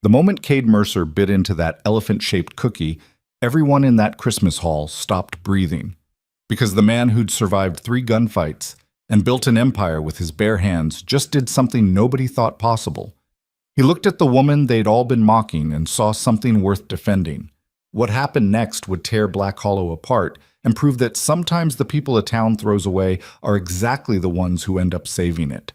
The moment Cade Mercer bit into that elephant-shaped cookie, everyone in that Christmas hall stopped breathing. Because the man who'd survived 3 gunfights and built an empire with his bare hands just did something nobody thought possible. He looked at the woman they'd all been mocking and saw something worth defending. What happened next would tear Black Hollow apart and prove that sometimes the people a town throws away are exactly the ones who end up saving it.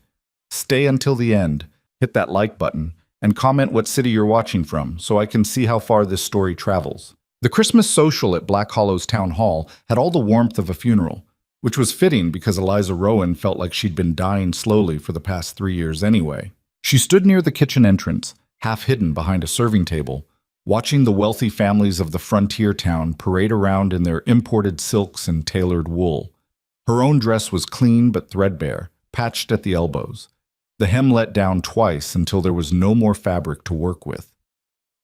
Stay until the end, hit that like button, and comment what city you're watching from so I can see how far this story travels. The Christmas social at Black Hollow's town hall had all the warmth of a funeral, which was fitting because Eliza Rowan felt like she'd been dying slowly for the past 3 years anyway. She stood near the kitchen entrance, half hidden behind a serving table, watching the wealthy families of the frontier town parade around in their imported silks and tailored wool. Her own dress was clean but threadbare, patched at the elbows. The hem let down twice until there was no more fabric to work with.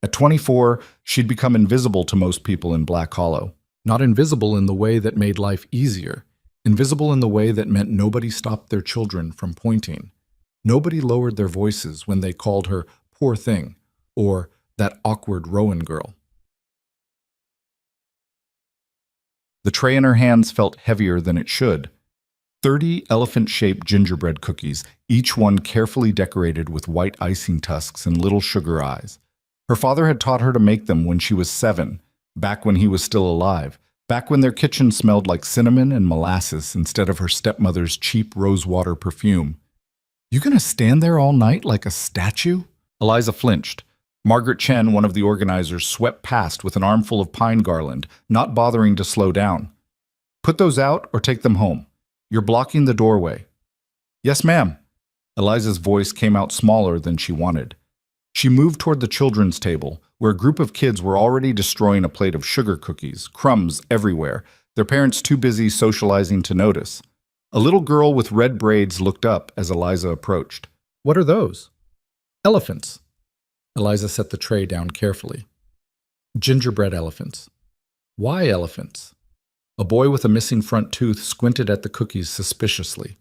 At 24, she'd become invisible to most people in Black Hollow. Not invisible in the way that made life easier, invisible in the way that meant nobody stopped their children from pointing. Nobody lowered their voices when they called her poor thing or that awkward Rowan girl. The tray in her hands felt heavier than it should. 30 elephant-shaped gingerbread cookies, each one carefully decorated with white icing tusks and little sugar eyes. Her father had taught her to make them when she was 7, back when he was still alive, back when their kitchen smelled like cinnamon and molasses instead of her stepmother's cheap rosewater perfume. "You gonna stand there all night like a statue?" Eliza flinched. Margaret Chen, one of the organizers, swept past with an armful of pine garland, not bothering to slow down. "Put those out or take them home. You're blocking the doorway." "Yes, ma'am." Eliza's voice came out smaller than she wanted. She moved toward the children's table, where a group of kids were already destroying a plate of sugar cookies, crumbs everywhere, their parents too busy socializing to notice. A little girl with red braids looked up as Eliza approached. "What are those?" "Elephants." Eliza set the tray down carefully. "Gingerbread elephants." "Why elephants?" A boy with a missing front tooth squinted at the cookies suspiciously.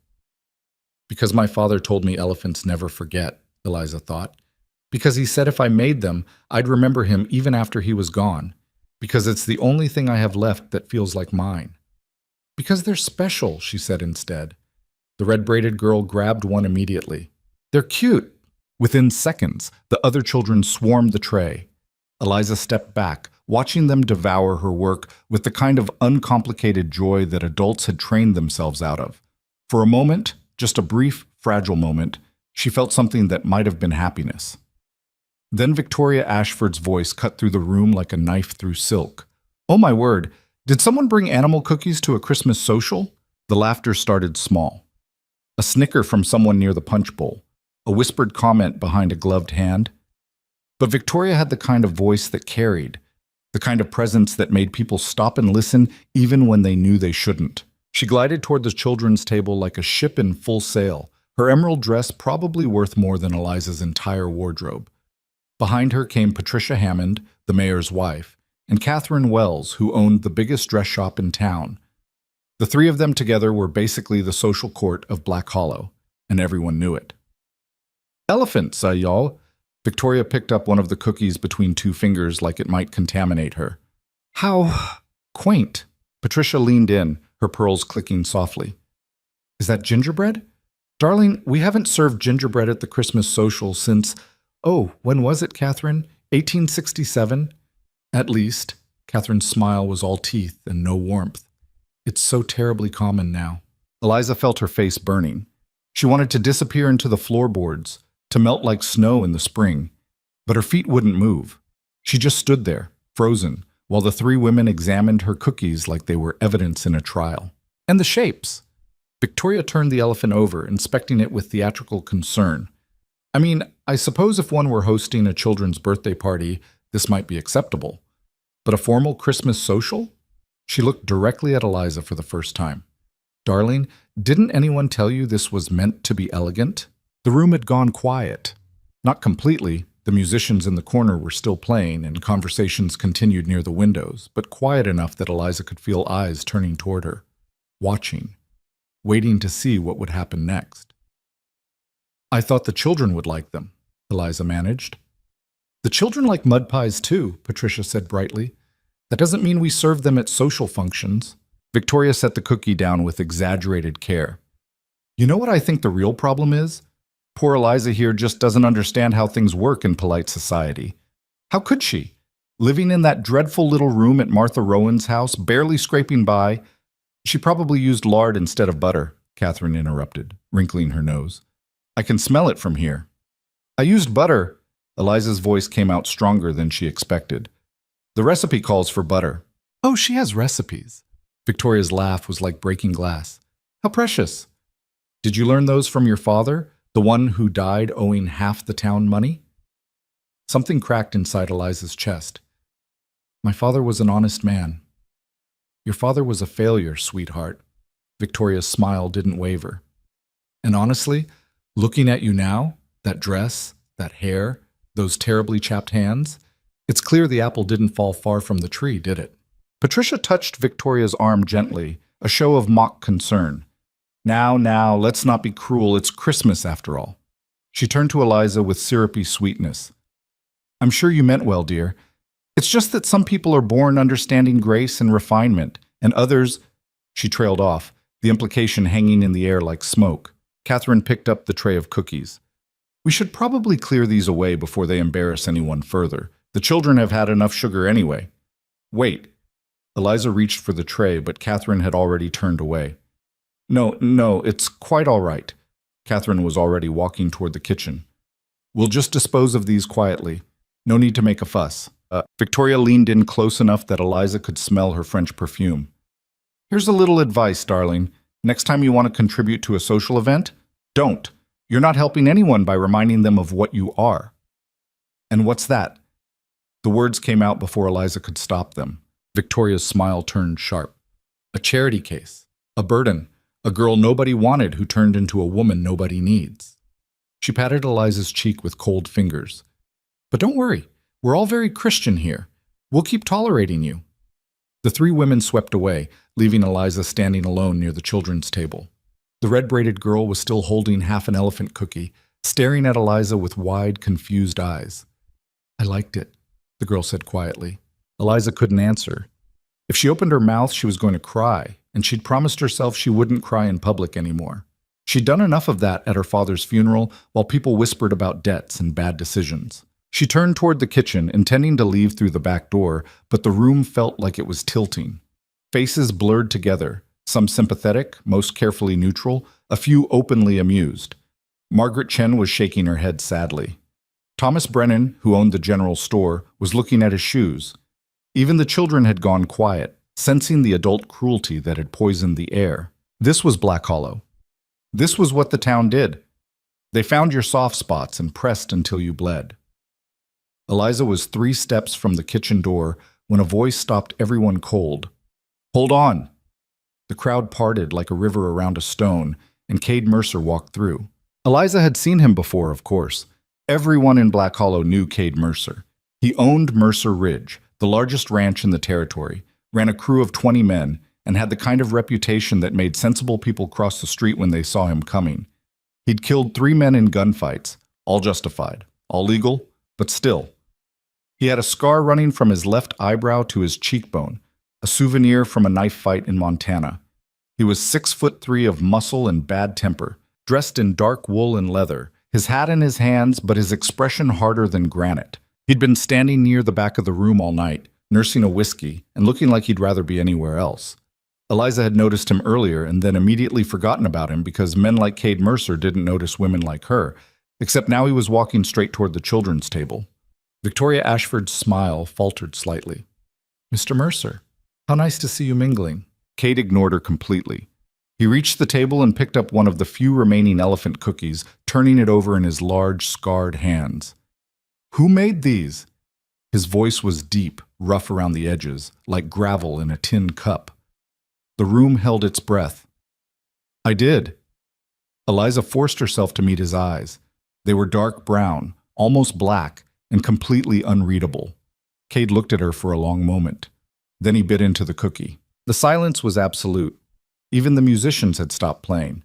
"Because my father told me elephants never forget," Eliza thought. "Because he said if I made them, I'd remember him even after he was gone. Because it's the only thing I have left that feels like mine." "Because they're special," she said instead. The red-braided girl grabbed one immediately. "They're cute." Within seconds, the other children swarmed the tray. Eliza stepped back, watching them devour her work with the kind of uncomplicated joy that adults had trained themselves out of. For a moment, just a brief, fragile moment, she felt something that might have been happiness. Then Victoria Ashford's voice cut through the room like a knife through silk. "Oh my word, did someone bring animal cookies to a Christmas social?" The laughter started small. A snicker from someone near the punch bowl, a whispered comment behind a gloved hand. But Victoria had the kind of voice that carried, the kind of presence that made people stop and listen even when they knew they shouldn't. She glided toward the children's table like a ship in full sail, her emerald dress probably worth more than Eliza's entire wardrobe. Behind her came Patricia Hammond, the mayor's wife, and Catherine Wells, who owned the biggest dress shop in town. The 3 of them together were basically the social court of Black Hollow, and everyone knew it. "Elephants, y'all." Victoria picked up one of the cookies between 2 fingers like it might contaminate her. "How quaint." Patricia leaned in, her pearls clicking softly. "Is that gingerbread?" "Darling, we haven't served gingerbread at the Christmas social since— "Oh, when was it, Catherine? 1867? "At least." Catherine's smile was all teeth and no warmth. "It's so terribly common now." Eliza felt her face burning. She wanted to disappear into the floorboards, to melt like snow in the spring. But her feet wouldn't move. She just stood there, frozen, while the 3 women examined her cookies like they were evidence in a trial. And the shapes! Victoria turned the elephant over, inspecting it with theatrical concern. "I mean, I suppose if one were hosting a children's birthday party, this might be acceptable. But a formal Christmas social?" She looked directly at Eliza for the first time. "Darling, didn't anyone tell you this was meant to be elegant?" The room had gone quiet. Not completely. The musicians in the corner were still playing, and conversations continued near the windows, but quiet enough that Eliza could feel eyes turning toward her, watching, waiting to see what would happen next. "I thought the children would like them," Eliza managed. The children like mud pies too, Patricia said brightly. That doesn't mean we serve them at social functions. Victoria set the cookie down with exaggerated care. You know what I think the real problem is? Poor Eliza here just doesn't understand how things work in polite society. How could she? Living in that dreadful little room at Martha Rowan's house, barely scraping by. She probably used lard instead of butter, Catherine interrupted, wrinkling her nose. I can smell it from here. I used butter. Eliza's voice came out stronger than she expected. The recipe calls for butter. Oh, she has recipes. Victoria's laugh was like breaking glass. How precious. Did you learn those from your father, the one who died owing half the town money? Something cracked inside Eliza's chest. My father was an honest man. Your father was a failure, sweetheart. Victoria's smile didn't waver. And honestly, looking at you now, that dress, that hair, those terribly chapped hands, it's clear the apple didn't fall far from the tree, did it? Patricia touched Victoria's arm gently, a show of mock concern. Now, let's not be cruel. It's Christmas after all. She turned to Eliza with syrupy sweetness. I'm sure you meant well, dear. It's just that some people are born understanding grace and refinement, and others— She trailed off, the implication hanging in the air like smoke. Catherine picked up the tray of cookies. We should probably clear these away before they embarrass anyone further. The children have had enough sugar anyway. Wait. Eliza reached for the tray, but Catherine had already turned away. No, it's quite all right. Catherine was already walking toward the kitchen. We'll just dispose of these quietly. No need to make a fuss. Victoria leaned in close enough that Eliza could smell her French perfume. Here's a little advice, darling. Next time you want to contribute to a social event, don't. You're not helping anyone by reminding them of what you are. And what's that? The words came out before Eliza could stop them. Victoria's smile turned sharp. A charity case. A burden. A girl nobody wanted who turned into a woman nobody needs. She patted Eliza's cheek with cold fingers. But don't worry. We're all very Christian here. We'll keep tolerating you. The three women swept away, leaving Eliza standing alone near the children's table. The red-braided girl was still holding half an elephant cookie, staring at Eliza with wide, confused eyes. I liked it, the girl said quietly. Eliza couldn't answer. If she opened her mouth, she was going to cry, and she'd promised herself she wouldn't cry in public anymore. She'd done enough of that at her father's funeral while people whispered about debts and bad decisions. She turned toward the kitchen, intending to leave through the back door, but the room felt like it was tilting. Faces blurred together, some sympathetic, most carefully neutral, a few openly amused. Margaret Chen was shaking her head sadly. Thomas Brennan, who owned the general store, was looking at his shoes. Even the children had gone quiet, sensing the adult cruelty that had poisoned the air. This was Black Hollow. This was what the town did. They found your soft spots and pressed until you bled. Eliza was 3 steps from the kitchen door when a voice stopped everyone cold. Hold on! The crowd parted like a river around a stone, and Cade Mercer walked through. Eliza had seen him before, of course. Everyone in Black Hollow knew Cade Mercer. He owned Mercer Ridge, the largest ranch in the territory, ran a crew of 20 men, and had the kind of reputation that made sensible people cross the street when they saw him coming. He'd killed 3 men in gunfights, all justified, all legal, but still. He had a scar running from his left eyebrow to his cheekbone, a souvenir from a knife fight in Montana. He was 6'3" of muscle and bad temper, dressed in dark wool and leather, his hat in his hands, but his expression harder than granite. He'd been standing near the back of the room all night, nursing a whiskey, and looking like he'd rather be anywhere else. Eliza had noticed him earlier and then immediately forgotten about him because men like Cade Mercer didn't notice women like her, except now he was walking straight toward the children's table. Victoria Ashford's smile faltered slightly. Mr. Mercer, how nice to see you mingling. Cade ignored her completely. He reached the table and picked up one of the few remaining elephant cookies, turning it over in his large, scarred hands. Who made these? His voice was deep, rough around the edges, like gravel in a tin cup. The room held its breath. I did. Eliza forced herself to meet his eyes. They were dark brown, almost black, and completely unreadable. Cade looked at her for a long moment. Then he bit into the cookie. The silence was absolute. Even the musicians had stopped playing.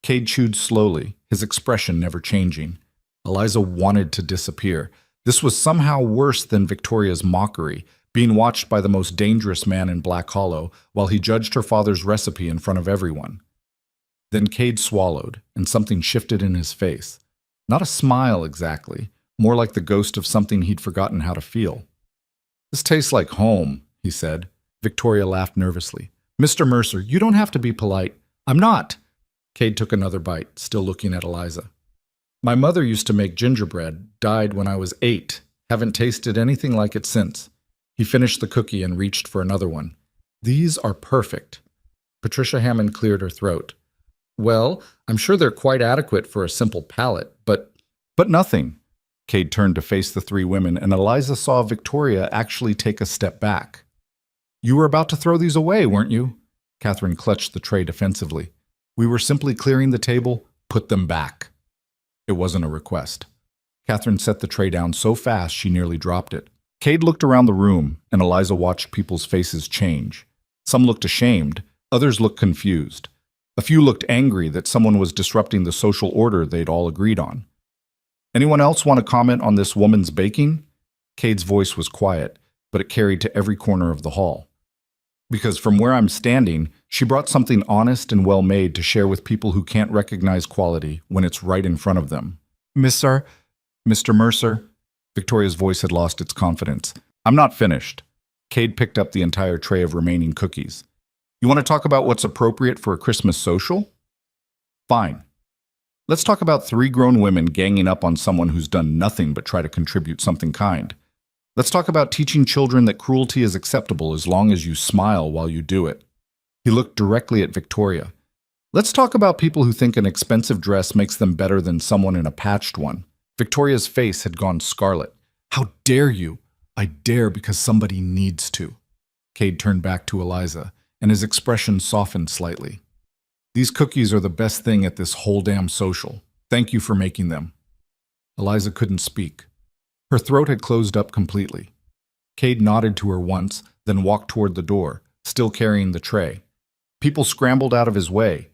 Cade chewed slowly, his expression never changing. Eliza wanted to disappear. This was somehow worse than Victoria's mockery, being watched by the most dangerous man in Black Hollow while he judged her father's recipe in front of everyone. Then Cade swallowed, and something shifted in his face. Not a smile exactly, more like the ghost of something he'd forgotten how to feel. "This tastes like home," he said. Victoria laughed nervously. "Mr. Mercer, you don't have to be polite." "I'm not." Cade took another bite, still looking at Eliza. "My mother used to make gingerbread, died when I was 8. Haven't tasted anything like it since." He finished the cookie and reached for another one. "These are perfect." Patricia Hammond cleared her throat. "Well, I'm sure they're quite adequate for a simple palate, but nothing." Cade turned to face the three women, and Eliza saw Victoria actually take a step back. "You were about to throw these away, weren't you?" Catherine clutched the tray defensively. "We were simply clearing the table. Put them back." It wasn't a request. Catherine set the tray down so fast she nearly dropped it. Cade looked around the room, and Eliza watched people's faces change. Some looked ashamed, others looked confused. A few looked angry that someone was disrupting the social order they'd all agreed on. "Anyone else want to comment on this woman's baking?" Cade's voice was quiet, but it carried to every corner of the hall. "Because from where I'm standing, she brought something honest and well-made to share with people who can't recognize quality when it's right in front of them." Mr. Mercer?" Victoria's voice had lost its confidence. "I'm not finished." Cade picked up the entire tray of remaining cookies. "You want to talk about what's appropriate for a Christmas social? Fine. Let's talk about 3 grown women ganging up on someone who's done nothing but try to contribute something kind. Let's talk about teaching children that cruelty is acceptable as long as you smile while you do it." He looked directly at Victoria. "Let's talk about people who think an expensive dress makes them better than someone in a patched one." Victoria's face had gone scarlet. "How dare you?" "I dare because somebody needs to." Cade turned back to Eliza, and his expression softened slightly. "These cookies are the best thing at this whole damn social. Thank you for making them." Eliza couldn't speak. Her throat had closed up completely. Cade nodded to her once, then walked toward the door, still carrying the tray. People scrambled out of his way.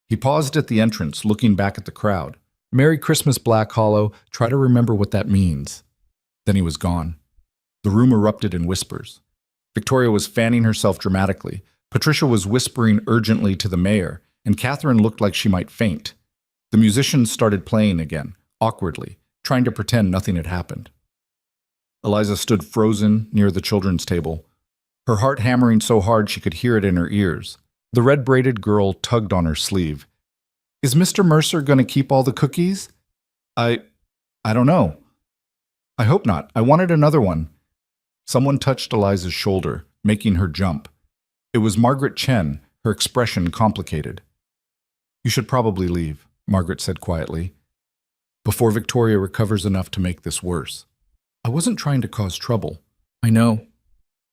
He paused at the entrance, looking back at the crowd. "Merry Christmas, Black Hollow. Try to remember what that means." Then he was gone. The room erupted in whispers. Victoria was fanning herself dramatically. Patricia was whispering urgently to the mayor, and Catherine looked like she might faint. The musicians started playing again, awkwardly, trying to pretend nothing had happened. Eliza stood frozen near the children's table, her heart hammering so hard she could hear it in her ears. The red-braided girl tugged on her sleeve. "Is Mr. Mercer going to keep all the cookies?" I don't know. I hope not. I wanted another one." Someone touched Eliza's shoulder, making her jump. It was Margaret Chen, her expression complicated. "You should probably leave," Margaret said quietly, "before Victoria recovers enough to make this worse." "I wasn't trying to cause trouble." "I know.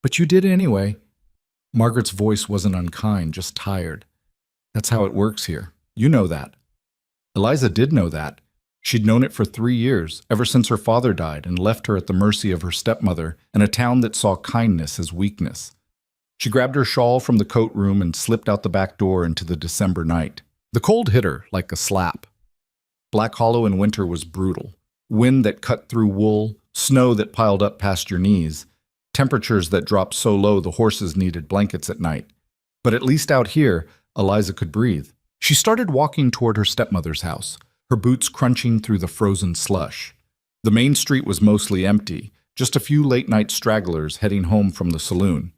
But you did anyway." Margaret's voice wasn't unkind, just tired. "That's how it works here. You know that." Eliza did know that. She'd known it for 3 years, ever since her father died and left her at the mercy of her stepmother in a town that saw kindness as weakness. She grabbed her shawl from the coat room and slipped out the back door into the December night. The cold hit her like a slap. Black Hollow in winter was brutal. Wind that cut through wool, snow that piled up past your knees, temperatures that dropped so low the horses needed blankets at night. But at least out here, Eliza could breathe. She started walking toward her stepmother's house, her boots crunching through the frozen slush. The main street was mostly empty, just a few late-night stragglers heading home from the saloon.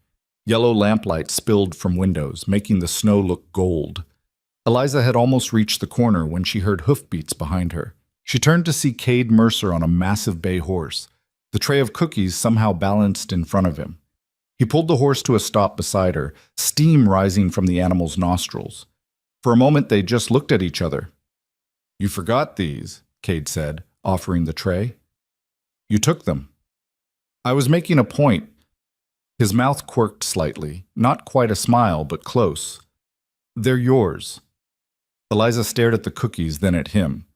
Yellow lamplight spilled from windows, making the snow look gold. Eliza had almost reached the corner when she heard hoofbeats behind her. She turned to see Cade Mercer on a massive bay horse, the tray of cookies somehow balanced in front of him. He pulled the horse to a stop beside her, steam rising from the animal's nostrils. For a moment they just looked at each other. "You forgot these," Cade said, offering the tray. "You took them." "I was making a point." His mouth quirked slightly, not quite a smile, but close. "They're yours." Eliza stared at the cookies, then at him.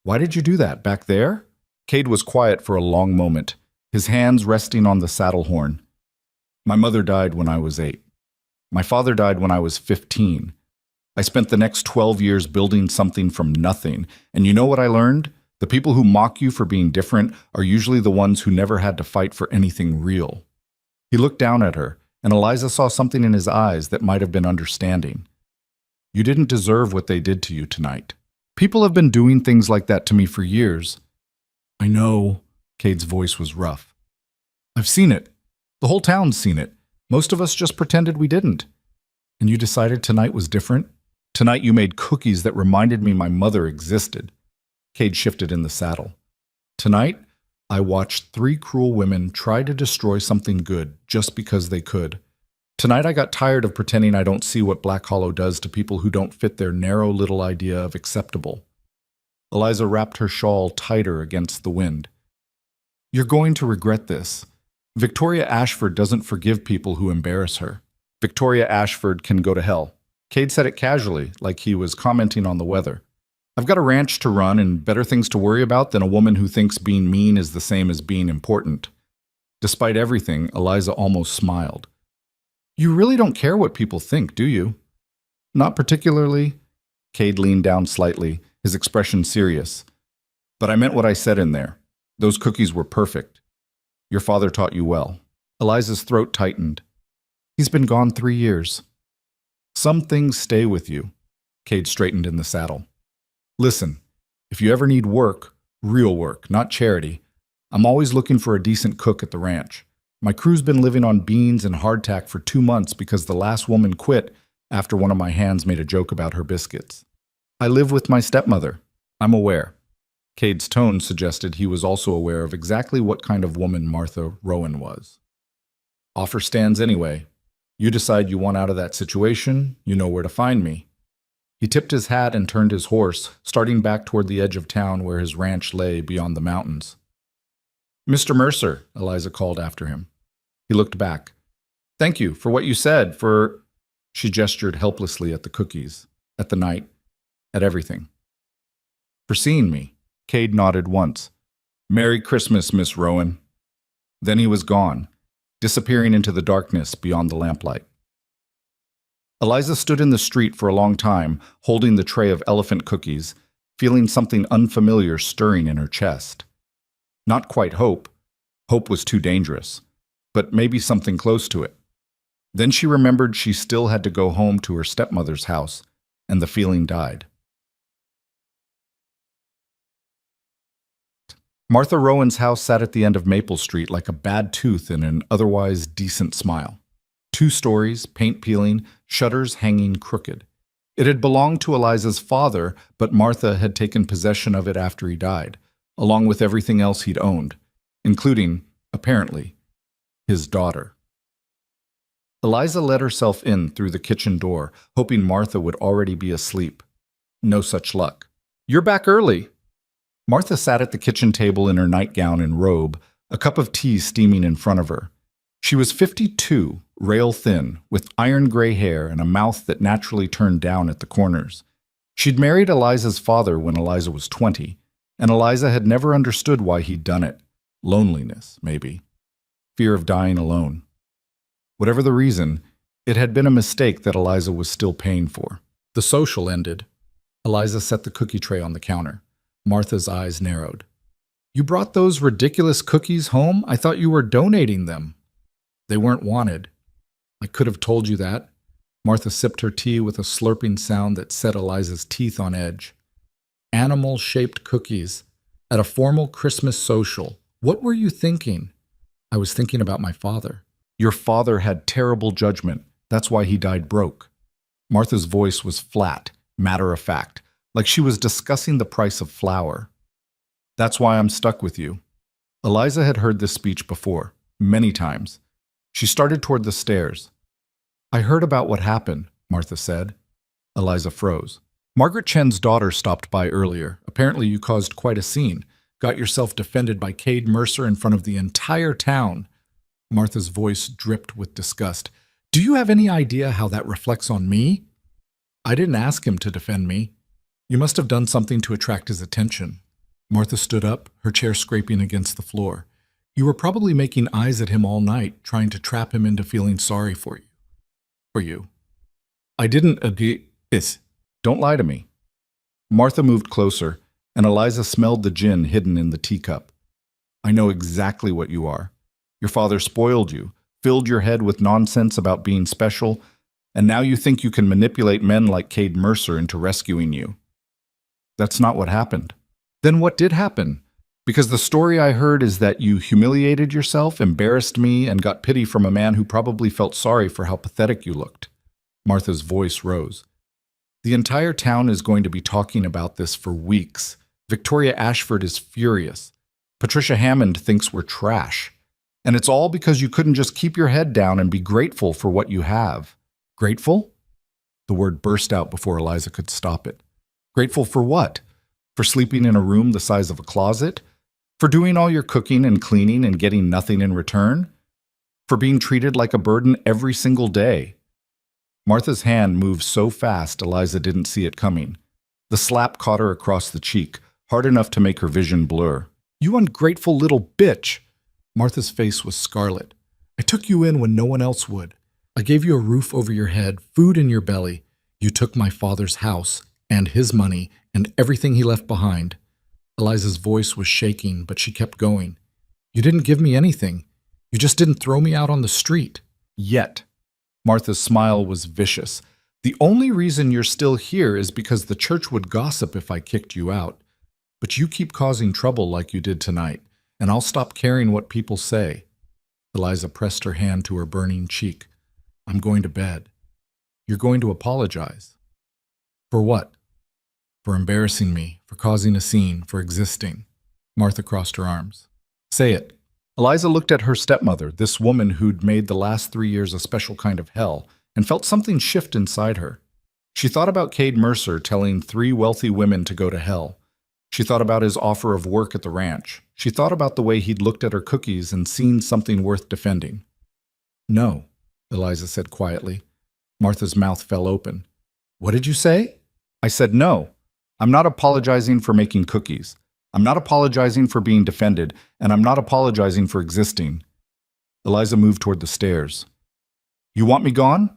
"Why did you do that, back there?" Cade was quiet for a long moment, his hands resting on the saddle horn. "My mother died when I was 8. My father died when I was 15. I spent the next 12 years building something from nothing, and you know what I learned? The people who mock you for being different are usually the ones who never had to fight for anything real. He looked down at her, and Eliza saw something in his eyes that might have been understanding. You didn't deserve what they did to you tonight. People have been doing things like that to me for years. I know, Cade's voice was rough. I've seen it. The whole town's seen it. Most of us just pretended we didn't. And you decided tonight was different? Tonight you made cookies that reminded me my mother existed. Cade shifted in the saddle. Tonight, I watched 3 cruel women try to destroy something good just because they could. Tonight I got tired of pretending I don't see what Black Hollow does to people who don't fit their narrow little idea of acceptable. Eliza wrapped her shawl tighter against the wind. You're going to regret this. Victoria Ashford doesn't forgive people who embarrass her. Victoria Ashford can go to hell. Cade said it casually, like he was commenting on the weather. I've got a ranch to run and better things to worry about than a woman who thinks being mean is the same as being important. Despite everything, Eliza almost smiled. You really don't care what people think, do you? Not particularly. Cade leaned down slightly, his expression serious. But I meant what I said in there. Those cookies were perfect. Your father taught you well. Eliza's throat tightened. He's been gone 3 years. Some things stay with you. Cade straightened in the saddle. Listen, if you ever need work, real work, not charity, I'm always looking for a decent cook at the ranch. My crew's been living on beans and hardtack for 2 months because the last woman quit after one of my hands made a joke about her biscuits. I live with my stepmother. I'm aware. Cade's tone suggested he was also aware of exactly what kind of woman Martha Rowan was. Offer stands anyway. You decide you want out of that situation, you know where to find me. He tipped his hat and turned his horse, starting back toward the edge of town where his ranch lay beyond the mountains. Mr. Mercer, Eliza called after him. He looked back. Thank you for what you said, for... She gestured helplessly at the cookies, at the night, at everything. For seeing me. Cade nodded once. Merry Christmas, Miss Rowan. Then he was gone, disappearing into the darkness beyond the lamplight. Eliza stood in the street for a long time, holding the tray of elephant cookies, feeling something unfamiliar stirring in her chest. Not quite hope. Hope was too dangerous, but maybe something close to it. Then she remembered she still had to go home to her stepmother's house, and the feeling died. Martha Rowan's house sat at the end of Maple Street like a bad tooth in an otherwise decent smile. 2 stories, paint peeling, shutters hanging crooked. It had belonged to Eliza's father, but Martha had taken possession of it after he died, along with everything else he'd owned, including, apparently, his daughter. Eliza let herself in through the kitchen door, hoping Martha would already be asleep. No such luck. You're back early. Martha sat at the kitchen table in her nightgown and robe, a cup of tea steaming in front of her. She was 52, rail-thin, with iron-gray hair and a mouth that naturally turned down at the corners. She'd married Eliza's father when Eliza was 20, and Eliza had never understood why he'd done it. Loneliness, maybe. Fear of dying alone. Whatever the reason, it had been a mistake that Eliza was still paying for. The social ended. Eliza set the cookie tray on the counter. Martha's eyes narrowed. You brought those ridiculous cookies home? I thought you were donating them. They weren't wanted. I could have told you that. Martha sipped her tea with a slurping sound that set Eliza's teeth on edge. Animal-shaped cookies. At a formal Christmas social. What were you thinking? I was thinking about my father. Your father had terrible judgment. That's why he died broke. Martha's voice was flat, matter-of-fact, like she was discussing the price of flour. That's why I'm stuck with you. Eliza had heard this speech before, many times. She started toward the stairs. I heard about what happened, Martha said. Eliza froze. Margaret Chen's daughter stopped by earlier. Apparently you caused quite a scene. Got yourself defended by Cade Mercer in front of the entire town. Martha's voice dripped with disgust. Do you have any idea how that reflects on me? I didn't ask him to defend me. You must have done something to attract his attention. Martha stood up, her chair scraping against the floor. You were probably making eyes at him all night, trying to trap him into feeling sorry for you. I didn't agree. Don't lie to me. Martha moved closer, and Eliza smelled the gin hidden in the teacup. I know exactly what you are. Your father spoiled you, filled your head with nonsense about being special, and now you think you can manipulate men like Cade Mercer into rescuing you. That's not what happened. Then what did happen? Because the story I heard is that you humiliated yourself, embarrassed me, and got pity from a man who probably felt sorry for how pathetic you looked. Martha's voice rose. The entire town is going to be talking about this for weeks. Victoria Ashford is furious. Patricia Hammond thinks we're trash. And it's all because you couldn't just keep your head down and be grateful for what you have. Grateful? The word burst out before Eliza could stop it. Grateful for what? For sleeping in a room the size of a closet? For doing all your cooking and cleaning and getting nothing in return? For being treated like a burden every single day? Martha's hand moved so fast Eliza didn't see it coming. The slap caught her across the cheek, hard enough to make her vision blur. You ungrateful little bitch! Martha's face was scarlet. I took you in when no one else would. I gave you a roof over your head, food in your belly. You took my father's house and his money and everything he left behind. Eliza's voice was shaking, but she kept going. You didn't give me anything. You just didn't throw me out on the street. Yet. Martha's smile was vicious. The only reason you're still here is because the church would gossip if I kicked you out. But you keep causing trouble like you did tonight, and I'll stop caring what people say. Eliza pressed her hand to her burning cheek. I'm going to bed. You're going to apologize. For what? For embarrassing me, for causing a scene, for existing. Martha crossed her arms. Say it. Eliza looked at her stepmother, this woman who'd made the last 3 years a special kind of hell, and felt something shift inside her. She thought about Cade Mercer telling 3 wealthy women to go to hell. She thought about his offer of work at the ranch. She thought about the way he'd looked at her cookies and seen something worth defending. No, Eliza said quietly. Martha's mouth fell open. What did you say? I said no. I'm not apologizing for making cookies. I'm not apologizing for being defended, and I'm not apologizing for existing. Eliza moved toward the stairs. You want me gone?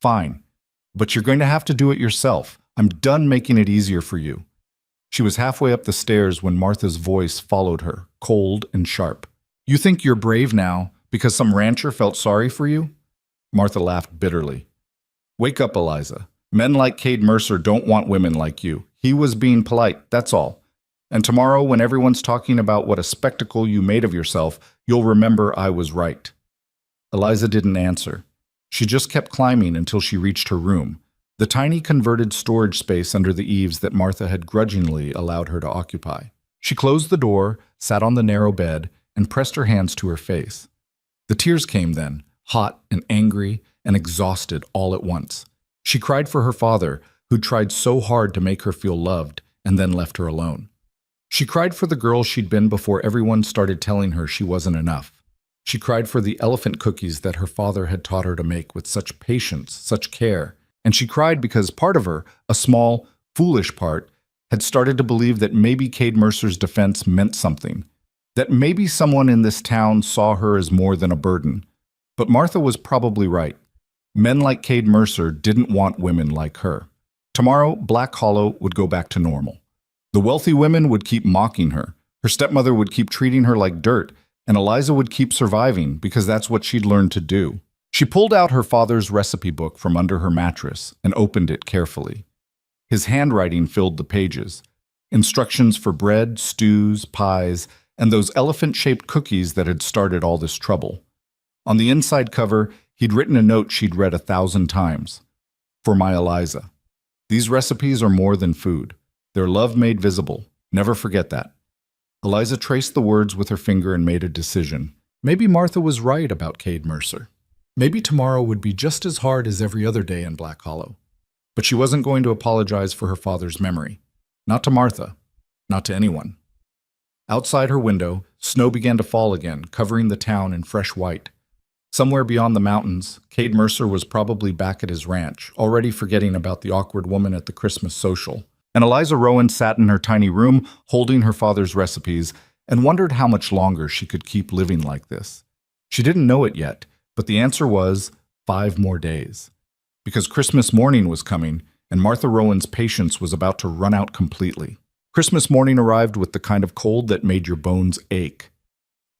Fine. But you're going to have to do it yourself. I'm done making it easier for you. She was halfway up the stairs when Martha's voice followed her, cold and sharp. You think you're brave now because some rancher felt sorry for you? Martha laughed bitterly. Wake up, Eliza. Men like Cade Mercer don't want women like you. He was being polite, that's all. And tomorrow, when everyone's talking about what a spectacle you made of yourself, you'll remember I was right. Eliza didn't answer. She just kept climbing until she reached her room, the tiny converted storage space under the eaves that Martha had grudgingly allowed her to occupy. She closed the door, sat on the narrow bed, and pressed her hands to her face. The tears came then, hot and angry and exhausted all at once. She cried for her father, who'd tried so hard to make her feel loved and then left her alone. She cried for the girl she'd been before everyone started telling her she wasn't enough. She cried for the elephant cookies that her father had taught her to make with such patience, such care. And she cried because part of her, a small, foolish part, had started to believe that maybe Cade Mercer's defense meant something, that maybe someone in this town saw her as more than a burden. But Martha was probably right. Men like Cade Mercer didn't want women like her. Tomorrow, Black Hollow would go back to normal. The wealthy women would keep mocking her. Her stepmother would keep treating her like dirt, and Eliza would keep surviving because that's what she'd learned to do. She pulled out her father's recipe book from under her mattress and opened it carefully. His handwriting filled the pages. Instructions for bread, stews, pies, and those elephant-shaped cookies that had started all this trouble. On the inside cover, he'd written a note she'd read 1,000 times. For my Eliza. These recipes are more than food. They're love made visible. Never forget that. Eliza traced the words with her finger and made a decision. Maybe Martha was right about Cade Mercer. Maybe tomorrow would be just as hard as every other day in Black Hollow. But she wasn't going to apologize for her father's memory. Not to Martha. Not to anyone. Outside her window, snow began to fall again, covering the town in fresh white. Somewhere beyond the mountains, Cade Mercer was probably back at his ranch, already forgetting about the awkward woman at the Christmas social. And Eliza Rowan sat in her tiny room, holding her father's recipes, and wondered how much longer she could keep living like this. She didn't know it yet, but the answer was 5 more days. Because Christmas morning was coming, and Martha Rowan's patience was about to run out completely. Christmas morning arrived with the kind of cold that made your bones ache.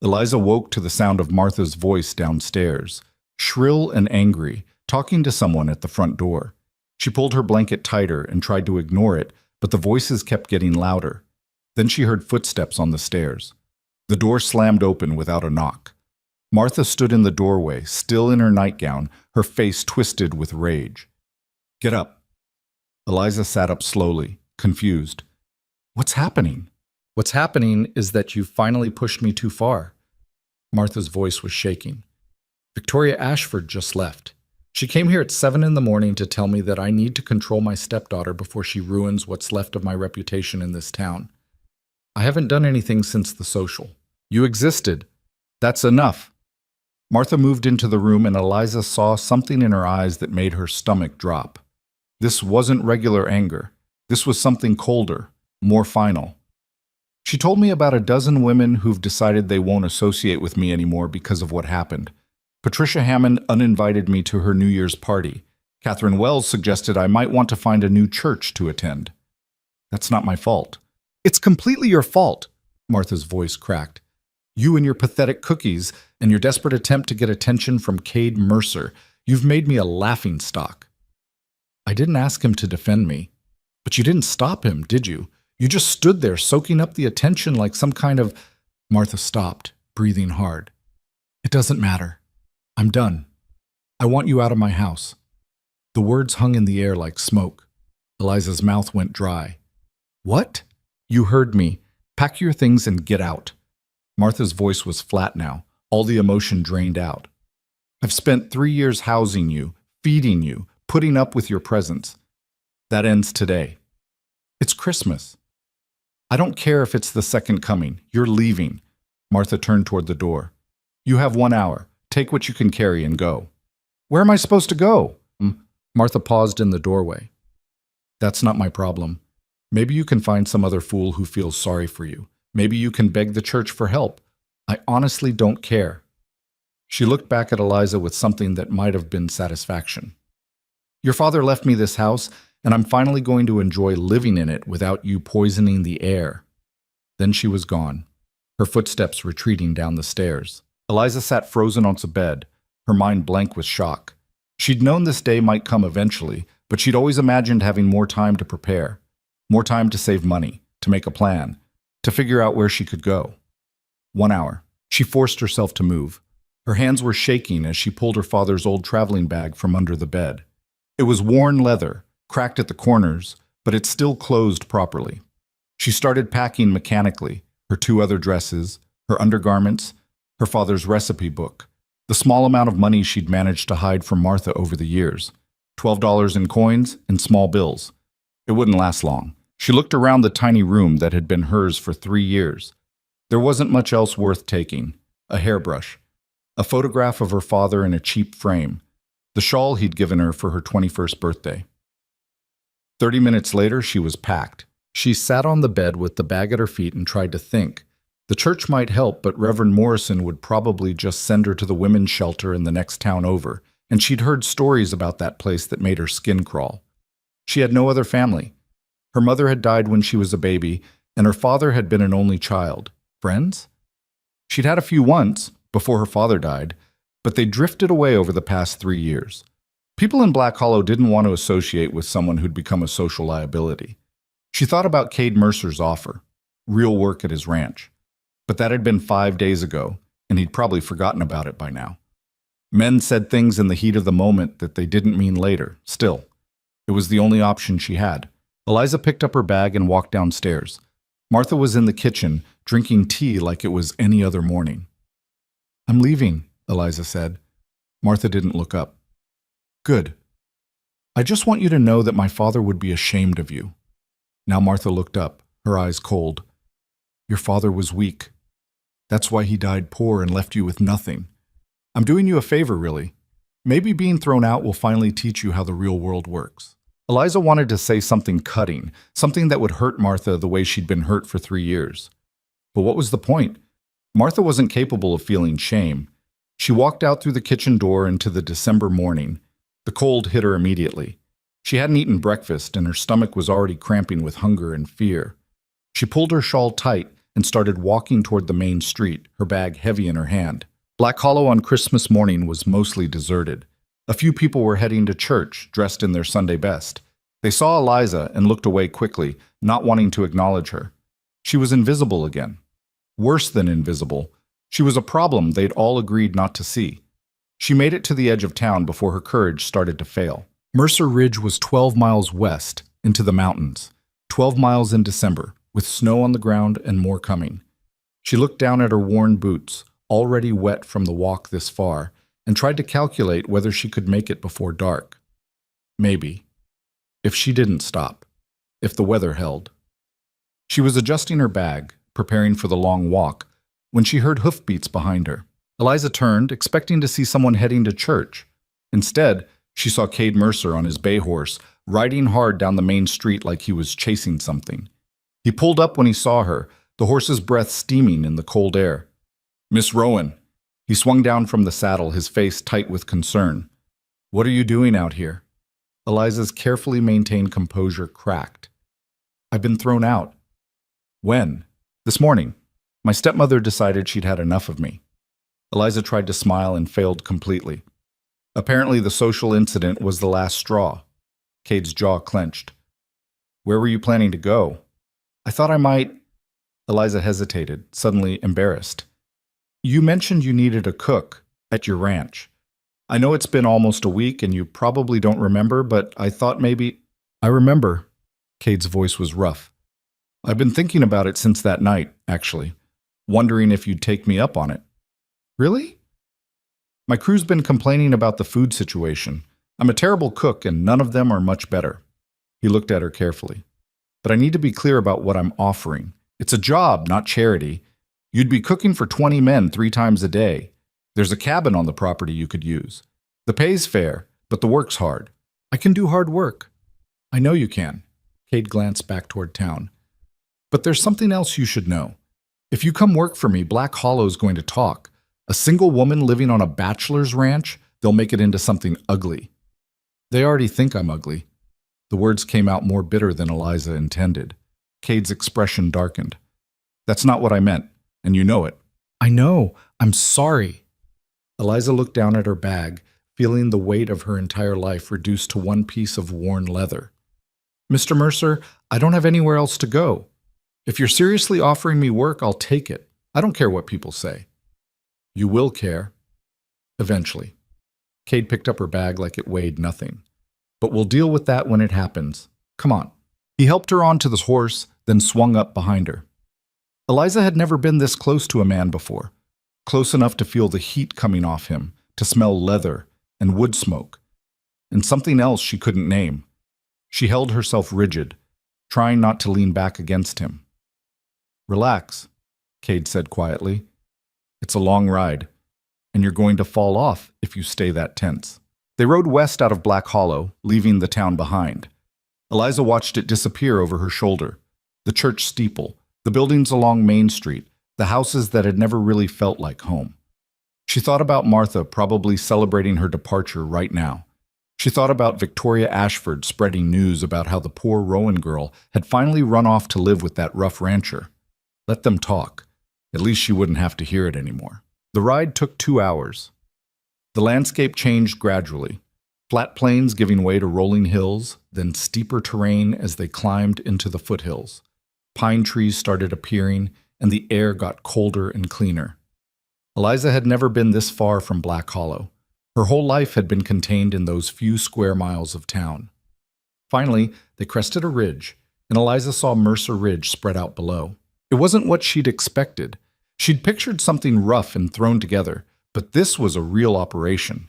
Eliza woke to the sound of Martha's voice downstairs, shrill and angry, talking to someone at the front door. She pulled her blanket tighter and tried to ignore it, but the voices kept getting louder. Then she heard footsteps on the stairs. The door slammed open without a knock. Martha stood in the doorway, still in her nightgown, her face twisted with rage. "Get up." Eliza sat up slowly, confused. "What's happening?" "What's happening is that you finally pushed me too far." Martha's voice was shaking. "Victoria Ashford just left. She came here at 7 in the morning to tell me that I need to control my stepdaughter before she ruins what's left of my reputation in this town. I haven't done anything since the social. You existed. That's enough." Martha moved into the room and Eliza saw something in her eyes that made her stomach drop. This wasn't regular anger. This was something colder, more final. "She told me about a dozen women who've decided they won't associate with me anymore because of what happened. Patricia Hammond uninvited me to her New Year's party. Catherine Wells suggested I might want to find a new church to attend. That's not my fault." "It's completely your fault," Martha's voice cracked. "You and your pathetic cookies and your desperate attempt to get attention from Cade Mercer. You've made me a laughingstock." "I didn't ask him to defend me. But you didn't stop him, did you? You just stood there soaking up the attention like some kind of—" Martha stopped, breathing hard. "It doesn't matter. I'm done. I want you out of my house." The words hung in the air like smoke. Eliza's mouth went dry. "What?" "You heard me. Pack your things and get out." Martha's voice was flat now, all the emotion drained out. "I've spent 3 years housing you, feeding you, putting up with your presence. That ends today. It's Christmas. I don't care if it's the second coming. You're leaving." Martha turned toward the door. "You have 1 hour. Take what you can carry and go." "Where am I supposed to go?" Martha paused in the doorway. "That's not my problem. Maybe you can find some other fool who feels sorry for you. Maybe you can beg the church for help. I honestly don't care." She looked back at Eliza with something that might have been satisfaction. "Your father left me this house, and I'm finally going to enjoy living in it without you poisoning the air." Then she was gone, her footsteps retreating down the stairs. Eliza sat frozen on the bed, her mind blank with shock. She'd known this day might come eventually, but she'd always imagined having more time to prepare, more time to save money, to make a plan, to figure out where she could go. 1 hour. She forced herself to move. Her hands were shaking as she pulled her father's old traveling bag from under the bed. It was worn leather, cracked at the corners, but it still closed properly. She started packing mechanically, her 2 other dresses, her undergarments, her father's recipe book, the small amount of money she'd managed to hide from Martha over the years, $12 in coins and small bills. It wouldn't last long. She looked around the tiny room that had been hers for 3 years. There wasn't much else worth taking. A hairbrush, a photograph of her father in a cheap frame, the shawl he'd given her for her 21st birthday. 30 minutes later, she was packed. She sat on the bed with the bag at her feet and tried to think. The church might help, but Reverend Morrison would probably just send her to the women's shelter in the next town over, and she'd heard stories about that place that made her skin crawl. She had no other family. Her mother had died when she was a baby, and her father had been an only child. Friends? She'd had a few once, before her father died, but they drifted away over the past 3 years. People in Black Hollow didn't want to associate with someone who'd become a social liability. She thought about Cade Mercer's offer, real work at his ranch. But that had been 5 days ago, and he'd probably forgotten about it by now. Men said things in the heat of the moment that they didn't mean later. Still, it was the only option she had. Eliza picked up her bag and walked downstairs. Martha was in the kitchen, drinking tea like it was any other morning. "I'm leaving," Eliza said. Martha didn't look up. "Good. I just want you to know that my father would be ashamed of you." Now Martha looked up, her eyes cold. "Your father was weak. That's why he died poor and left you with nothing. I'm doing you a favor, really. Maybe being thrown out will finally teach you how the real world works." Eliza wanted to say something cutting, something that would hurt Martha the way she'd been hurt for 3 years. But what was the point? Martha wasn't capable of feeling shame. She walked out through the kitchen door into the December morning. The cold hit her immediately. She hadn't eaten breakfast, and her stomach was already cramping with hunger and fear. She pulled her shawl tight and started walking toward the main street, her bag heavy in her hand. Black Hollow on Christmas morning was mostly deserted. A few people were heading to church, dressed in their Sunday best. They saw Eliza and looked away quickly, not wanting to acknowledge her. She was invisible again. Worse than invisible, she was a problem they'd all agreed not to see. She made it to the edge of town before her courage started to fail. Mercer Ridge was 12 miles west, into the mountains. 12 miles in December, with snow on the ground and more coming. She looked down at her worn boots, already wet from the walk this far, and tried to calculate whether she could make it before dark. Maybe. If she didn't stop. If the weather held. She was adjusting her bag, preparing for the long walk, when she heard hoofbeats behind her. Eliza turned, expecting to see someone heading to church. Instead, she saw Cade Mercer on his bay horse, riding hard down the main street like he was chasing something. He pulled up when he saw her, the horse's breath steaming in the cold air. "Miss Rowan." He swung down from the saddle, his face tight with concern. "What are you doing out here?" Eliza's carefully maintained composure cracked. "I've been thrown out." "When?" "This morning. My stepmother decided she'd had enough of me." Eliza tried to smile and failed completely. Apparently the social incident was the last straw. Cade's jaw clenched. "Where were you planning to go?" "I thought I might—" Eliza hesitated, suddenly embarrassed. "You mentioned you needed a cook at your ranch. I know it's been almost a week and you probably don't remember, but I thought maybe—" "I remember." Cade's voice was rough. "I've been thinking about it since that night, actually. Wondering if you'd take me up on it." "Really?" "My crew's been complaining about the food situation. I'm a terrible cook and none of them are much better." He looked at her carefully. "But I need to be clear about what I'm offering. It's a job, not charity. You'd be cooking for 20 men 3 times a day. There's a cabin on the property you could use. The pay's fair, but the work's hard." "I can do hard work." "I know you can." Cade glanced back toward town. "But there's something else you should know. If you come work for me, Black Hollow's going to talk. A single woman living on a bachelor's ranch, they'll make it into something ugly." "They already think I'm ugly." The words came out more bitter than Eliza intended. Cade's expression darkened. "That's not what I meant, and you know it." "I know. I'm sorry." Eliza looked down at her bag, feeling the weight of her entire life reduced to one piece of worn leather. "Mr. Mercer, I don't have anywhere else to go. If you're seriously offering me work, I'll take it. I don't care what people say." "You will care. Eventually." Cade picked up her bag like it weighed nothing. "But we'll deal with that when it happens. Come on." He helped her onto the horse, then swung up behind her. Eliza had never been this close to a man before. Close enough to feel the heat coming off him, to smell leather and wood smoke, and something else she couldn't name. She held herself rigid, trying not to lean back against him. "Relax," Cade said quietly. "It's a long ride, and you're going to fall off if you stay that tense." They rode west out of Black Hollow, leaving the town behind. Eliza watched it disappear over her shoulder. The church steeple, the buildings along Main Street, the houses that had never really felt like home. She thought about Martha probably celebrating her departure right now. She thought about Victoria Ashford spreading news about how the poor Rowan girl had finally run off to live with that rough rancher. Let them talk. At least she wouldn't have to hear it anymore. The ride took 2 hours. The landscape changed gradually. Flat plains giving way to rolling hills, then steeper terrain as they climbed into the foothills. Pine trees started appearing, and the air got colder and cleaner. Eliza had never been this far from Black Hollow. Her whole life had been contained in those few square miles of town. Finally, they crested a ridge, and Eliza saw Mercer Ridge spread out below. It wasn't what she'd expected. She'd pictured something rough and thrown together, but this was a real operation.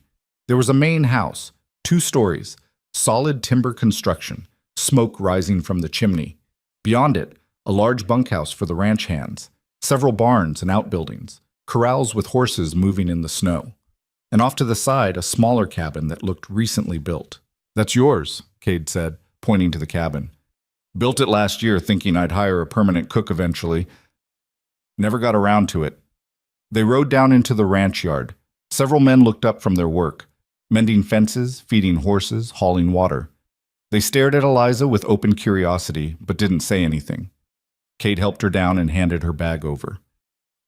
There was a main house, 2 stories, solid timber construction, smoke rising from the chimney. Beyond it, a large bunkhouse for the ranch hands, several barns and outbuildings, corrals with horses moving in the snow. And off to the side, a smaller cabin that looked recently built. "That's yours," Cade said, pointing to the cabin. "Built it last year thinking I'd hire a permanent cook eventually. Never got around to it." They rode down into the ranch yard. Several men looked up from their work, mending fences, feeding horses, hauling water. They stared at Eliza with open curiosity, but didn't say anything. Kate helped her down and handed her bag over.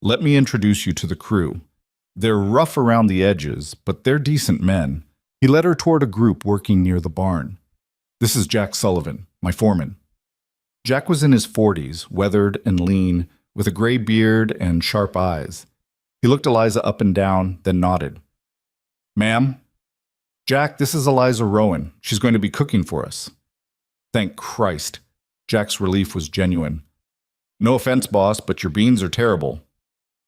Let me introduce you to the crew. They're rough around the edges, but they're decent men. He led her toward a group working near the barn. This is Jack Sullivan, my foreman. Jack was in his 40s, weathered and lean, with a gray beard and sharp eyes. He looked Eliza up and down, then nodded. Ma'am? Jack, this is Eliza Rowan. She's going to be cooking for us. Thank Christ. Jack's relief was genuine. No offense, boss, but your beans are terrible.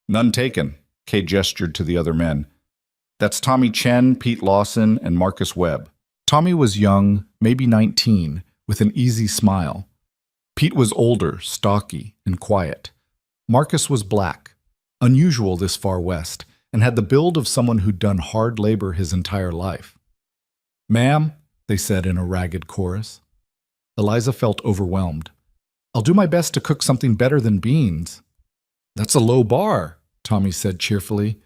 None taken. Kate gestured to the other men. That's Tommy Chen, Pete Lawson, and Marcus Webb. Tommy was young, maybe 19, with an easy smile. Pete was older, stocky, and quiet. Marcus was black, unusual this far west, and had the build of someone who'd done hard labor his entire life. Ma'am, they said in a ragged chorus. Eliza felt overwhelmed. I'll do my best to cook something better than beans. That's a low bar, Tommy said cheerfully.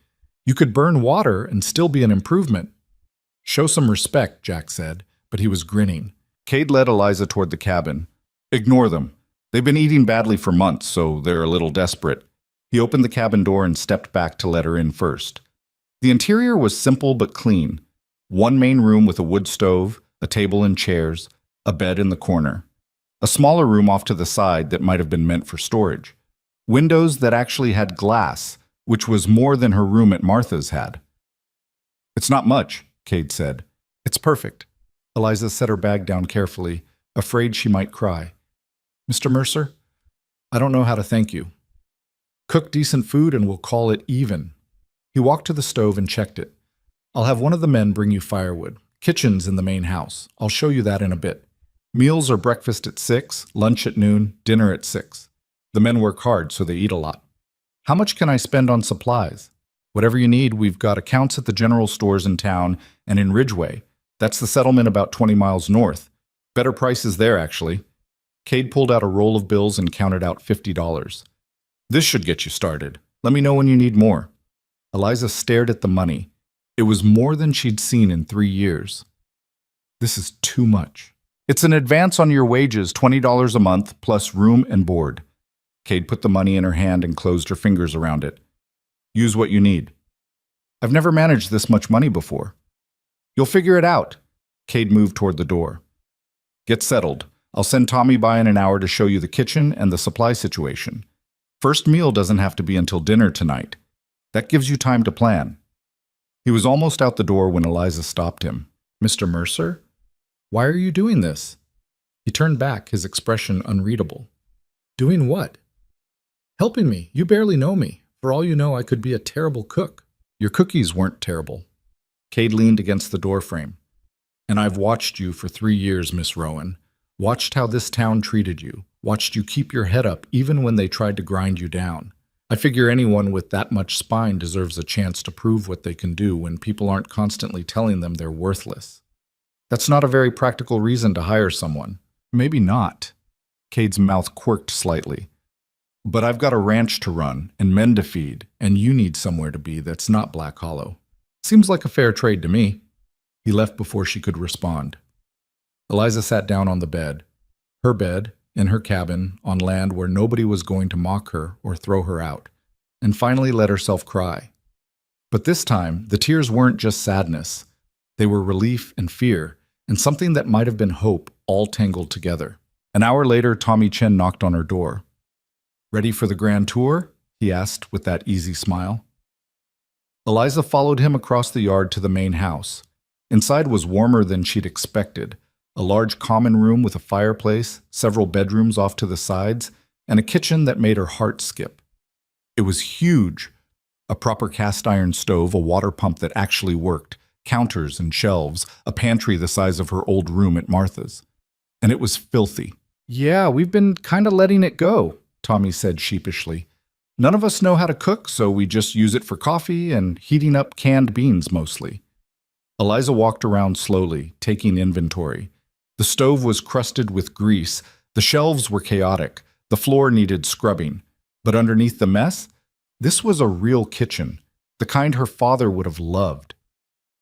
You could burn water and still be an improvement. Show some respect, Jack said, but he was grinning. Cade led Eliza toward the cabin. Ignore them. They've been eating badly for months, so they're a little desperate. He opened the cabin door and stepped back to let her in first. The interior was simple but clean. One main room with a wood stove, a table and chairs, a bed in the corner. A smaller room off to the side that might have been meant for storage. Windows that actually had glass, which was more than her room at Martha's had. It's not much, Cade said. It's perfect. Eliza set her bag down carefully, afraid she might cry. Mr. Mercer, I don't know how to thank you. Cook decent food and we'll call it even. He walked to the stove and checked it. I'll have one of the men bring you firewood. Kitchen's in the main house. I'll show you that in a bit. Meals are breakfast at 6, lunch at noon, dinner at 6. The men work hard, so they eat a lot. How much can I spend on supplies? Whatever you need, we've got accounts at the general stores in town and in Ridgeway. That's the settlement about 20 miles north. Better prices there, actually. Cade pulled out a roll of bills and counted out $50. This should get you started. Let me know when you need more. Eliza stared at the money. It was more than she'd seen in 3 years. This is too much. It's an advance on your wages, $20 a month, plus room and board. Cade put the money in her hand and closed her fingers around it. Use what you need. I've never managed this much money before. You'll figure it out. Cade moved toward the door. Get settled. I'll send Tommy by in an hour to show you the kitchen and the supply situation. First meal doesn't have to be until dinner tonight. That gives you time to plan. He was almost out the door when Eliza stopped him. Mr. Mercer? Why are you doing this? He turned back, his expression unreadable. Doing what? Helping me. You barely know me. For all you know, I could be a terrible cook. Your cookies weren't terrible. Cade leaned against the doorframe. And I've watched you for 3 years, Miss Rowan. Watched how this town treated you. Watched you keep your head up even when they tried to grind you down. I figure anyone with that much spine deserves a chance to prove what they can do when people aren't constantly telling them they're worthless. That's not a very practical reason to hire someone. Maybe not. Cade's mouth quirked slightly. But I've got a ranch to run and men to feed, and you need somewhere to be that's not Black Hollow. Seems like a fair trade to me. He left before she could respond. Eliza sat down on the bed. Her bed, in her cabin, on land where nobody was going to mock her or throw her out, and finally let herself cry. But this time, the tears weren't just sadness. They were relief and fear, and something that might have been hope all tangled together. An hour later, Tommy Chen knocked on her door. Ready for the grand tour? He asked with that easy smile. Eliza followed him across the yard to the main house. Inside was warmer than she'd expected. A large common room with a fireplace, several bedrooms off to the sides, and a kitchen that made her heart skip. It was huge. A proper cast iron stove, a water pump that actually worked, counters and shelves, a pantry the size of her old room at Martha's. And it was filthy. Yeah, we've been kind of letting it go, Tommy said sheepishly. None of us know how to cook, so we just use it for coffee and heating up canned beans mostly. Eliza walked around slowly, taking inventory. The stove was crusted with grease, the shelves were chaotic, the floor needed scrubbing. But underneath the mess, this was a real kitchen, the kind her father would have loved.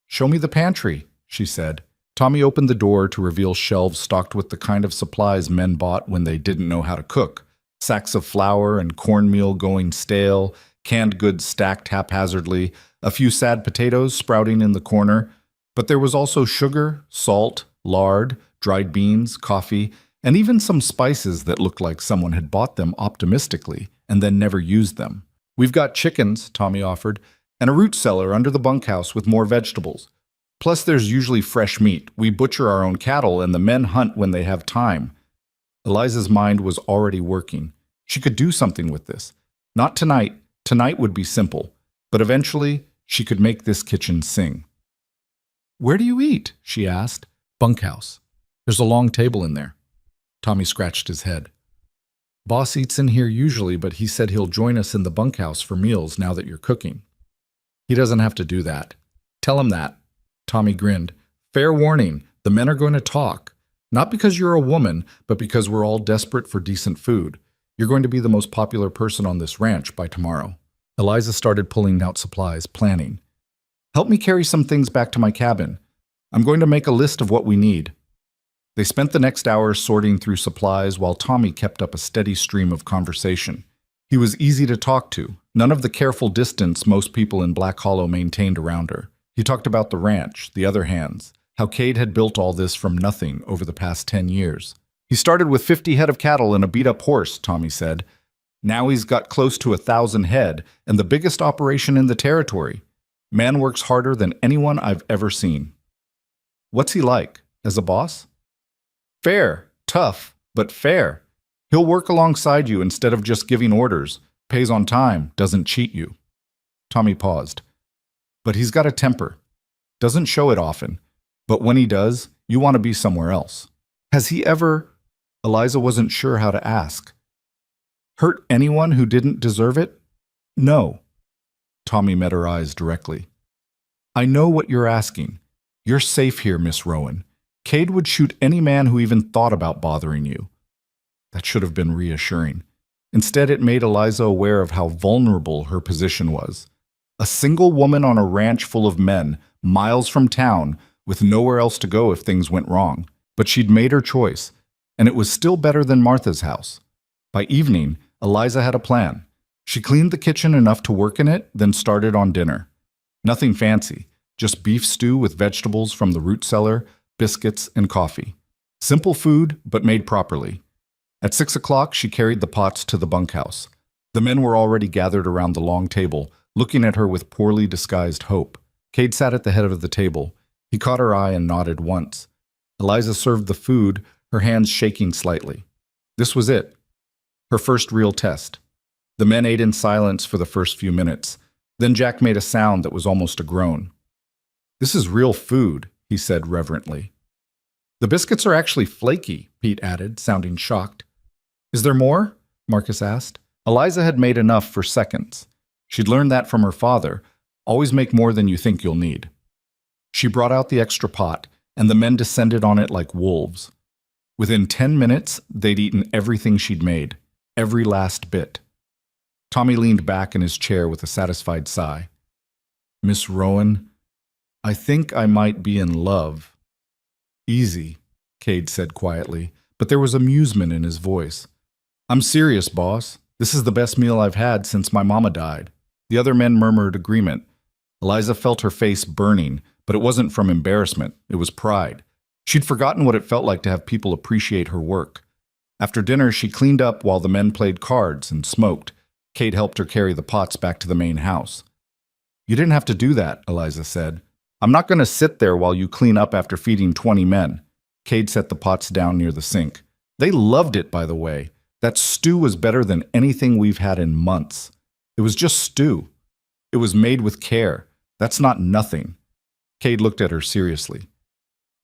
Show me the pantry, she said. Tommy opened the door to reveal shelves stocked with the kind of supplies men bought when they didn't know how to cook. Sacks of flour and cornmeal going stale, canned goods stacked haphazardly, a few sad potatoes sprouting in the corner. But there was also sugar, salt, lard, dried beans, coffee, and even some spices that looked like someone had bought them optimistically and then never used them. "We've got chickens," Tommy offered, "and a root cellar under the bunkhouse with more vegetables. Plus there's usually fresh meat. We butcher our own cattle and the men hunt when they have time." Eliza's mind was already working. She could do something with this. Not tonight. Tonight would be simple. But eventually, she could make this kitchen sing. "Where do you eat?" she asked. "Bunkhouse. There's a long table in there." Tommy scratched his head. "Boss eats in here usually, but he said he'll join us in the bunkhouse for meals now that you're cooking." "He doesn't have to do that. Tell him that." Tommy grinned. "Fair warning, the men are going to talk. Not because you're a woman, but because we're all desperate for decent food. You're going to be the most popular person on this ranch by tomorrow." Eliza started pulling out supplies, planning. "Help me carry some things back to my cabin. I'm going to make a list of what we need." They spent the next hour sorting through supplies while Tommy kept up a steady stream of conversation. He was easy to talk to, none of the careful distance most people in Black Hollow maintained around her. He talked about the ranch, the other hands, how Cade had built all this from nothing over the past 10 years. "He started with 50 head of cattle and a beat-up horse," Tommy said. "Now he's got close to 1,000 head and the biggest operation in the territory. Man works harder than anyone I've ever seen." "What's he like, as a boss?" "Fair, tough, but fair. He'll work alongside you instead of just giving orders, pays on time, doesn't cheat you." Tommy paused. "But he's got a temper. Doesn't show it often, but when he does, you want to be somewhere else." "Has he ever—" Eliza wasn't sure how to ask. "Hurt anyone who didn't deserve it?" "No." Tommy met her eyes directly. "I know what you're asking. You're safe here, Miss Rowan. Cade would shoot any man who even thought about bothering you." That should have been reassuring. Instead, it made Eliza aware of how vulnerable her position was. A single woman on a ranch full of men, miles from town, with nowhere else to go if things went wrong. But she'd made her choice, and it was still better than Martha's house. By evening, Eliza had a plan. She cleaned the kitchen enough to work in it, then started on dinner. Nothing fancy, just beef stew with vegetables from the root cellar, biscuits, and coffee. Simple food, but made properly. At 6 o'clock, she carried the pots to the bunkhouse. The men were already gathered around the long table, looking at her with poorly disguised hope. Cade sat at the head of the table. He caught her eye and nodded once. Eliza served the food, her hands shaking slightly. This was it. Her first real test. The men ate in silence for the first few minutes. Then Jack made a sound that was almost a groan. "This is real food," he said reverently. "The biscuits are actually flaky," Pete added, sounding shocked. "Is there more?" Marcus asked. Eliza had made enough for seconds. She'd learned that from her father. Always make more than you think you'll need. She brought out the extra pot, and the men descended on it like wolves. Within 10 minutes, they'd eaten everything she'd made, every last bit. Tommy leaned back in his chair with a satisfied sigh. "Miss Rowan, I think I might be in love." "Easy," Cade said quietly, but there was amusement in his voice. "I'm serious, boss. This is the best meal I've had since my mama died." The other men murmured agreement. Eliza felt her face burning, but it wasn't from embarrassment, it was pride. She'd forgotten what it felt like to have people appreciate her work. After dinner, she cleaned up while the men played cards and smoked. Cade helped her carry the pots back to the main house. "You didn't have to do that," Eliza said. "I'm not going to sit there while you clean up after feeding 20 men." Cade set the pots down near the sink. "They loved it, by the way. That stew was better than anything we've had in months. It was just stew. It was made with care. That's not nothing." Cade looked at her seriously.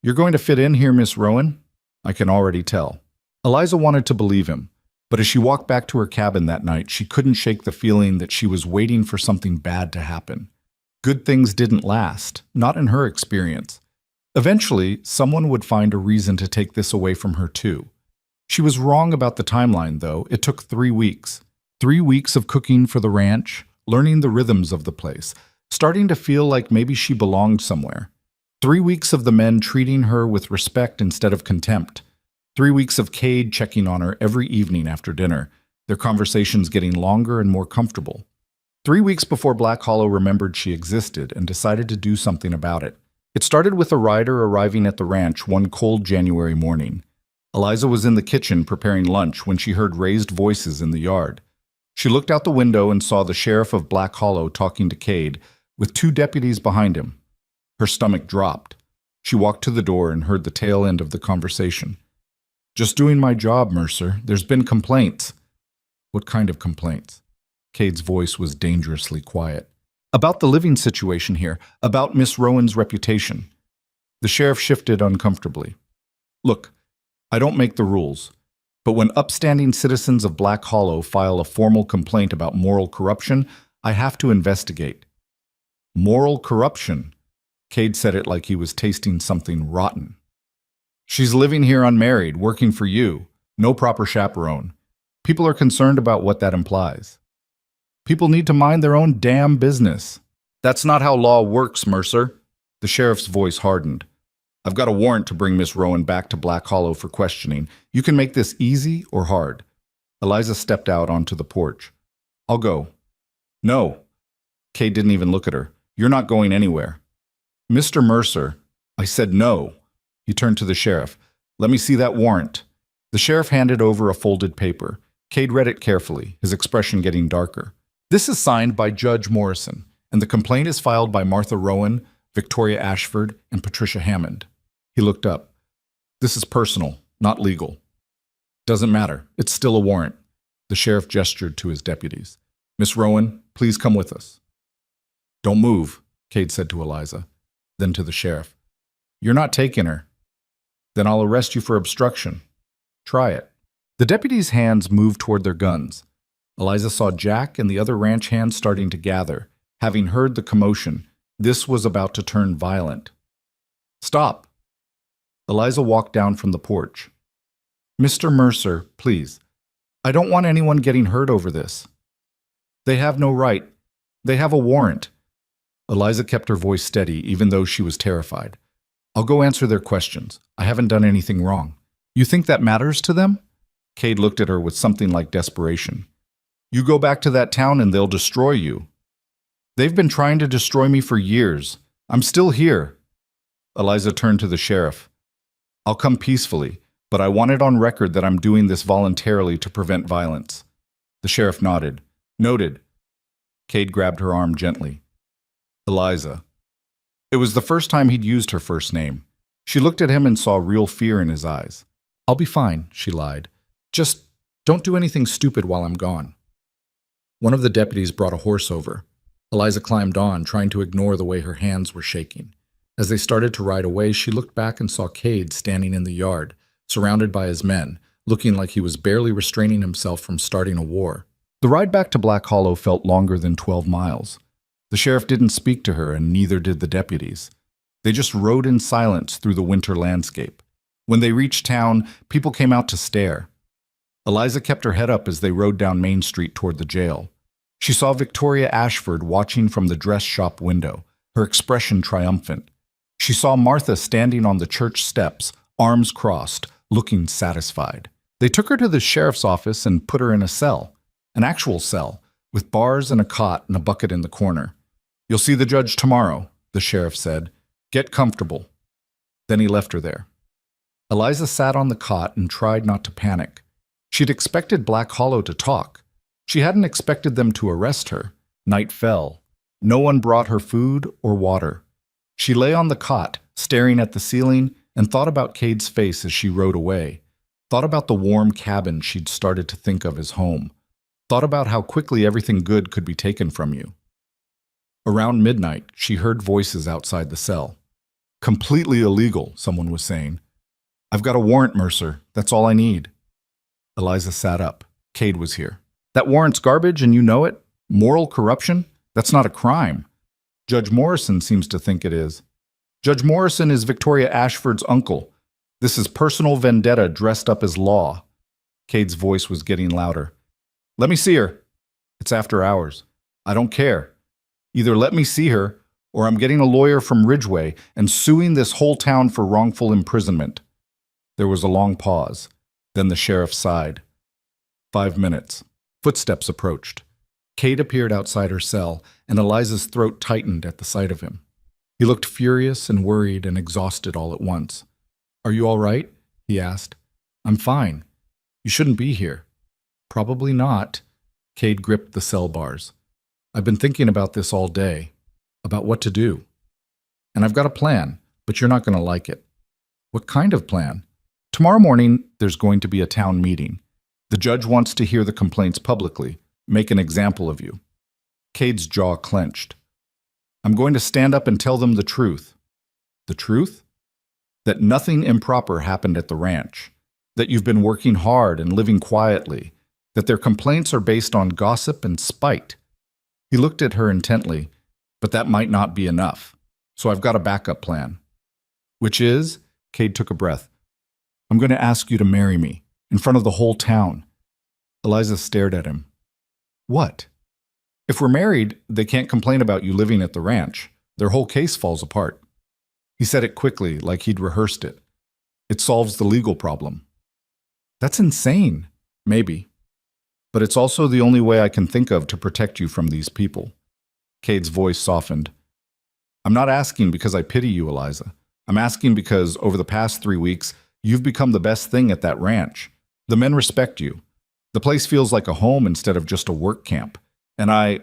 "You're going to fit in here, Miss Rowan? I can already tell." Eliza wanted to believe him, but as she walked back to her cabin that night, she couldn't shake the feeling that she was waiting for something bad to happen. Good things didn't last, not in her experience. Eventually, someone would find a reason to take this away from her too. She was wrong about the timeline, though. It took 3 weeks. 3 weeks of cooking for the ranch, learning the rhythms of the place, starting to feel like maybe she belonged somewhere. 3 weeks of the men treating her with respect instead of contempt. 3 weeks of Cade checking on her every evening after dinner. their conversations getting longer and more comfortable. 3 weeks before Black Hollow remembered she existed and decided to do something about it. It started with a rider arriving at the ranch one cold January morning. Eliza was in the kitchen preparing lunch when she heard raised voices in the yard. She looked out the window and saw the sheriff of Black Hollow talking to Cade, with 2 deputies behind him. Her stomach dropped. She walked to the door and heard the tail end of the conversation. "Just doing my job, Mercer. There's been complaints." "What kind of complaints?" Cade's voice was dangerously quiet. "About the living situation here, about Miss Rowan's reputation." The sheriff shifted uncomfortably. "Look, I don't make the rules, but when upstanding citizens of Black Hollow file a formal complaint about moral corruption, I have to investigate." "Moral corruption?" Cade said it like he was tasting something rotten. "She's living here unmarried, working for you, no proper chaperone. People are concerned about what that implies. People need to mind their own damn business." "That's not how law works, Mercer." The sheriff's voice hardened. "I've got a warrant to bring Miss Rowan back to Black Hollow for questioning. You can make this easy or hard." Eliza stepped out onto the porch. "I'll go." "No." Cade didn't even look at her. "You're not going anywhere." "Mr. Mercer," I said no. He turned to the sheriff. "Let me see that warrant." The sheriff handed over a folded paper. Cade read it carefully, his expression getting darker. "This is signed by Judge Morrison, and the complaint is filed by Martha Rowan, Victoria Ashford, and Patricia Hammond." He looked up. "This is personal, not legal." "Doesn't matter. It's still a warrant." The sheriff gestured to his deputies. "Miss Rowan, please come with us." "Don't move," Cade said to Eliza. Then to the sheriff. "You're not taking her." "Then I'll arrest you for obstruction." "Try it." The deputies' hands moved toward their guns. Eliza saw Jack and the other ranch hands starting to gather. Having heard the commotion, this was about to turn violent. "Stop." Eliza walked down from the porch. "Mr. Mercer, please. I don't want anyone getting hurt over this." "They have no right. They have a warrant." Eliza kept her voice steady, even though she was terrified. "I'll go answer their questions. I haven't done anything wrong." "You think that matters to them?" Cade looked at her with something like desperation. "You go back to that town and they'll destroy you." "They've been trying to destroy me for years. I'm still here." Eliza turned to the sheriff. "I'll come peacefully, but I want it on record that I'm doing this voluntarily to prevent violence." The sheriff nodded. "Noted." Cade grabbed her arm gently. "Eliza." It was the first time he'd used her first name. She looked at him and saw real fear in his eyes. "I'll be fine," she lied. "Just don't do anything stupid while I'm gone." One of the deputies brought a horse over. Eliza climbed on, trying to ignore the way her hands were shaking. As they started to ride away, she looked back and saw Cade standing in the yard, surrounded by his men, looking like he was barely restraining himself from starting a war. The ride back to Black Hollow felt longer than 12 miles. The sheriff didn't speak to her, and neither did the deputies. They just rode in silence through the winter landscape. When they reached town, people came out to stare. Eliza kept her head up as they rode down Main Street toward the jail. She saw Victoria Ashford watching from the dress shop window, her expression triumphant. She saw Martha standing on the church steps, arms crossed, looking satisfied. They took her to the sheriff's office and put her in a cell, an actual cell, with bars and a cot and a bucket in the corner. "You'll see the judge tomorrow," the sheriff said. "Get comfortable." Then he left her there. Eliza sat on the cot and tried not to panic. She'd expected Black Hollow to talk. She hadn't expected them to arrest her. Night fell. No one brought her food or water. She lay on the cot, staring at the ceiling, and thought about Cade's face as she rode away. Thought about the warm cabin she'd started to think of as home. Thought about how quickly everything good could be taken from you. Around midnight, she heard voices outside the cell. "Completely illegal," someone was saying. "I've got a warrant, Mercer. That's all I need." Eliza sat up. Cade was here. "That warrant's garbage and you know it? Moral corruption? That's not a crime. Judge Morrison seems to think it is. Judge Morrison is Victoria Ashford's uncle. This is personal vendetta dressed up as law." Cade's voice was getting louder. "Let me see her." "It's after hours." "I don't care. Either let me see her, or I'm getting a lawyer from Ridgeway and suing this whole town for wrongful imprisonment." There was a long pause. Then the sheriff sighed. 5 minutes. Footsteps approached. Cade appeared outside her cell, and Eliza's throat tightened at the sight of him. He looked furious and worried and exhausted all at once. "Are you all right?" he asked. "I'm fine. You shouldn't be here." "Probably not." Cade gripped the cell bars. "I've been thinking about this all day, about what to do. And I've got a plan, but you're not going to like it." "What kind of plan?" "Tomorrow morning, there's going to be a town meeting. The judge wants to hear the complaints publicly, make an example of you." Cade's jaw clenched. "I'm going to stand up and tell them the truth." "The truth?" "That nothing improper happened at the ranch. That you've been working hard and living quietly. That their complaints are based on gossip and spite." He looked at her intently. "But that might not be enough. So I've got a backup plan." "Which is?" Cade took a breath. "I'm going to ask you to marry me, in front of the whole town." Eliza stared at him. "What?" "If we're married, they can't complain about you living at the ranch. Their whole case falls apart." He said it quickly, like he'd rehearsed it. "It solves the legal problem." "That's insane." "Maybe. But it's also the only way I can think of to protect you from these people." Cade's voice softened. "I'm not asking because I pity you, Eliza. I'm asking because, over the past 3 weeks, you've become the best thing at that ranch. The men respect you. The place feels like a home instead of just a work camp. And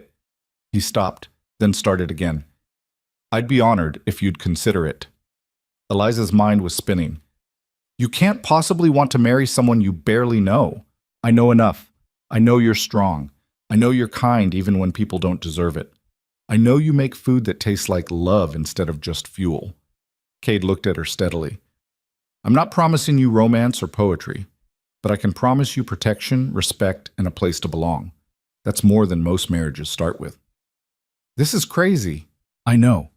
He stopped, then started again. "I'd be honored if you'd consider it." Eliza's mind was spinning. "You can't possibly want to marry someone you barely know. I know enough. I know you're strong. I know you're kind even when people don't deserve it. I know you make food that tastes like love instead of just fuel." Cade looked at her steadily. "I'm not promising you romance or poetry, but I can promise you protection, respect, and a place to belong. That's more than most marriages start with." "This is crazy." "I know.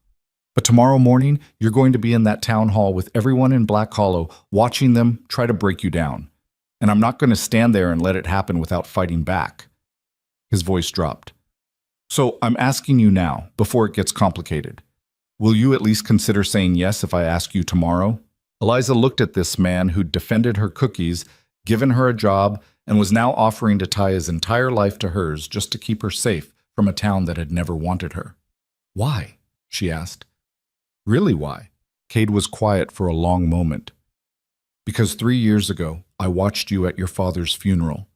But tomorrow morning, you're going to be in that town hall with everyone in Black Hollow, watching them try to break you down. And I'm not going to stand there and let it happen without fighting back." His voice dropped. "So I'm asking you now, before it gets complicated. Will you at least consider saying yes if I ask you tomorrow?" Eliza looked at this man who'd defended her cookies, given her a job, and was now offering to tie his entire life to hers just to keep her safe from a town that had never wanted her. "Why?" she asked. "Really why?" Cade was quiet for a long moment. "Because 3 years ago, I watched you at your father's funeral.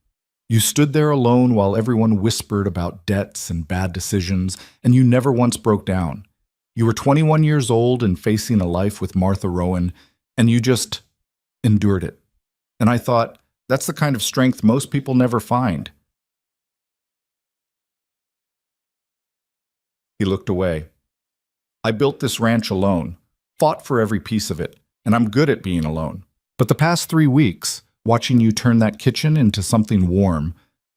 You stood there alone while everyone whispered about debts and bad decisions, and you never once broke down. You were 21 years old and facing a life with Martha Rowan, and you just endured it. And I thought, that's the kind of strength most people never find." He looked away. "I built this ranch alone, fought for every piece of it, and I'm good at being alone. But the past 3 weeks, watching you turn that kitchen into something warm,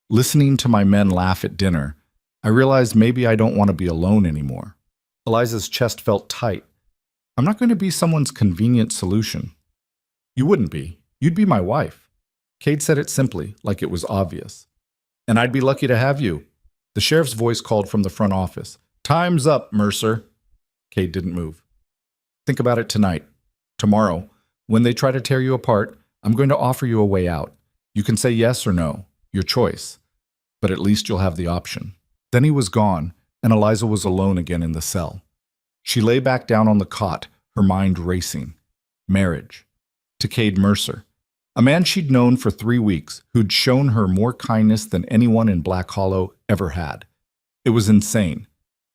listening to my men laugh at dinner, I realized maybe I don't want to be alone anymore." Eliza's chest felt tight. "I'm not going to be someone's convenient solution." "You wouldn't be. You'd be my wife." Cade said it simply, like it was obvious. "And I'd be lucky to have you." The sheriff's voice called from the front office. "Time's up, Mercer." Cade didn't move. "Think about it tonight. Tomorrow, when they try to tear you apart, I'm going to offer you a way out. You can say yes or no, your choice. But at least you'll have the option." Then he was gone, and Eliza was alone again in the cell. She lay back down on the cot, her mind racing. Marriage. To Cade Mercer. A man she'd known for 3 weeks, who'd shown her more kindness than anyone in Black Hollow ever had. It was insane.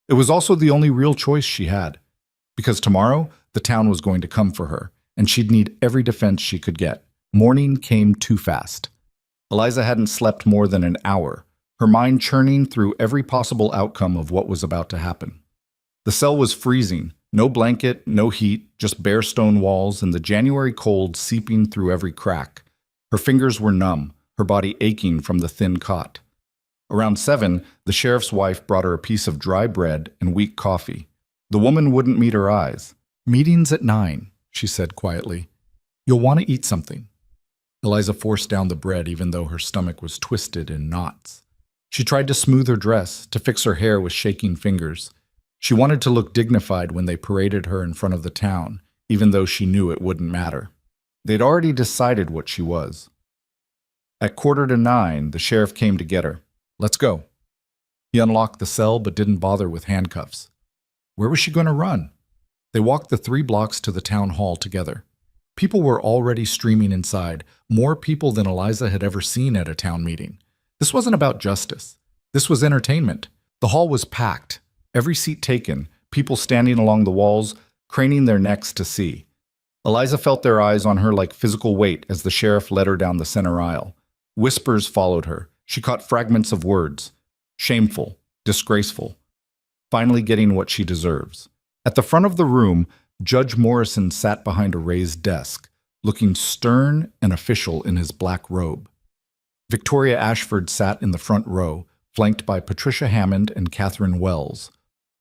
It was also the only real choice she had. Because tomorrow, the town was going to come for her, and she'd need every defense she could get. Morning came too fast. Eliza hadn't slept more than an hour, her mind churning through every possible outcome of what was about to happen. The cell was freezing, no blanket, no heat, just bare stone walls and the January cold seeping through every crack. Her fingers were numb, her body aching from the thin cot. Around 7, the sheriff's wife brought her a piece of dry bread and weak coffee. The woman wouldn't meet her eyes. "Meeting's at 9, she said quietly. "You'll want to eat something." Eliza forced down the bread even though her stomach was twisted in knots. She tried to smooth her dress, to fix her hair with shaking fingers. She wanted to look dignified when they paraded her in front of the town, even though she knew it wouldn't matter. They'd already decided what she was. At 8:45, the sheriff came to get her. Let's go. He unlocked the cell but didn't bother with handcuffs. Where was she going to run? They walked the 3 blocks to the town hall together. People were already streaming inside, more people than Eliza had ever seen at a town meeting. This wasn't about justice. This was entertainment. The hall was packed, every seat taken, people standing along the walls, craning their necks to see. Eliza felt their eyes on her like physical weight as the sheriff led her down the center aisle. Whispers followed her. She caught fragments of words. Shameful, disgraceful, finally getting what she deserves. At the front of the room, Judge Morrison sat behind a raised desk, looking stern and official in his black robe. Victoria Ashford sat in the front row, flanked by Patricia Hammond and Catherine Wells.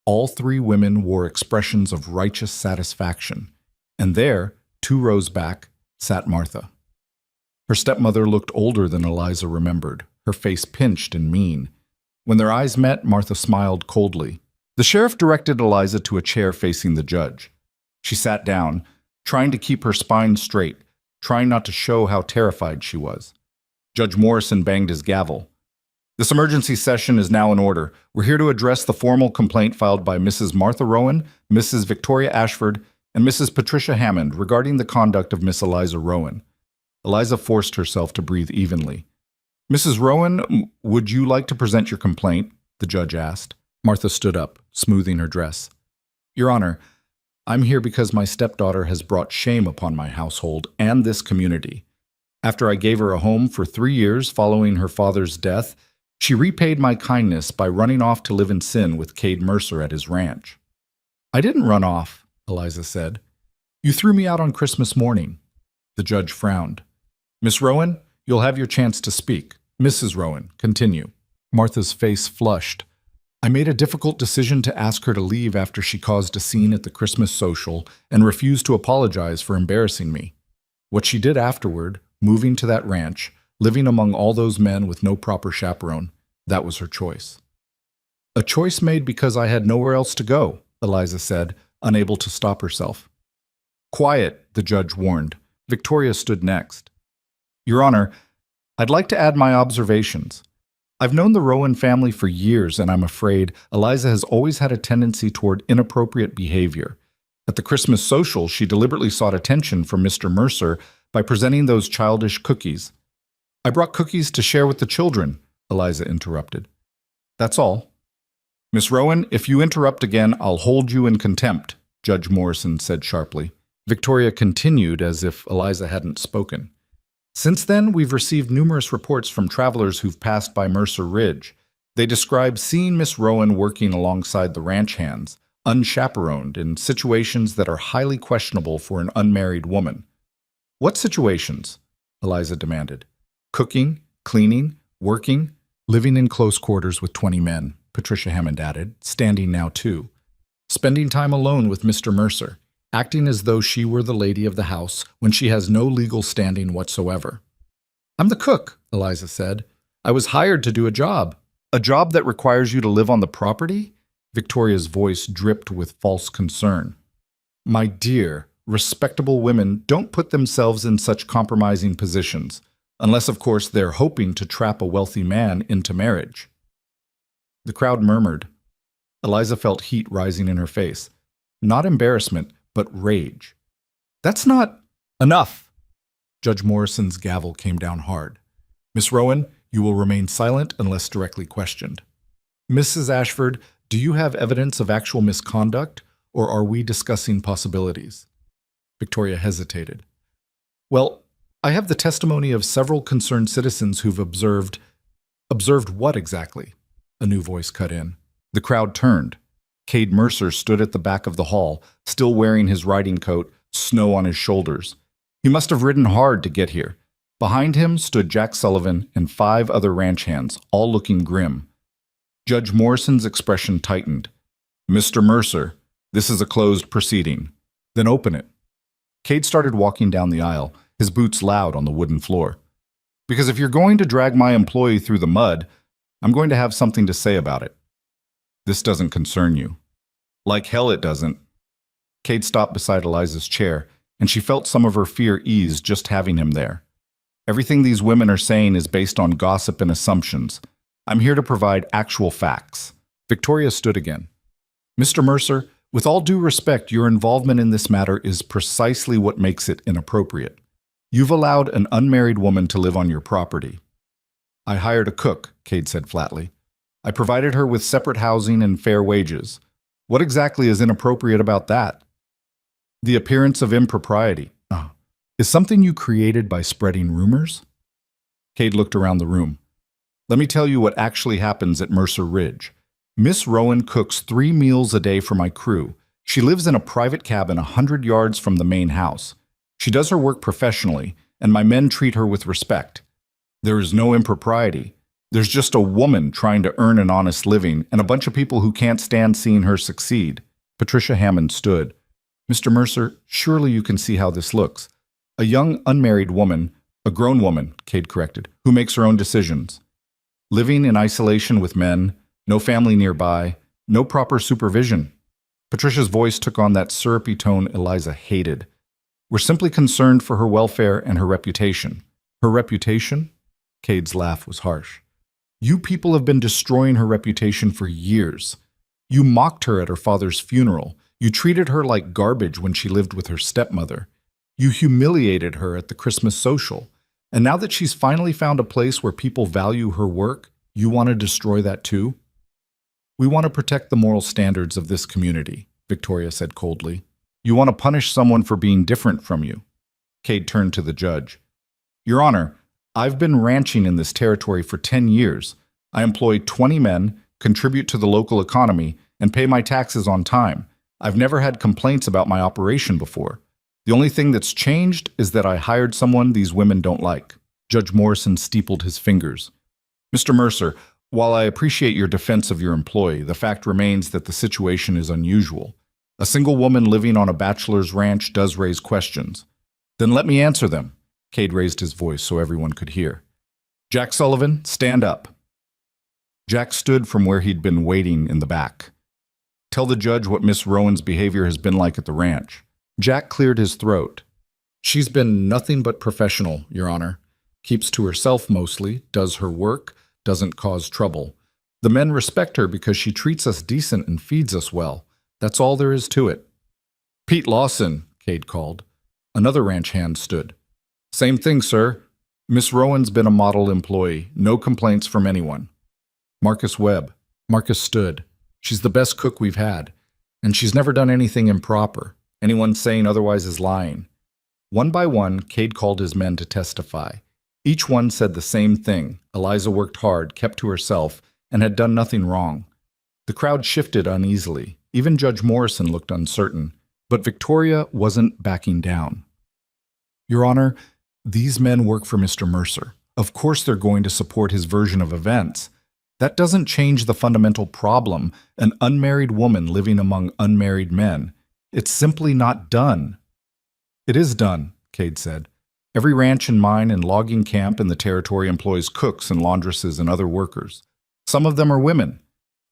All 3 women wore expressions of righteous satisfaction. And there, 2 rows back, sat Martha. Her stepmother looked older than Eliza remembered, her face pinched and mean. When their eyes met, Martha smiled coldly. The sheriff directed Eliza to a chair facing the judge. She sat down, trying to keep her spine straight, trying not to show how terrified she was. Judge Morrison banged his gavel. This emergency session is now in order. We're here to address the formal complaint filed by Mrs. Martha Rowan, Mrs. Victoria Ashford, and Mrs. Patricia Hammond regarding the conduct of Miss Eliza Rowan. Eliza forced herself to breathe evenly. Mrs. Rowan, would you like to present your complaint? The judge asked. Martha stood up, smoothing her dress. Your Honor, I'm here because my stepdaughter has brought shame upon my household and this community. After I gave her a home for 3 years following her father's death, she repaid my kindness by running off to live in sin with Cade Mercer at his ranch. I didn't run off, Eliza said. You threw me out on Christmas morning. The judge frowned. Miss Rowan, you'll have your chance to speak. Mrs. Rowan, continue. Martha's face flushed. I made a difficult decision to ask her to leave after she caused a scene at the Christmas social and refused to apologize for embarrassing me. What she did afterward, moving to that ranch, living among all those men with no proper chaperone, that was her choice. A choice made because I had nowhere else to go, Eliza said, unable to stop herself. Quiet, the judge warned. Victoria stood next. Your Honor, I'd like to add my observations. I've known the Rowan family for years, and I'm afraid Eliza has always had a tendency toward inappropriate behavior. At the Christmas social, she deliberately sought attention from Mr. Mercer by presenting those childish cookies. I brought cookies to share with the children, Eliza interrupted. That's all. Miss Rowan, if you interrupt again, I'll hold you in contempt, Judge Morrison said sharply. Victoria continued as if Eliza hadn't spoken. Since then, we've received numerous reports from travelers who've passed by Mercer Ridge. They describe seeing Miss Rowan working alongside the ranch hands, unchaperoned, in situations that are highly questionable for an unmarried woman. What situations? Eliza demanded. Cooking, cleaning, working, living in close quarters with 20 men, Patricia Hammond added, standing now too. Spending time alone with Mr. Mercer, acting as though she were the lady of the house when she has no legal standing whatsoever. I'm the cook, Eliza said. I was hired to do a job. A job that requires you to live on the property? Victoria's voice dripped with false concern. My dear, respectable women don't put themselves in such compromising positions, unless, of course, they're hoping to trap a wealthy man into marriage. The crowd murmured. Eliza felt heat rising in her face. Not embarrassment, but rage. That's not enough. Judge Morrison's gavel came down hard. Miss Rowan, you will remain silent unless directly questioned. Mrs. Ashford, do you have evidence of actual misconduct, or are we discussing possibilities? Victoria hesitated. Well, I have the testimony of several concerned citizens who've observed. Observed what exactly? A new voice cut in. The crowd turned. Cade Mercer stood at the back of the hall, still wearing his riding coat, snow on his shoulders. He must have ridden hard to get here. Behind him stood Jack Sullivan and 5 other ranch hands, all looking grim. Judge Morrison's expression tightened. Mr. Mercer, this is a closed proceeding. Then open it. Cade started walking down the aisle, his boots loud on the wooden floor. Because if you're going to drag my employee through the mud, I'm going to have something to say about it. This doesn't concern you. Like hell it doesn't. Cade stopped beside Eliza's chair, and she felt some of her fear ease just having him there. Everything these women are saying is based on gossip and assumptions. I'm here to provide actual facts. Victoria stood again. Mr. Mercer, with all due respect, your involvement in this matter is precisely what makes it inappropriate. You've allowed an unmarried woman to live on your property. I hired a cook, Cade said flatly. I provided her with separate housing and fair wages. What exactly is inappropriate about that? The appearance of impropriety is something you created by spreading rumors? Cade looked around the room. Let me tell you what actually happens at Mercer Ridge. Miss Rowan cooks 3 meals a day for my crew. She lives in a private cabin 100 yards from the main house. She does her work professionally, and my men treat her with respect. There is no impropriety. There's just a woman trying to earn an honest living and a bunch of people who can't stand seeing her succeed. Patricia Hammond stood. Mr. Mercer, surely you can see how this looks. A young unmarried woman, a grown woman, Cade corrected, who makes her own decisions. Living in isolation with men, no family nearby, no proper supervision. Patricia's voice took on that syrupy tone Eliza hated. We're simply concerned for her welfare and her reputation. Her reputation? Cade's laugh was harsh. You people have been destroying her reputation for years. You mocked her at her father's funeral. You treated her like garbage when she lived with her stepmother. You humiliated her at the Christmas social. And now that she's finally found a place where people value her work, you want to destroy that too? We want to protect the moral standards of this community, Victoria said coldly. You want to punish someone for being different from you. Cade turned to the judge. Your Honor, I've been ranching in this territory for 10 years. I employ 20 men, contribute to the local economy, and pay my taxes on time. I've never had complaints about my operation before. The only thing that's changed is that I hired someone these women don't like. Judge Morrison steepled his fingers. Mr. Mercer, while I appreciate your defense of your employee, the fact remains that the situation is unusual. A single woman living on a bachelor's ranch does raise questions. Then let me answer them. Cade raised his voice so everyone could hear. Jack Sullivan, stand up. Jack stood from where he'd been waiting in the back. Tell the judge what Miss Rowan's behavior has been like at the ranch. Jack cleared his throat. She's been nothing but professional, Your Honor. Keeps to herself mostly, does her work, doesn't cause trouble. The men respect her because she treats us decent and feeds us well. That's all there is to it. Pete Lawson, Cade called. Another ranch hand stood. Same thing, sir. Miss Rowan's been a model employee. No complaints from anyone. Marcus Webb. Marcus stood. She's the best cook we've had. And she's never done anything improper. Anyone saying otherwise is lying. One by one, Cade called his men to testify. Each one said the same thing. Eliza worked hard, kept to herself, and had done nothing wrong. The crowd shifted uneasily. Even Judge Morrison looked uncertain. But Victoria wasn't backing down. Your Honor, these men work for Mr. Mercer. Of course they're going to support his version of events. That doesn't change the fundamental problem, an unmarried woman living among unmarried men. It's simply not done. It is done, Cade said. Every ranch and mine and logging camp in the territory employs cooks and laundresses and other workers. Some of them are women.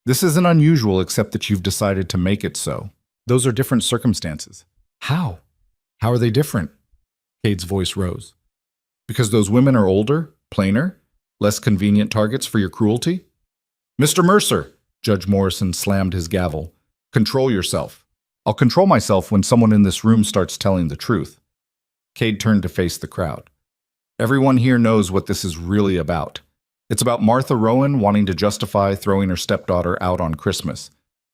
This isn't unusual except that you've decided to make it so. Those are different circumstances. How? How are they different? Cade's voice rose. Because those women are older, plainer, less convenient targets for your cruelty? Mr. Mercer, Judge Morrison slammed his gavel. Control yourself. I'll control myself when someone in this room starts telling the truth. Cade turned to face the crowd. Everyone here knows what this is really about. It's about Martha Rowan wanting to justify throwing her stepdaughter out on Christmas.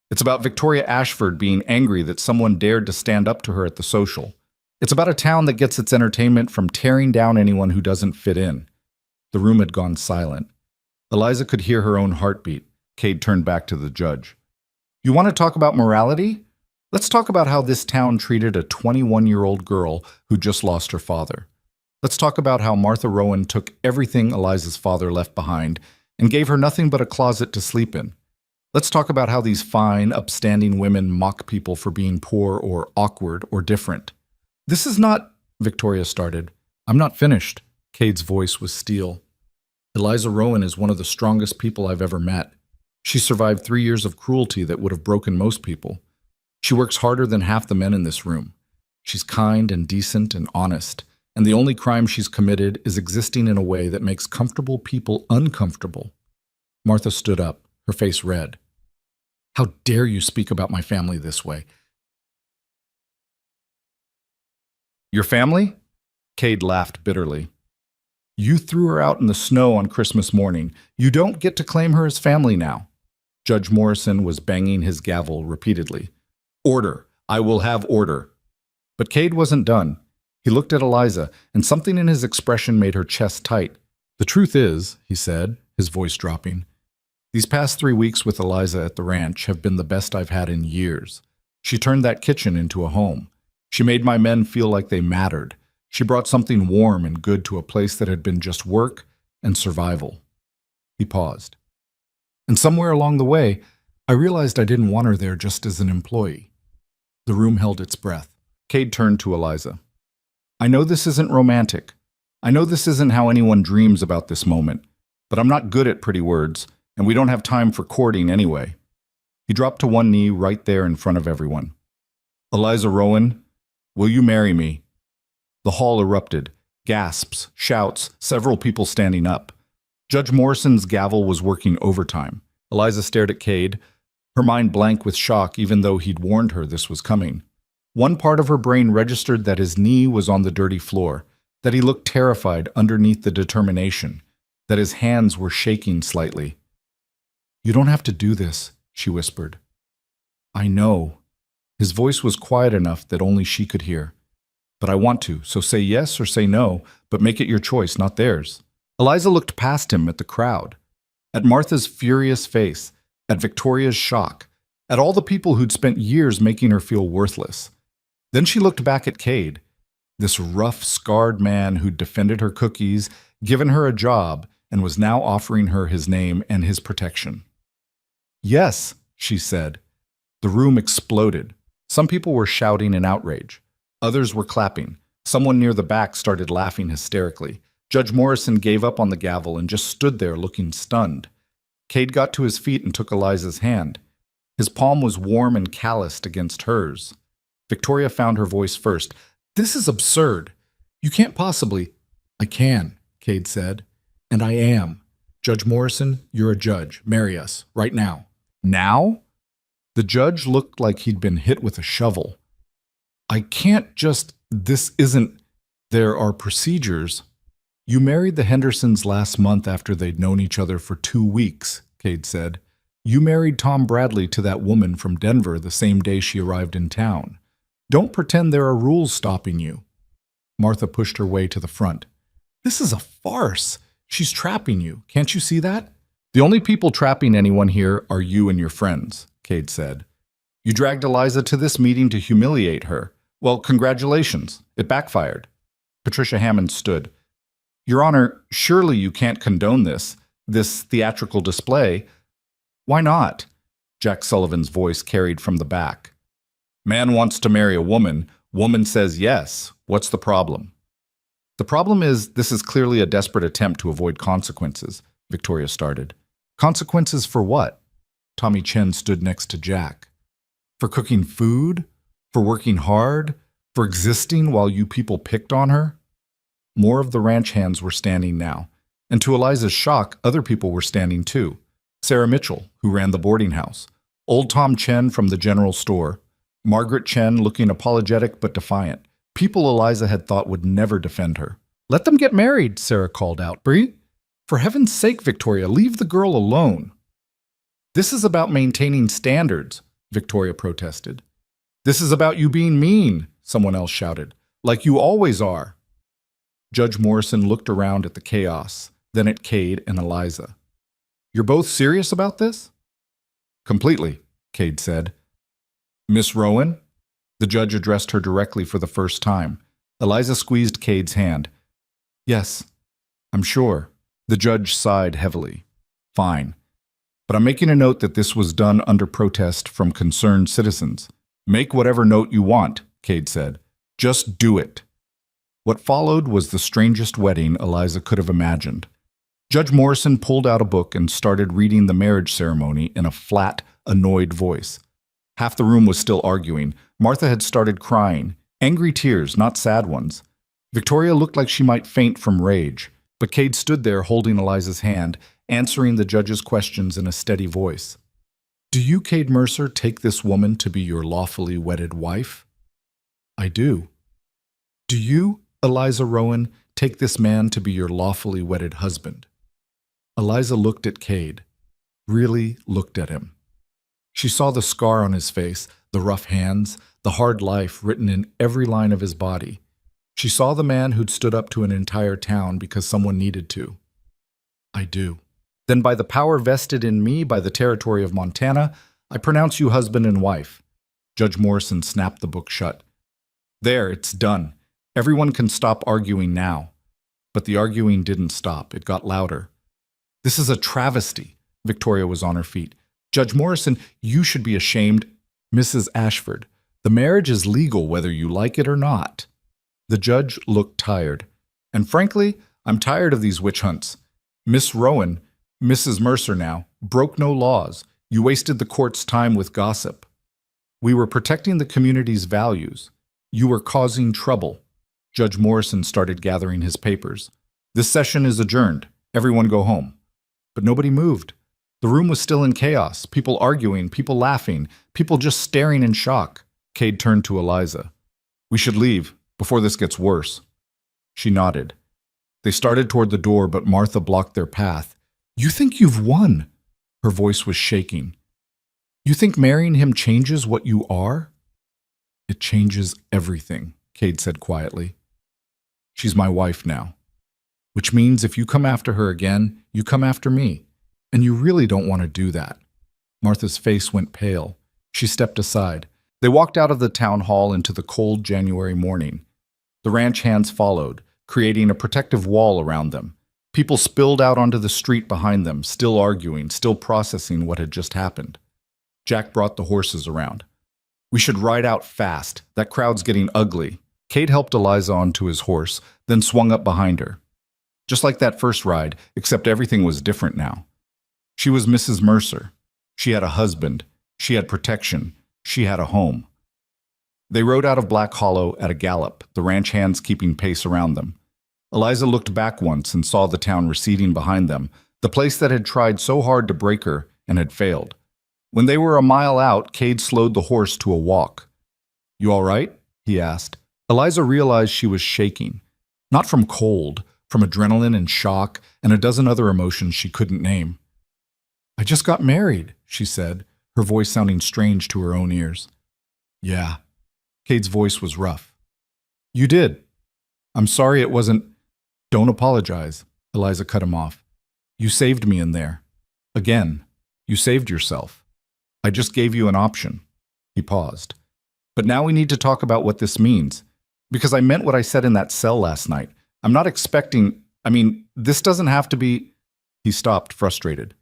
It's about Victoria Ashford being angry that someone dared to stand up to her at the social. It's about a town that gets its entertainment from tearing down anyone who doesn't fit in. The room had gone silent. Eliza could hear her own heartbeat. Cade turned back to the judge. You want to talk about morality? Let's talk about how this town treated a 21-year-old girl who just lost her father. Let's talk about how Martha Rowan took everything Eliza's father left behind and gave her nothing but a closet to sleep in. Let's talk about how these fine, upstanding women mock people for being poor or awkward or different. This is not, Victoria started. I'm not finished. Cade's voice was steel. Eliza Rowan is one of the strongest people I've ever met. She survived 3 years of cruelty that would have broken most people. She works harder than half the men in this room. She's kind and decent and honest, and the only crime she's committed is existing in a way that makes comfortable people uncomfortable. Martha stood up, her face red. How dare you speak about my family this way? Your family? Cade laughed bitterly. You threw her out in the snow on Christmas morning. You don't get to claim her as family now. Judge Morrison was banging his gavel repeatedly. Order! I will have order! But Cade wasn't done. He looked at Eliza, and something in his expression made her chest tight. The truth is, he said, his voice dropping, these past 3 weeks with Eliza at the ranch have been the best I've had in years. She turned that kitchen into a home. She made my men feel like they mattered. She brought something warm and good to a place that had been just work and survival. He paused. And somewhere along the way, I realized I didn't want her there just as an employee. The room held its breath. Cade turned to Eliza. I know this isn't romantic. I know this isn't how anyone dreams about this moment, but I'm not good at pretty words, and we don't have time for courting anyway. He dropped to one knee right there in front of everyone. Eliza Rowan, will you marry me? The hall erupted. Gasps, shouts, several people standing up. Judge Morrison's gavel was working overtime. Eliza stared at Cade, her mind blank with shock even though he'd warned her this was coming. One part of her brain registered that his knee was on the dirty floor, that he looked terrified underneath the determination, that his hands were shaking slightly. You don't have to do this, she whispered. I know. His voice was quiet enough that only she could hear. But I want to, so say yes or say no, but make it your choice, not theirs. Eliza looked past him at the crowd, at Martha's furious face, at Victoria's shock, at all the people who'd spent years making her feel worthless. Then she looked back at Cade, this rough, scarred man who'd defended her cookies, given her a job, and was now offering her his name and his protection. Yes, she said. The room exploded. Some people were shouting in outrage. Others were clapping. Someone near the back started laughing hysterically. Judge Morrison gave up on the gavel and just stood there looking stunned. Cade got to his feet and took Eliza's hand. His palm was warm and calloused against hers. Victoria found her voice first. This is absurd. You can't possibly. I can, Cade said. And I am. Judge Morrison, you're a judge. Marry us, right now. Now? The judge looked like he'd been hit with a shovel. I can't just. This isn't. There are procedures. You married the Hendersons last month after they'd known each other for 2 weeks, Cade said. You married Tom Bradley to that woman from Denver the same day she arrived in town. Don't pretend there are rules stopping you. Martha pushed her way to the front. This is a farce. She's trapping you. Can't you see that? The only people trapping anyone here are you and your friends, Cade said. You dragged Eliza to this meeting to humiliate her. Well, congratulations. It backfired. Patricia Hammond stood. Your Honor, surely you can't condone this theatrical display. Why not? Jack Sullivan's voice carried from the back. Man wants to marry a woman. Woman says yes. What's the problem? The problem is this is clearly a desperate attempt to avoid consequences, Victoria started. Consequences for what? Tommy Chen stood next to Jack. For cooking food? For working hard? For existing while you people picked on her? More of the ranch hands were standing now, and to Eliza's shock, other people were standing too. Sarah Mitchell, who ran the boarding house, old Tom Chen from the general store, Margaret Chen looking apologetic but defiant, people Eliza had thought would never defend her. Let them get married, Sarah called out. Bree, for heaven's sake, Victoria, leave the girl alone. This is about maintaining standards, Victoria protested. This is about you being mean, someone else shouted, like you always are. Judge Morrison looked around at the chaos, then at Cade and Eliza. You're both serious about this? Completely, Cade said. Miss Rowan? The judge addressed her directly for the first time. Eliza squeezed Cade's hand. Yes, I'm sure. The judge sighed heavily. Fine. But I'm making a note that this was done under protest from concerned citizens. Make whatever note you want, Cade said. Just do it. What followed was the strangest wedding Eliza could have imagined. Judge Morrison pulled out a book and started reading the marriage ceremony in a flat, annoyed voice. Half the room was still arguing. Martha had started crying, angry tears, not sad ones. Victoria looked like she might faint from rage, but Cade stood there holding Eliza's hand, answering the judge's questions in a steady voice. Do you, Cade Mercer, take this woman to be your lawfully wedded wife? I do. Do you, Eliza Rowan, take this man to be your lawfully wedded husband? Eliza looked at Cade, really looked at him. She saw the scar on his face, the rough hands, the hard life written in every line of his body. She saw the man who'd stood up to an entire town because someone needed to. I do. Then by the power vested in me by the territory of Montana, I pronounce you husband and wife. Judge Morrison snapped the book shut. There, it's done. Everyone can stop arguing now. But the arguing didn't stop. It got louder. This is a travesty. Victoria was on her feet. Judge Morrison, you should be ashamed. Mrs. Ashford, the marriage is legal whether you like it or not. The judge looked tired. And frankly, I'm tired of these witch hunts. Miss Rowan, Mrs. Mercer now, broke no laws. You wasted the court's time with gossip. We were protecting the community's values. You were causing trouble. Judge Morrison started gathering his papers. This session is adjourned. Everyone go home. But nobody moved. The room was still in chaos, people arguing, people laughing, people just staring in shock. Cade turned to Eliza. We should leave, before this gets worse. She nodded. They started toward the door, but Martha blocked their path. You think you've won? Her voice was shaking. You think marrying him changes what you are? It changes everything, Cade said quietly. She's my wife now. Which means if you come after her again, you come after me. And you really don't want to do that. Martha's face went pale. She stepped aside. They walked out of the town hall into the cold January morning. The ranch hands followed, creating a protective wall around them. People spilled out onto the street behind them, still arguing, still processing what had just happened. Jack brought the horses around. We should ride out fast. That crowd's getting ugly. Cade helped Eliza onto his horse, then swung up behind her. Just like that first ride, except everything was different now. She was Mrs. Mercer. She had a husband. She had protection. She had a home. They rode out of Black Hollow at a gallop, the ranch hands keeping pace around them. Eliza looked back once and saw the town receding behind them, the place that had tried so hard to break her and had failed. When they were a mile out, Cade slowed the horse to a walk. You all right? He asked. Eliza realized she was shaking. Not from cold, from adrenaline and shock and a dozen other emotions she couldn't name. I just got married, she said, her voice sounding strange to her own ears. Yeah. Cade's voice was rough. You did. I'm sorry it wasn't... Don't apologize, Eliza cut him off. You saved me in there. Again, you saved yourself. I just gave you an option. He paused. But now we need to talk about what this means. Because I meant what I said in that cell last night. I'm not expecting... this doesn't have to be... He stopped, frustrated.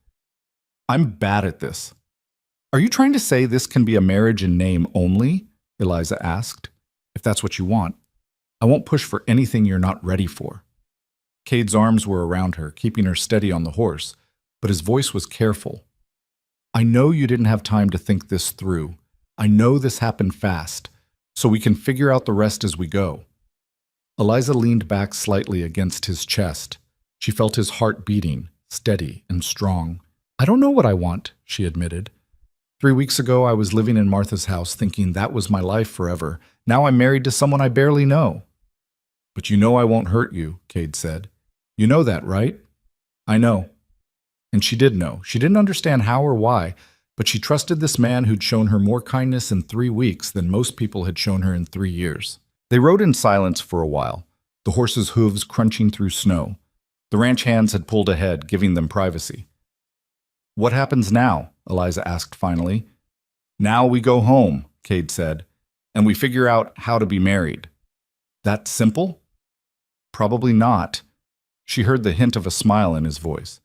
I'm bad at this. Are you trying to say this can be a marriage in name only? Eliza asked. If that's what you want. I won't push for anything you're not ready for. Cade's arms were around her, keeping her steady on the horse, but his voice was careful. I know you didn't have time to think this through. I know this happened fast, so we can figure out the rest as we go. Eliza leaned back slightly against his chest. She felt his heart beating, steady and strong. I don't know what I want, she admitted. 3 weeks ago, I was living in Martha's house thinking that was my life forever. Now I'm married to someone I barely know. But you know I won't hurt you, Cade said. You know that, right? I know. And she did know. She didn't understand how or why, but she trusted this man who'd shown her more kindness in 3 weeks than most people had shown her in 3 years. They rode in silence for a while, the horses' hooves crunching through snow. The ranch hands had pulled ahead, giving them privacy. What happens now? Eliza asked finally. Now we go home, Cade said, and we figure out how to be married. That simple? Probably not. She heard the hint of a smile in his voice.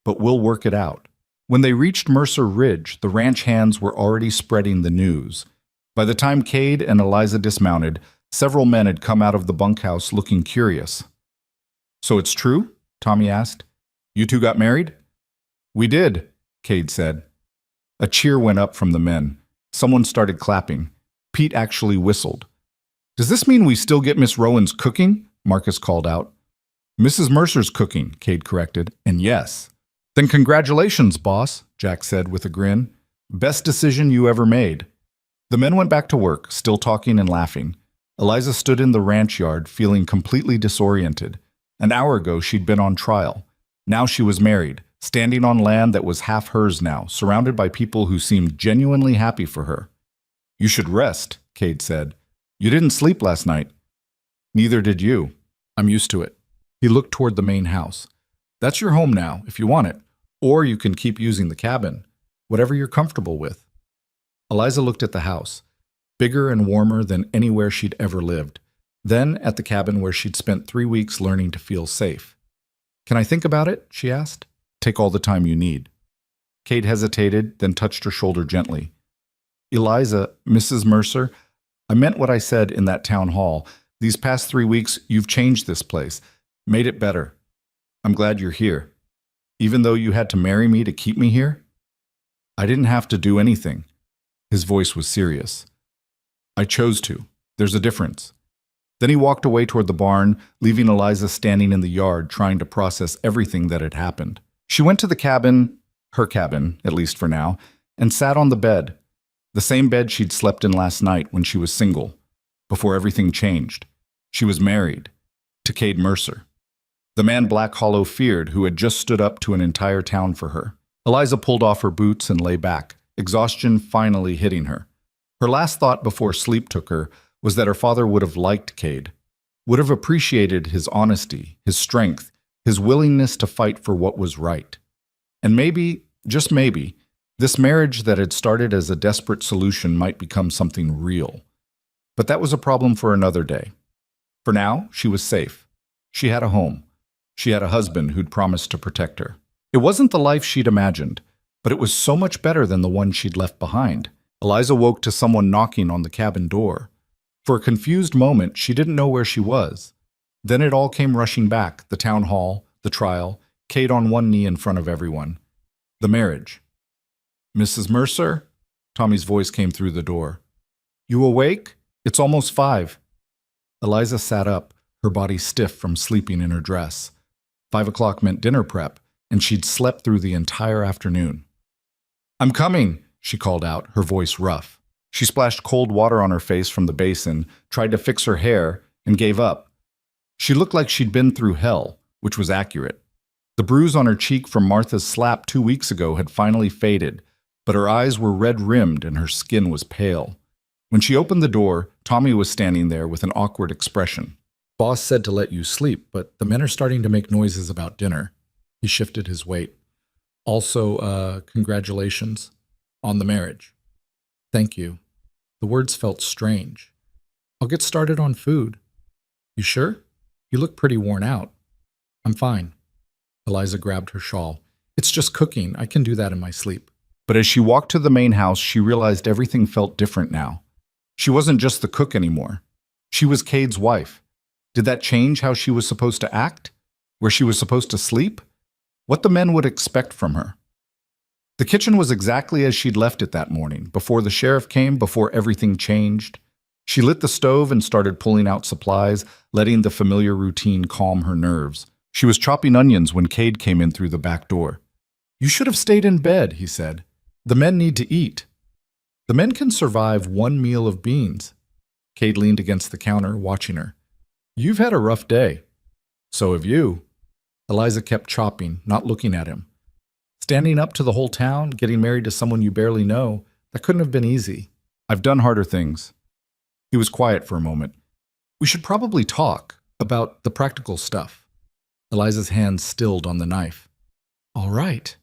But we'll work it out. When they reached Mercer Ridge, the ranch hands were already spreading the news. By the time Cade and Eliza dismounted, several men had come out of the bunkhouse looking curious. So it's true? Tommy asked. You two got married? We did, Cade said. A cheer went up from the men. Someone started clapping. Pete actually whistled. Does this mean we still get Miss Rowan's cooking? Marcus called out. Mrs. Mercer's cooking, Cade corrected, and yes. Then congratulations, boss, Jack said with a grin. Best decision you ever made. The men went back to work, still talking and laughing. Eliza stood in the ranch yard, feeling completely disoriented. An hour ago, she'd been on trial. Now she was married, standing on land that was half hers now, surrounded by people who seemed genuinely happy for her. You should rest, Cade said. You didn't sleep last night. Neither did you. I'm used to it. He looked toward the main house. That's your home now, if you want it. Or you can keep using the cabin. Whatever you're comfortable with. Eliza looked at the house, bigger and warmer than anywhere she'd ever lived. Then at the cabin where she'd spent 3 weeks learning to feel safe. Can I think about it? She asked. Take all the time you need. Cade hesitated, then touched her shoulder gently. Eliza, Mrs. Mercer, I meant what I said in that town hall. These past 3 weeks, you've changed this place, made it better. I'm glad you're here. Even though you had to marry me to keep me here? I didn't have to do anything. His voice was serious. I chose to. There's a difference. Then he walked away toward the barn, leaving Eliza standing in the yard, trying to process everything that had happened. She went to the cabin, her cabin, at least for now, and sat on the bed. The same bed she'd slept in last night when she was single, before everything changed. She was married to Cade Mercer, the man Black Hollow feared, who had just stood up to an entire town for her. Eliza pulled off her boots and lay back, exhaustion finally hitting her. Her last thought before sleep took her was that her father would have liked Cade, would have appreciated his honesty, his strength, his willingness to fight for what was right. And maybe, just maybe, this marriage that had started as a desperate solution might become something real. But that was a problem for another day. For now, she was safe. She had a home. She had a husband who'd promised to protect her. It wasn't the life she'd imagined, but it was so much better than the one she'd left behind. Eliza woke to someone knocking on the cabin door. For a confused moment, she didn't know where she was. Then it all came rushing back, the town hall, the trial, Cade on one knee in front of everyone. The marriage. Mrs. Mercer? Tommy's voice came through the door. You awake? It's almost 5. Eliza sat up, her body stiff from sleeping in her dress. 5 o'clock meant dinner prep, and she'd slept through the entire afternoon. I'm coming, she called out, her voice rough. She splashed cold water on her face from the basin, tried to fix her hair, and gave up. She looked like she'd been through hell, which was accurate. The bruise on her cheek from Martha's slap 2 weeks ago had finally faded, but her eyes were red-rimmed and her skin was pale. When she opened the door, Tommy was standing there with an awkward expression. Boss said to let you sleep, but the men are starting to make noises about dinner. He shifted his weight. Also, congratulations on the marriage. Thank you. The words felt strange. I'll get started on food. You sure? You look pretty worn out. I'm fine. Eliza grabbed her shawl. It's just cooking. I can do that in my sleep. But as she walked to the main house, she realized everything felt different now. She wasn't just the cook anymore. She was Cade's wife. Did that change how she was supposed to act? Where she was supposed to sleep? What the men would expect from her? The kitchen was exactly as she'd left it that morning, before the sheriff came, before everything changed. She lit the stove and started pulling out supplies, letting the familiar routine calm her nerves. She was chopping onions when Cade came in through the back door. You should have stayed in bed, he said. The men need to eat. The men can survive 1 meal of beans. Cade leaned against the counter, watching her. You've had a rough day. So have you. Eliza kept chopping, not looking at him. Standing up to the whole town, getting married to someone you barely know, that couldn't have been easy. I've done harder things. He was quiet for a moment. We should probably talk about the practical stuff. Eliza's hands stilled on the knife. All right.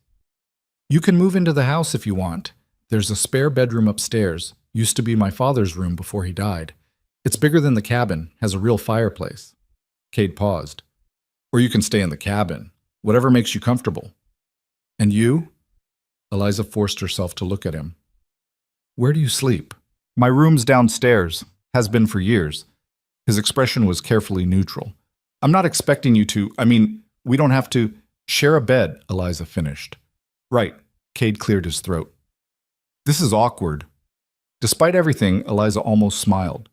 You can move into the house if you want. There's a spare bedroom upstairs. Used to be my father's room before he died. It's bigger than the cabin, has a real fireplace. Cade paused. Or you can stay in the cabin. Whatever makes you comfortable. And you? Eliza forced herself to look at him. Where do you sleep? My room's downstairs. Has been for years. His expression was carefully neutral. I'm not expecting you to, we don't have to share a bed, Eliza finished. Right, Cade cleared his throat. This is awkward. Despite everything, Eliza almost smiled.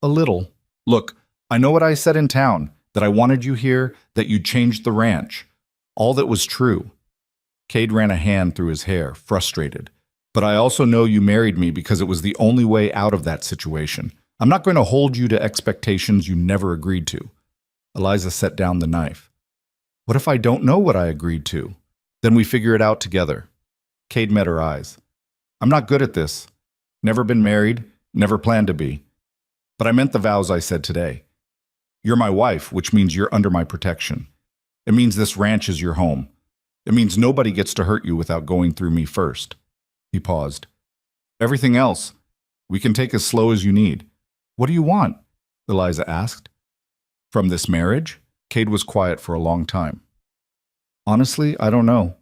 A little. Look, I know what I said in town, that I wanted you here, that you'd changed the ranch. All that was true. Cade ran a hand through his hair, frustrated. But I also know you married me because it was the only way out of that situation. I'm not going to hold you to expectations you never agreed to. Eliza set down the knife. What if I don't know what I agreed to? Then we figure it out together. Cade met her eyes. I'm not good at this. Never been married, never planned to be. But I meant the vows I said today. You're my wife, which means you're under my protection. It means this ranch is your home. It means nobody gets to hurt you without going through me first. He paused. Everything else, we can take as slow as you need. What do you want? Eliza asked. From this marriage? Cade was quiet for a long time. Honestly, I don't know.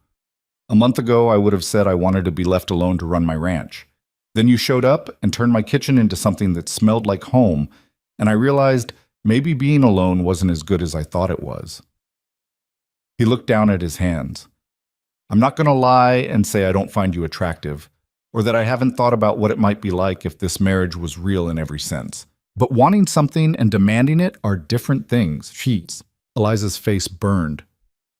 A month ago, I would have said I wanted to be left alone to run my ranch. Then you showed up and turned my kitchen into something that smelled like home, and I realized maybe being alone wasn't as good as I thought it was. He looked down at his hands. I'm not going to lie and say I don't find you attractive, or that I haven't thought about what it might be like if this marriage was real in every sense. But wanting something and demanding it are different things. Sheets. Eliza's face burned.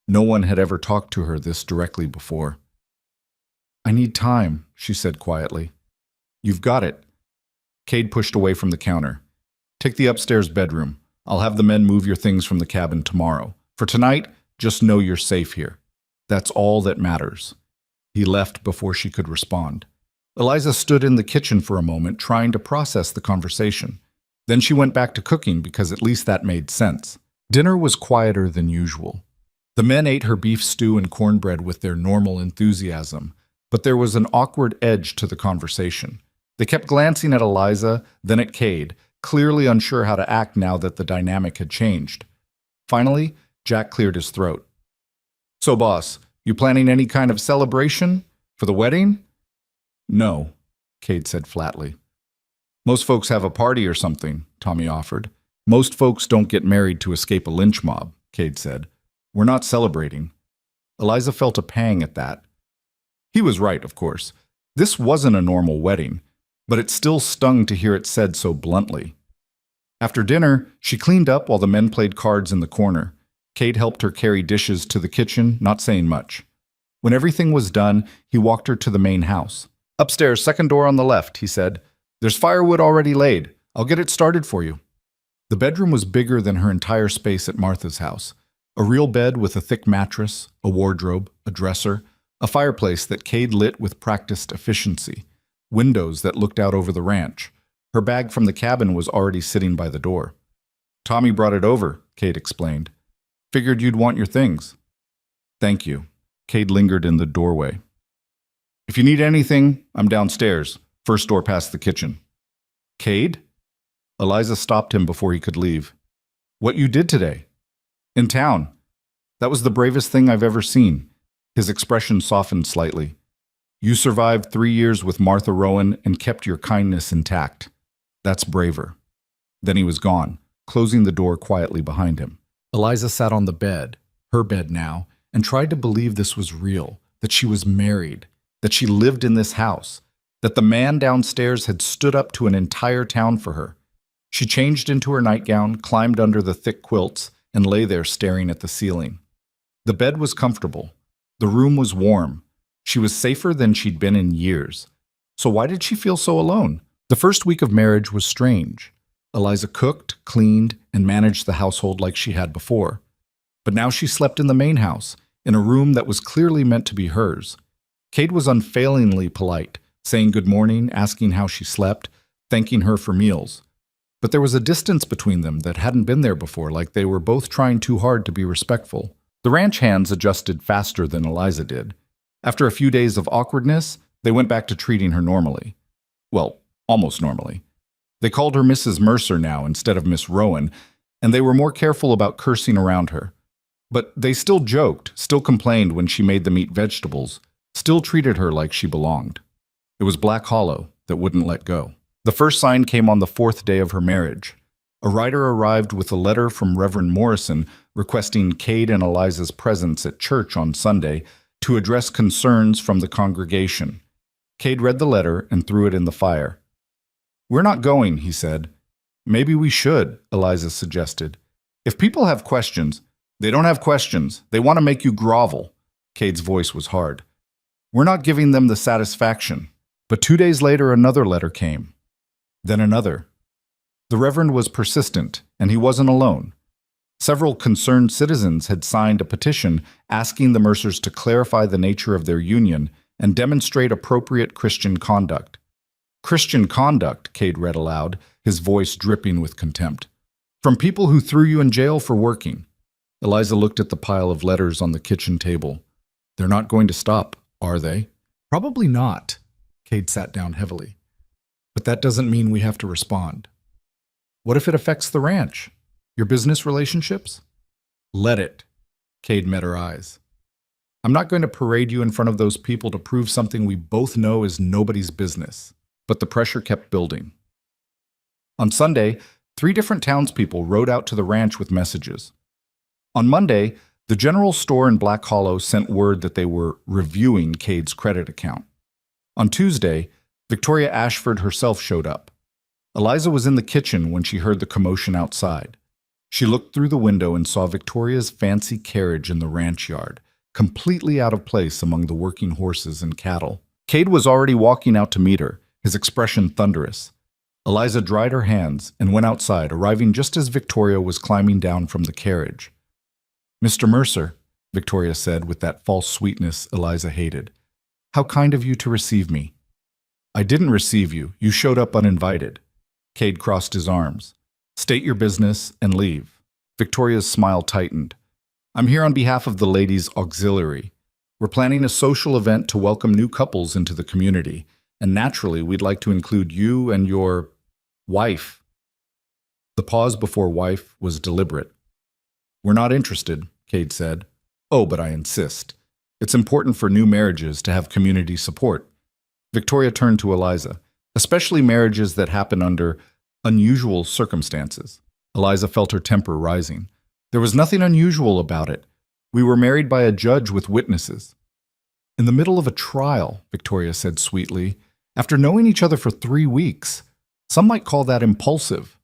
No one had ever talked to her this directly before. I need time, she said quietly. You've got it. Cade pushed away from the counter. Take the upstairs bedroom. I'll have the men move your things from the cabin tomorrow. For tonight, just know you're safe here. That's all that matters. He left before she could respond. Eliza stood in the kitchen for a moment, trying to process the conversation. Then she went back to cooking because at least that made sense. Dinner was quieter than usual. The men ate her beef stew and cornbread with their normal enthusiasm, but there was an awkward edge to the conversation. They kept glancing at Eliza, then at Cade, clearly unsure how to act now that the dynamic had changed. Finally, Jack cleared his throat. So, boss, you planning any kind of celebration? For the wedding? No, Cade said flatly. Most folks have a party or something, Tommy offered. Most folks don't get married to escape a lynch mob, Cade said. We're not celebrating. Eliza felt a pang at that. He was right, of course. This wasn't a normal wedding, but it still stung to hear it said so bluntly. After dinner, she cleaned up while the men played cards in the corner. Cade helped her carry dishes to the kitchen, not saying much. When everything was done, he walked her to the main house. Upstairs, second door on the left, he said. There's firewood already laid. I'll get it started for you. The bedroom was bigger than her entire space at Martha's house. A real bed with a thick mattress, a wardrobe, a dresser, a fireplace that Cade lit with practiced efficiency, windows that looked out over the ranch. Her bag from the cabin was already sitting by the door. Tommy brought it over, Cade explained. Figured you'd want your things. Thank you. Cade lingered in the doorway. If you need anything, I'm downstairs, first door past the kitchen. Cade? Eliza stopped him before he could leave. What you did today? In town. That was the bravest thing I've ever seen. His expression softened slightly. You survived 3 years with Martha Rowan and kept your kindness intact. That's braver. Then he was gone, closing the door quietly behind him. Eliza sat on the bed, her bed now, and tried to believe this was real, that she was married, that she lived in this house, that the man downstairs had stood up to an entire town for her. She changed into her nightgown, climbed under the thick quilts, and lay there staring at the ceiling. The bed was comfortable. The room was warm. She was safer than she'd been in years. So why did she feel so alone? The first week of marriage was strange. Eliza cooked, cleaned, and managed the household like she had before. But now she slept in the main house, in a room that was clearly meant to be hers. Cade was unfailingly polite, saying good morning, asking how she slept, thanking her for meals. But there was a distance between them that hadn't been there before, like they were both trying too hard to be respectful. The ranch hands adjusted faster than Eliza did. After a few days of awkwardness, they went back to treating her normally. Well, almost normally. They called her Mrs. Mercer now instead of Miss Rowan, and they were more careful about cursing around her. But they still joked, still complained when she made them eat vegetables, still treated her like she belonged. It was Black Hollow that wouldn't let go. The first sign came on the 4th day of her marriage. A writer arrived with a letter from Reverend Morrison requesting Cade and Eliza's presence at church on Sunday to address concerns from the congregation. Cade read the letter and threw it in the fire. We're not going, he said. Maybe we should, Eliza suggested. If people have questions, they don't have questions. They want to make you grovel. Cade's voice was hard. "We're not giving them the satisfaction." But 2 days later, another letter came. Then another. The Reverend was persistent, and he wasn't alone. Several concerned citizens had signed a petition asking the Mercers to clarify the nature of their union and demonstrate appropriate Christian conduct. "Christian conduct," Cade read aloud, his voice dripping with contempt. "From people who threw you in jail for working." Eliza looked at the pile of letters on the kitchen table. "They're not going to stop, are they?" "Probably not." Cade sat down heavily. "But that doesn't mean we have to respond." "What if it affects the ranch? Your business relationships?" "Let it." Cade met her eyes. "I'm not going to parade you in front of those people to prove something we both know is nobody's business." But the pressure kept building. On Sunday, 3 different townspeople rode out to the ranch with messages. On Monday, the general store in Black Hollow sent word that they were reviewing Cade's credit account. On Tuesday, Victoria Ashford herself showed up. Eliza was in the kitchen when she heard the commotion outside. She looked through the window and saw Victoria's fancy carriage in the ranch yard, completely out of place among the working horses and cattle. Cade was already walking out to meet her, his expression thunderous. Eliza dried her hands and went outside, arriving just as Victoria was climbing down from the carriage. "Mr. Mercer," Victoria said with that false sweetness Eliza hated. "How kind of you to receive me." "I didn't receive you. You showed up uninvited." Cade crossed his arms. "State your business and leave." Victoria's smile tightened. "I'm here on behalf of the Ladies' Auxiliary. We're planning a social event to welcome new couples into the community, and naturally we'd like to include you and your wife." The pause before wife was deliberate. "We're not interested," Cade said. "Oh, but I insist. It's important for new marriages to have community support." Victoria turned to Eliza, "Especially marriages that happen under unusual circumstances." Eliza felt her temper rising. "There was nothing unusual about it. We were married by a judge with witnesses." "In the middle of a trial," Victoria said sweetly, "after knowing each other for 3 weeks. Some might call that impulsive."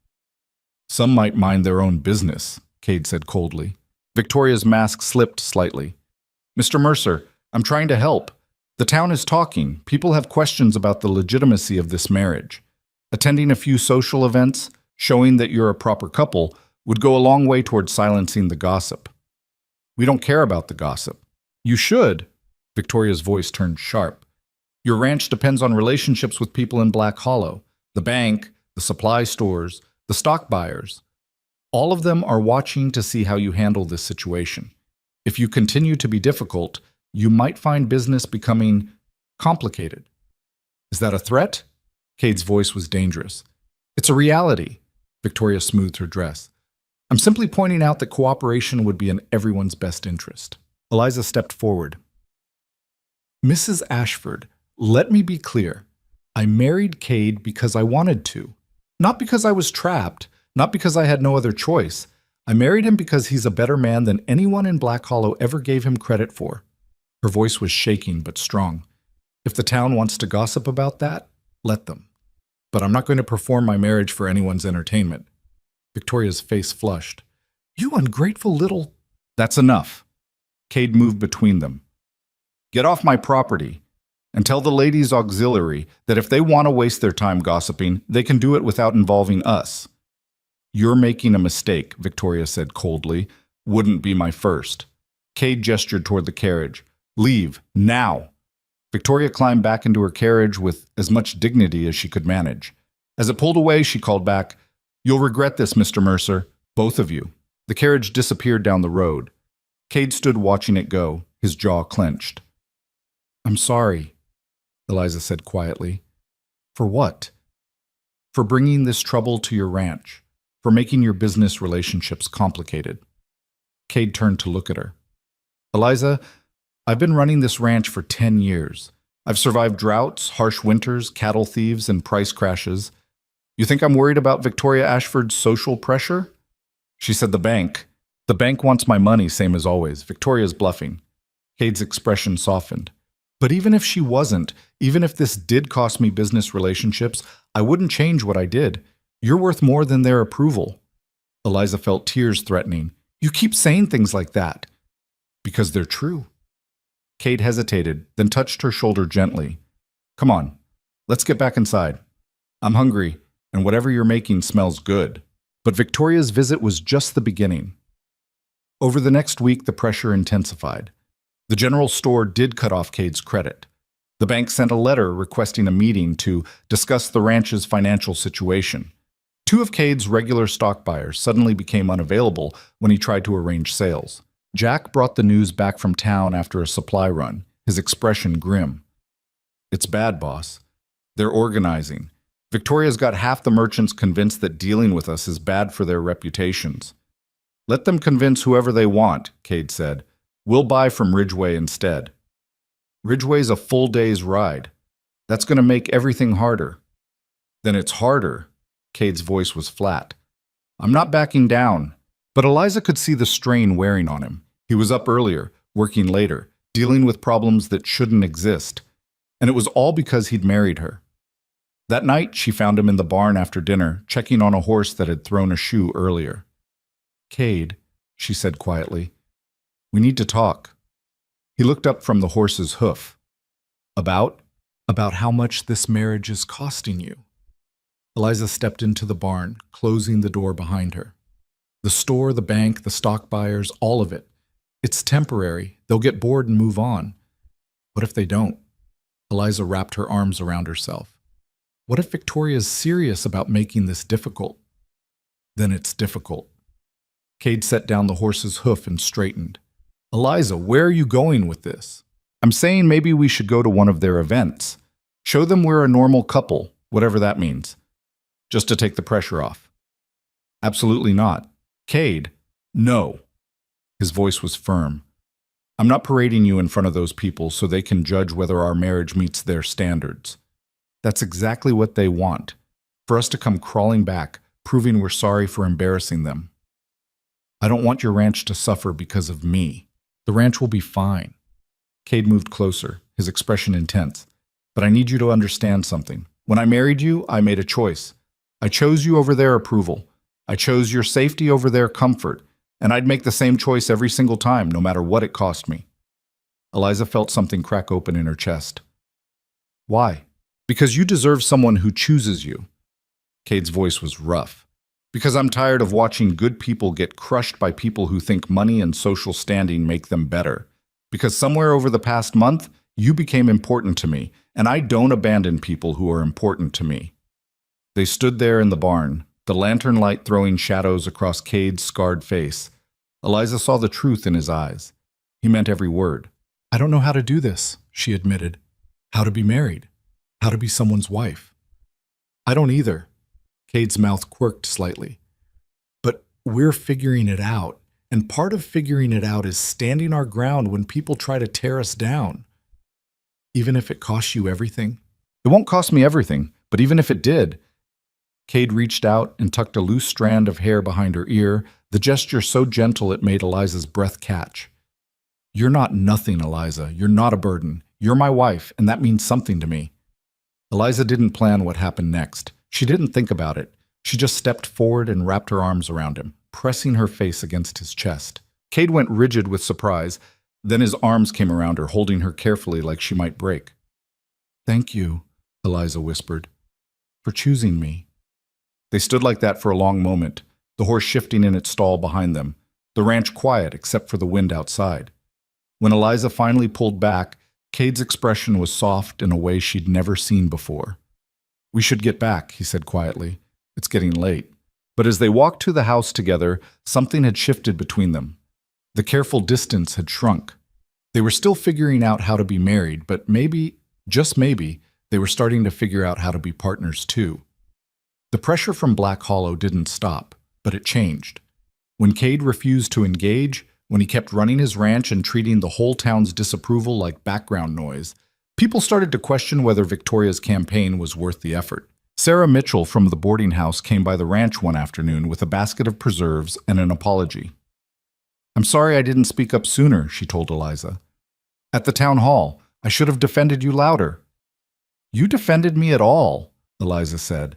"Some might mind their own business," Cade said coldly. Victoria's mask slipped slightly. "Mr. Mercer, I'm trying to help. The town is talking. People have questions about the legitimacy of this marriage. Attending a few social events, showing that you're a proper couple, would go a long way toward silencing the gossip." "We don't care about the gossip." "You should." Victoria's voice turned sharp. "Your ranch depends on relationships with people in Black Hollow. The bank, the supply stores, the stock buyers. All of them are watching to see how you handle this situation. If you continue to be difficult, you might find business becoming complicated." "Is that a threat?" Cade's voice was dangerous. "It's a reality." Victoria smoothed her dress. "I'm simply pointing out that cooperation would be in everyone's best interest." Eliza stepped forward. "Mrs. Ashford, let me be clear. I married Cade because I wanted to. Not because I was trapped, not because I had no other choice. I married him because he's a better man than anyone in Black Hollow ever gave him credit for." Her voice was shaking but strong. "If the town wants to gossip about that, let them. But I'm not going to perform my marriage for anyone's entertainment." Victoria's face flushed. "You ungrateful little—" "That's enough." Cade moved between them. "Get off my property. And tell the Ladies' Auxiliary that if they want to waste their time gossiping, they can do it without involving us." "You're making a mistake," Victoria said coldly. "Wouldn't be my first." Cade gestured toward the carriage. "Leave, now." Victoria climbed back into her carriage with as much dignity as she could manage. As it pulled away, she called back, "You'll regret this, Mr. Mercer, both of you." The carriage disappeared down the road. Cade stood watching it go, his jaw clenched. "I'm sorry," Eliza said quietly. "For what?" "For bringing this trouble to your ranch. For making your business relationships complicated." Cade turned to look at her. "Eliza, I've been running this ranch for 10 years. I've survived droughts, harsh winters, cattle thieves, and price crashes. You think I'm worried about Victoria Ashford's social pressure?" She said, "The bank. The bank wants my money, same as always. Victoria's bluffing." Cade's expression softened. "But even if she wasn't, even if this did cost me business relationships, I wouldn't change what I did. You're worth more than their approval." Eliza felt tears threatening. "You keep saying things like that." "Because they're true." Cade hesitated, then touched her shoulder gently. Come on, let's get back inside. I'm hungry, and whatever you're making smells good. But Victoria's visit was just the beginning. Over the next week, the pressure intensified. The general store did cut off Cade's credit. The bank sent a letter requesting a meeting to discuss the ranch's financial situation. Two of Cade's regular stock buyers suddenly became unavailable when he tried to arrange sales. Jack brought the news back from town after a supply run, his expression grim. It's bad, boss. They're organizing. Victoria's got half the merchants convinced that dealing with us is bad for their reputations. Let them convince whoever they want, Cade said. We'll buy from Ridgeway instead. Ridgeway's a full day's ride. That's going to make everything harder. Then it's harder. Cade's voice was flat. I'm not backing down. But Eliza could see the strain wearing on him. He was up earlier, working later, dealing with problems that shouldn't exist. And it was all because he'd married her. That night, she found him in the barn after dinner, checking on a horse that had thrown a shoe earlier. Cade, she said quietly, we need to talk. He looked up from the horse's hoof. About how much this marriage is costing you. Eliza stepped into the barn, closing the door behind her. The store, the bank, the stock buyers, all of it. It's temporary. They'll get bored and move on. What if they don't? Eliza wrapped her arms around herself. What if Victoria's serious about making this difficult? Then it's difficult. Cade set down the horse's hoof and straightened. Eliza, where are you going with this? I'm saying maybe we should go to one of their events. Show them we're a normal couple, whatever that means. Just to take the pressure off. Absolutely not. Cade, no. His voice was firm. I'm not parading you in front of those people so they can judge whether our marriage meets their standards. That's exactly what they want. For us to come crawling back, proving we're sorry for embarrassing them. I don't want your ranch to suffer because of me. The ranch will be fine. Cade moved closer, his expression intense. But I need you to understand something. When I married you, I made a choice. I chose you over their approval. I chose your safety over their comfort. And I'd make the same choice every single time, no matter what it cost me. Eliza felt something crack open in her chest. Why? Because you deserve someone who chooses you. Cade's voice was rough. Because I'm tired of watching good people get crushed by people who think money and social standing make them better. Because somewhere over the past month, you became important to me, and I don't abandon people who are important to me. They stood there in the barn, the lantern light throwing shadows across Cade's scarred face. Eliza saw the truth in his eyes. He meant every word. I don't know how to do this, she admitted. How to be married. How to be someone's wife. I don't either. Cade's mouth quirked slightly. But we're figuring it out, and part of figuring it out is standing our ground when people try to tear us down. Even if it costs you everything? It won't cost me everything, but even if it did. Cade reached out and tucked a loose strand of hair behind her ear, the gesture so gentle it made Eliza's breath catch. You're not nothing, Eliza. You're not a burden. You're my wife, and that means something to me. Eliza didn't plan what happened next. She didn't think about it. She just stepped forward and wrapped her arms around him, pressing her face against his chest. Cade went rigid with surprise. Then his arms came around her, holding her carefully like she might break. Thank you, Eliza whispered, for choosing me. They stood like that for a long moment, the horse shifting in its stall behind them, the ranch quiet except for the wind outside. When Eliza finally pulled back, Cade's expression was soft in a way she'd never seen before. We should get back, he said quietly. It's getting late. But as they walked to the house together, something had shifted between them. The careful distance had shrunk. They were still figuring out how to be married, but maybe, just maybe, they were starting to figure out how to be partners too. The pressure from Black Hollow didn't stop, but it changed. When Cade refused to engage, when he kept running his ranch and treating the whole town's disapproval like background noise, people started to question whether Victoria's campaign was worth the effort. Sarah Mitchell from the boarding house came by the ranch one afternoon with a basket of preserves and an apology. I'm sorry I didn't speak up sooner, she told Eliza. At the town hall, I should have defended you louder. You defended me at all, Eliza said.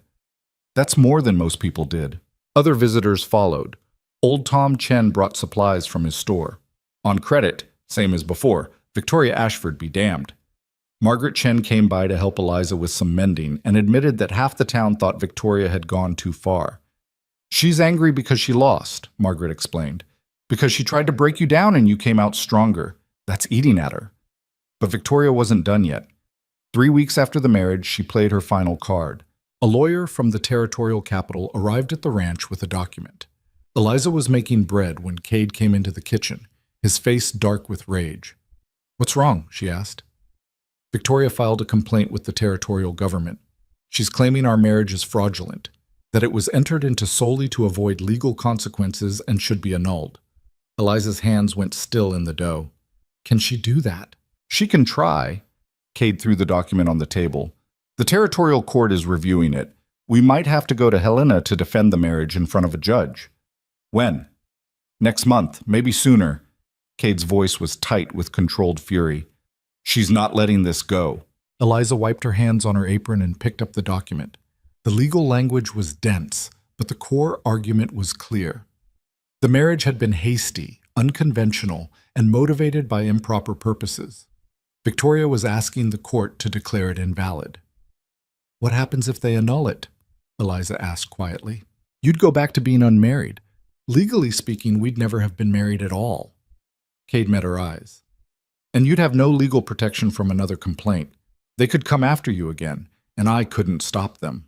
That's more than most people did. Other visitors followed. Old Tom Chen brought supplies from his store. On credit, same as before, Victoria Ashford be damned. Margaret Chen came by to help Eliza with some mending and admitted that half the town thought Victoria had gone too far. She's angry because she lost, Margaret explained. Because she tried to break you down and you came out stronger. That's eating at her. But Victoria wasn't done yet. 3 weeks after the marriage, she played her final card. A lawyer from the territorial capital arrived at the ranch with a document. Eliza was making bread when Cade came into the kitchen, his face dark with rage. "What's wrong?" she asked. "Victoria filed a complaint with the territorial government. She's claiming our marriage is fraudulent, that it was entered into solely to avoid legal consequences and should be annulled." Eliza's hands went still in the dough. "Can she do that?" "She can try." Cade threw the document on the table. "The territorial court is reviewing it. We might have to go to Helena to defend the marriage in front of a judge." "When?" "Next month, maybe sooner." Cade's voice was tight with controlled fury. "She's not letting this go." Eliza wiped her hands on her apron and picked up the document. The legal language was dense, but the core argument was clear. The marriage had been hasty, unconventional, and motivated by improper purposes. Victoria was asking the court to declare it invalid. "What happens if they annul it?" Eliza asked quietly. "You'd go back to being unmarried. Legally speaking, we'd never have been married at all." Cade met her eyes. "And you'd have no legal protection from another complaint. They could come after you again, and I couldn't stop them."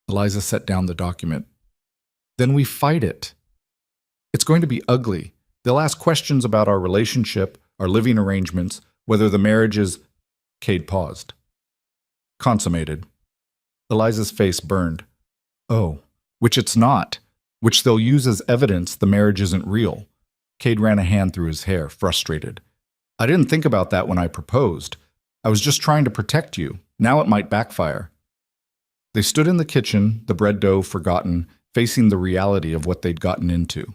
Eliza set down the document. "Then we fight it. It's going to be ugly. They'll ask questions about our relationship, our living arrangements, whether the marriage is—" Cade paused. "Consummated." Eliza's face burned. "Oh, which it's not. Which they'll use as evidence the marriage isn't real." Cade ran a hand through his hair, frustrated. "I didn't think about that when I proposed. I was just trying to protect you. Now it might backfire." They stood in the kitchen, the bread dough forgotten, facing the reality of what they'd gotten into.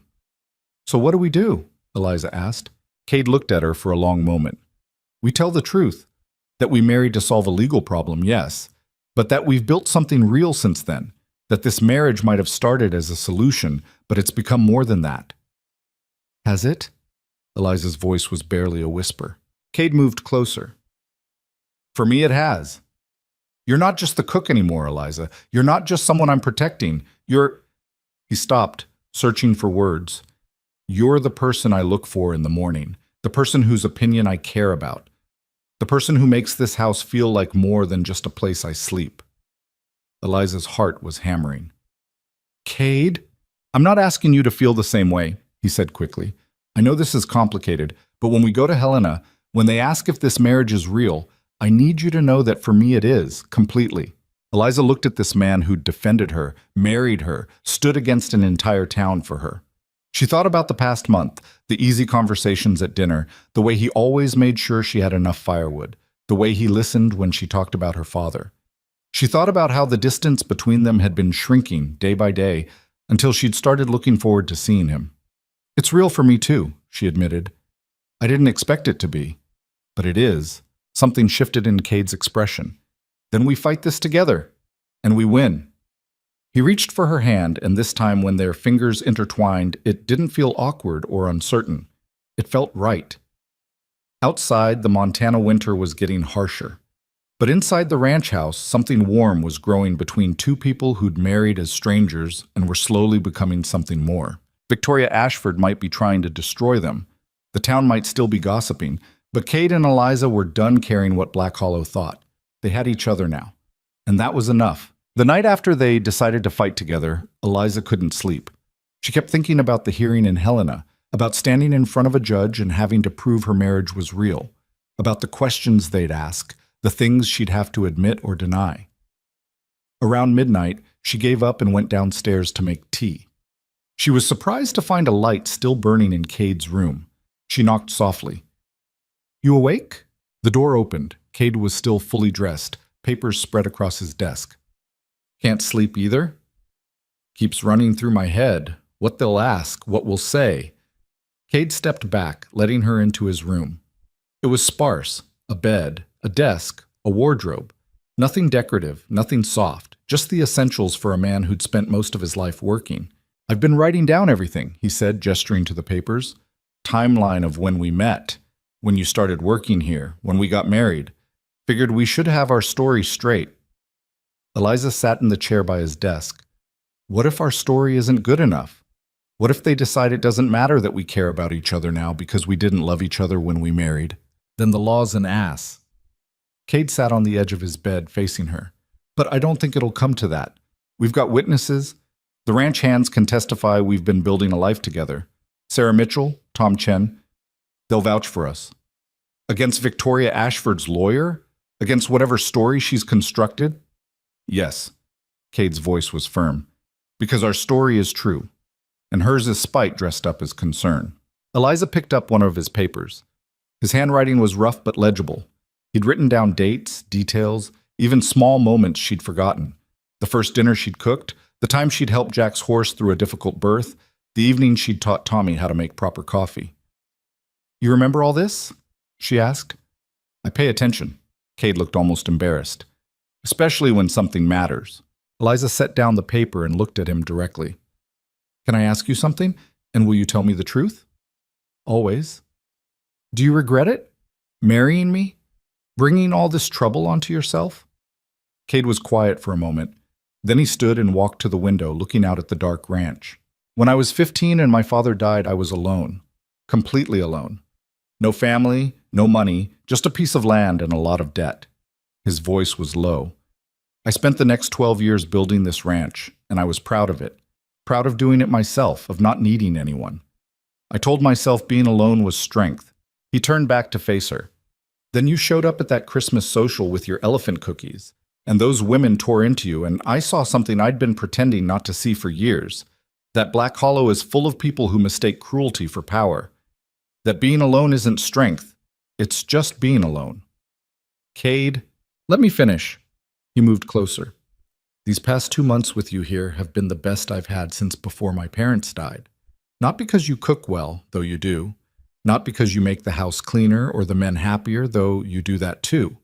"So what do we do?" Eliza asked. Cade looked at her for a long moment. "We tell the truth. That we married to solve a legal problem, yes. But that we've built something real since then. That this marriage might have started as a solution, but it's become more than that." "Has it?" Eliza's voice was barely a whisper. Cade moved closer. "For me it has. You're not just the cook anymore, Eliza. You're not just someone I'm protecting. You're—" He stopped, searching for words. "You're the person I look for in the morning, the person whose opinion I care about, the person who makes this house feel like more than just a place I sleep." Eliza's heart was hammering. "Cade, I'm not asking you to feel the same way," he said quickly. "I know this is complicated, but when we go to Helena, when they ask if this marriage is real, I need you to know that for me it is, completely." Eliza looked at this man who'd defended her, married her, stood against an entire town for her. She thought about the past month, the easy conversations at dinner, the way he always made sure she had enough firewood, the way he listened when she talked about her father. She thought about how the distance between them had been shrinking day by day until she'd started looking forward to seeing him. "It's real for me too," she admitted. "I didn't expect it to be, but it is." Something shifted in Cade's expression. "Then we fight this together, and we win." He reached for her hand, and this time when their fingers intertwined, it didn't feel awkward or uncertain. It felt right. Outside, the Montana winter was getting harsher. But inside the ranch house, something warm was growing between two people who'd married as strangers and were slowly becoming something more. Victoria Ashford might be trying to destroy them. The town might still be gossiping, but Cade and Eliza were done caring what Black Hollow thought. They had each other now. And that was enough. The night after they decided to fight together, Eliza couldn't sleep. She kept thinking about the hearing in Helena, about standing in front of a judge and having to prove her marriage was real, about the questions they'd ask, the things she'd have to admit or deny. Around midnight, she gave up and went downstairs to make tea. She was surprised to find a light still burning in Cade's room. She knocked softly. "You awake?" The door opened. Cade was still fully dressed, papers spread across his desk. "Can't sleep either?" "Keeps running through my head. What they'll ask, what we'll say." Cade stepped back, letting her into his room. It was sparse. A bed, a desk, a wardrobe. Nothing decorative, nothing soft, just the essentials for a man who'd spent most of his life working. "I've been writing down everything," he said, gesturing to the papers. "Timeline of when we met. when you started working here, when we got married. Figured we should have our story straight. Eliza sat in the chair by his desk. What if our story isn't good enough? What if they decide it doesn't matter that we care about each other now because we didn't love each other when we married? Then the law's an ass. Cade sat on the edge of his bed facing her. But I don't think it'll come to that. We've got witnesses. The ranch hands can testify we've been building a life together. Sarah Mitchell, Tom Chen, they'll vouch for us. Against Victoria Ashford's lawyer? Against whatever story she's constructed? Yes. Cade's voice was firm. Because our story is true. And hers is spite dressed up as concern. Eliza picked up one of his papers. His handwriting was rough but legible. He'd written down dates, details, even small moments she'd forgotten. The first dinner she'd cooked, the time she'd helped Jack's horse through a difficult birth, the evening she'd taught Tommy how to make proper coffee. You remember all this? She asked. I pay attention. Cade looked almost embarrassed. Especially when something matters. Eliza set down the paper and looked at him directly. Can I ask you something? And will you tell me the truth? Always. Do you regret it? Marrying me? Bringing all this trouble onto yourself? Cade was quiet for a moment. Then he stood and walked to the window, looking out at the dark ranch. When I was 15 and my father died, I was alone. Completely alone. No family, no money, just a piece of land and a lot of debt. His voice was low. I spent the next 12 years building this ranch, and I was proud of it. Proud of doing it myself, of not needing anyone. I told myself being alone was strength. He turned back to face her. Then you showed up at that Christmas social with your elephant cookies, and those women tore into you, and I saw something I'd been pretending not to see for years. That Black Hollow is full of people who mistake cruelty for power. That being alone isn't strength. It's just being alone. Cade, let me finish. He moved closer. These past 2 months with you here have been the best I've had since before my parents died. Not because you cook well, though you do. Not because you make the house cleaner or the men happier, though you do that too.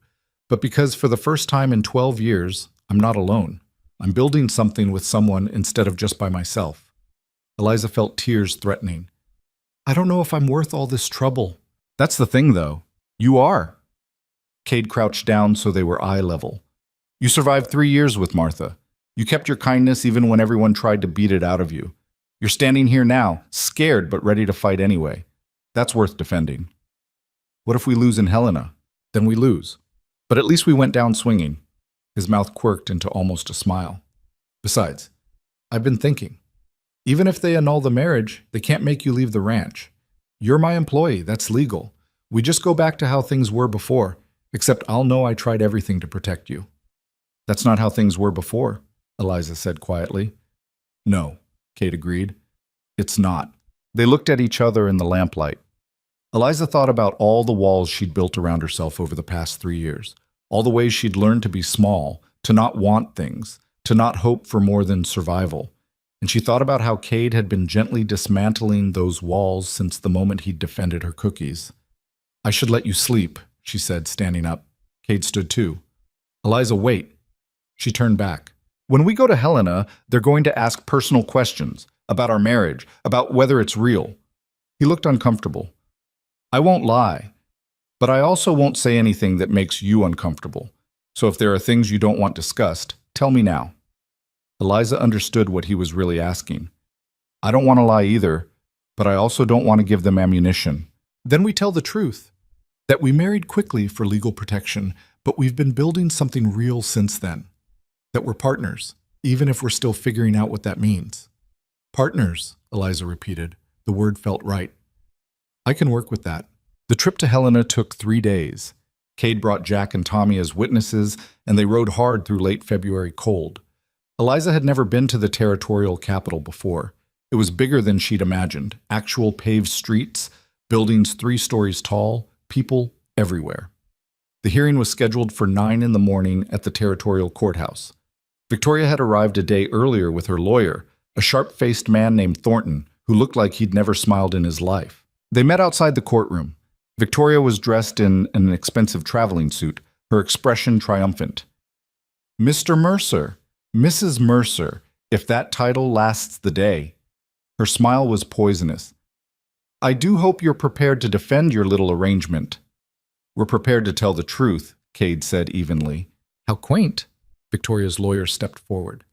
But because for the first time in 12 years, I'm not alone. I'm building something with someone instead of just by myself. Eliza felt tears threatening. I don't know if I'm worth all this trouble. That's the thing, though. You are. Cade crouched down so they were eye level. You survived 3 years with Martha. You kept your kindness even when everyone tried to beat it out of you. You're standing here now, scared but ready to fight anyway. That's worth defending. What if we lose in Helena? Then we lose. But at least we went down swinging. His mouth quirked into almost a smile. Besides, I've been thinking. Even if they annul the marriage, they can't make you leave the ranch. You're my employee, that's legal. We just go back to how things were before, except I'll know I tried everything to protect you. That's not how things were before, Eliza said quietly. No, Cade agreed. It's not. They looked at each other in the lamplight. Eliza thought about all the walls she'd built around herself over the past 3 years, all the ways she'd learned to be small, to not want things, to not hope for more than survival. And she thought about how Cade had been gently dismantling those walls since the moment he'd defended her cookies. I should let you sleep, she said, standing up. Cade stood too. Eliza, wait. She turned back. When we go to Helena, they're going to ask personal questions about our marriage, about whether it's real. He looked uncomfortable. I won't lie, but I also won't say anything that makes you uncomfortable. So if there are things you don't want discussed, tell me now. Eliza understood what he was really asking. I don't want to lie either, but I also don't want to give them ammunition. Then we tell the truth, that we married quickly for legal protection, but we've been building something real since then. That we're partners, even if we're still figuring out what that means. Partners, Eliza repeated. The word felt right. I can work with that. The trip to Helena took 3 days. Cade brought Jack and Tommy as witnesses, and they rode hard through late February cold. Eliza had never been to the territorial capital before. It was bigger than she'd imagined. Actual paved streets, buildings 3 stories tall, people everywhere. The hearing was scheduled for 9 in the morning at the territorial courthouse. Victoria had arrived a day earlier with her lawyer, a sharp-faced man named Thornton, who looked like he'd never smiled in his life. They met outside the courtroom. Victoria was dressed in an expensive traveling suit, her expression triumphant. Mr. Mercer, Mrs. Mercer, if that title lasts the day. Her smile was poisonous. I do hope you're prepared to defend your little arrangement. We're prepared to tell the truth, Cade said evenly. How quaint. Victoria's lawyer stepped forward.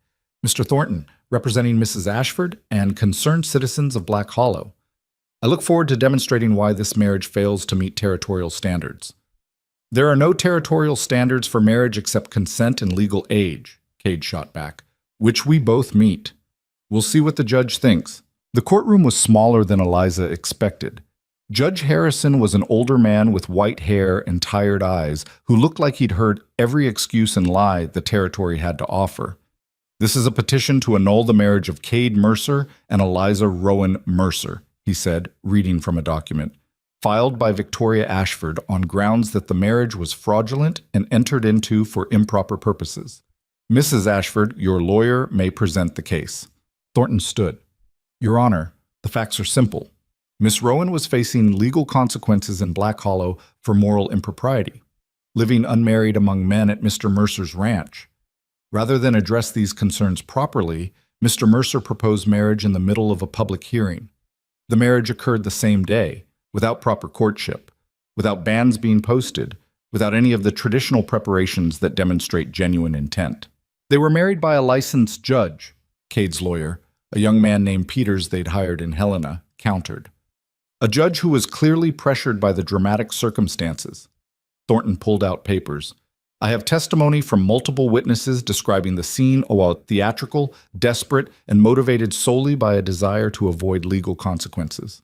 Mr. Thornton, representing Mrs. Ashford and concerned citizens of Black Hollow. I look forward to demonstrating why this marriage fails to meet territorial standards. There are no territorial standards for marriage except consent and legal age, Cade shot back, which we both meet. We'll see what the judge thinks. The courtroom was smaller than Eliza expected. Judge Harrison was an older man with white hair and tired eyes who looked like he'd heard every excuse and lie the territory had to offer. This is a petition to annul the marriage of Cade Mercer and Eliza Rowan Mercer, he said, reading from a document, filed by Victoria Ashford on grounds that the marriage was fraudulent and entered into for improper purposes. Mrs. Ashford, your lawyer may present the case. Thornton stood. Your Honor, the facts are simple. Miss Rowan was facing legal consequences in Black Hollow for moral impropriety, living unmarried among men at Mr. Mercer's ranch. Rather than address these concerns properly, Mr. Mercer proposed marriage in the middle of a public hearing. The marriage occurred the same day, without proper courtship, without banns being posted, without any of the traditional preparations that demonstrate genuine intent. They were married by a licensed judge, Cade's lawyer, a young man named Peters they'd hired in Helena, countered. A judge who was clearly pressured by the dramatic circumstances. Thornton pulled out papers. I have testimony from multiple witnesses describing the scene while theatrical, desperate, and motivated solely by a desire to avoid legal consequences.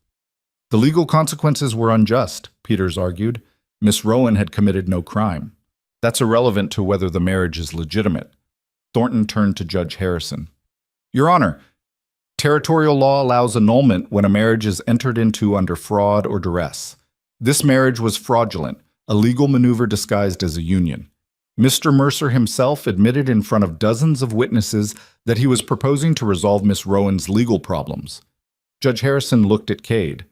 The legal consequences were unjust, Peters argued. Miss Rowan had committed no crime. That's irrelevant to whether the marriage is legitimate. Thornton turned to Judge Harrison. Your Honor, territorial law allows annulment when a marriage is entered into under fraud or duress. This marriage was fraudulent, a legal maneuver disguised as a union. Mr. Mercer himself admitted in front of dozens of witnesses that he was proposing to resolve Miss Rowan's legal problems. Judge Harrison looked at Cade.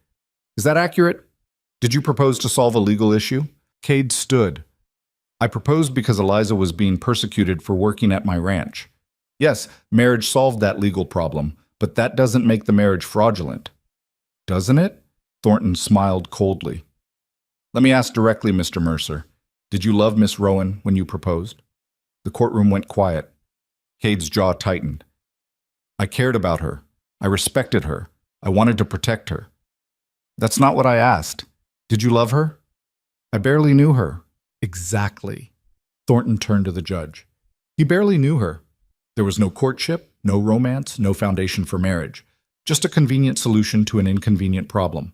Is that accurate? Did you propose to solve a legal issue? Cade stood. I proposed because Eliza was being persecuted for working at my ranch. Yes, marriage solved that legal problem, but that doesn't make the marriage fraudulent. Doesn't it? Thornton smiled coldly. Let me ask directly, Mr. Mercer. Did you love Miss Rowan when you proposed? The courtroom went quiet. Cade's jaw tightened. I cared about her. I respected her. I wanted to protect her. That's not what I asked. Did you love her? I barely knew her. Exactly. Thornton turned to the judge. He barely knew her. There was no courtship, no romance, no foundation for marriage. Just a convenient solution to an inconvenient problem.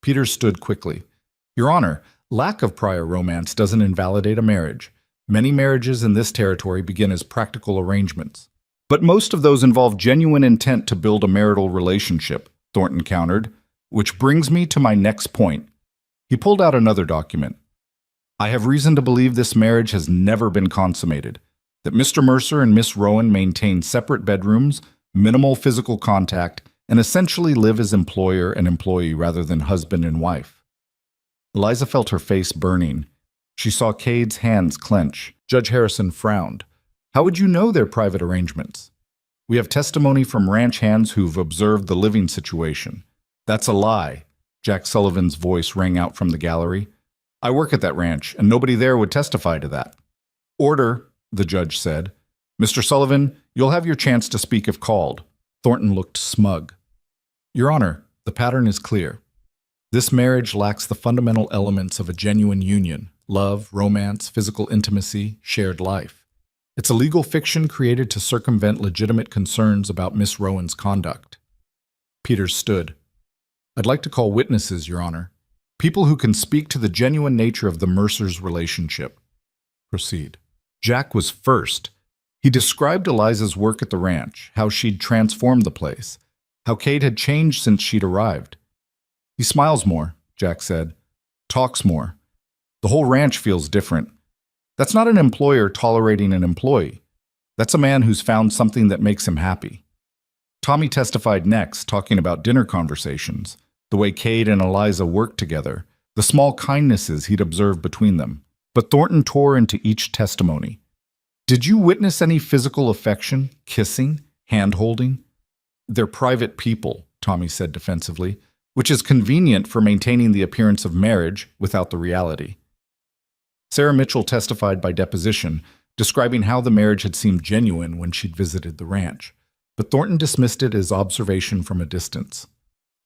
Peters stood quickly. Your Honor, lack of prior romance doesn't invalidate a marriage. Many marriages in this territory begin as practical arrangements. But most of those involve genuine intent to build a marital relationship, Thornton countered, which brings me to my next point. He pulled out another document. I have reason to believe this marriage has never been consummated, that Mr. Mercer and Miss Rowan maintain separate bedrooms, minimal physical contact, and essentially live as employer and employee rather than husband and wife. Eliza felt her face burning. She saw Cade's hands clench. Judge Harrison frowned. How would you know their private arrangements? We have testimony from ranch hands who've observed the living situation. That's a lie. Jack Sullivan's voice rang out from the gallery. I work at that ranch, and nobody there would testify to that. Order, the judge said. Mr. Sullivan, you'll have your chance to speak if called. Thornton looked smug. Your Honor, the pattern is clear. This marriage lacks the fundamental elements of a genuine union: love, romance, physical intimacy, shared life. It's a legal fiction created to circumvent legitimate concerns about Miss Rowan's conduct. Peters stood. I'd like to call witnesses, Your Honor. People who can speak to the genuine nature of the Mercers' relationship. Proceed. Jack was first. He described Eliza's work at the ranch, how she'd transformed the place, how Cade had changed since she'd arrived. He smiles more, Jack said. Talks more. The whole ranch feels different. That's not an employer tolerating an employee. That's a man who's found something that makes him happy. Tommy testified next, talking about dinner conversations, the way Cade and Eliza worked together, the small kindnesses he'd observed between them. But Thornton tore into each testimony. Did you witness any physical affection, kissing, hand-holding? They're private people, Tommy said defensively. which is convenient for maintaining the appearance of marriage without the reality. Sarah Mitchell testified by deposition, describing how the marriage had seemed genuine when she'd visited the ranch, but Thornton dismissed it as observation from a distance.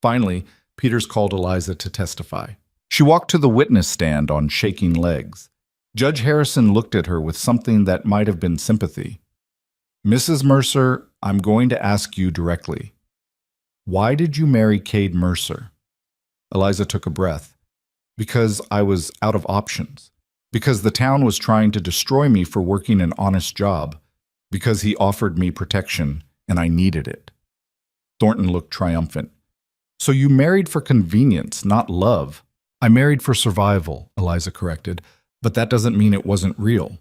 Finally, Peters called Eliza to testify. She walked to the witness stand on shaking legs. Judge Harrison looked at her with something that might have been sympathy. "Mrs. Mercer, I'm going to ask you directly. Why did you marry Cade Mercer?" Eliza took a breath. "Because I was out of options. Because the town was trying to destroy me for working an honest job. Because he offered me protection, and I needed it." Thornton looked triumphant. "So you married for convenience, not love." "I married for survival," Eliza corrected, "but that doesn't mean it wasn't real.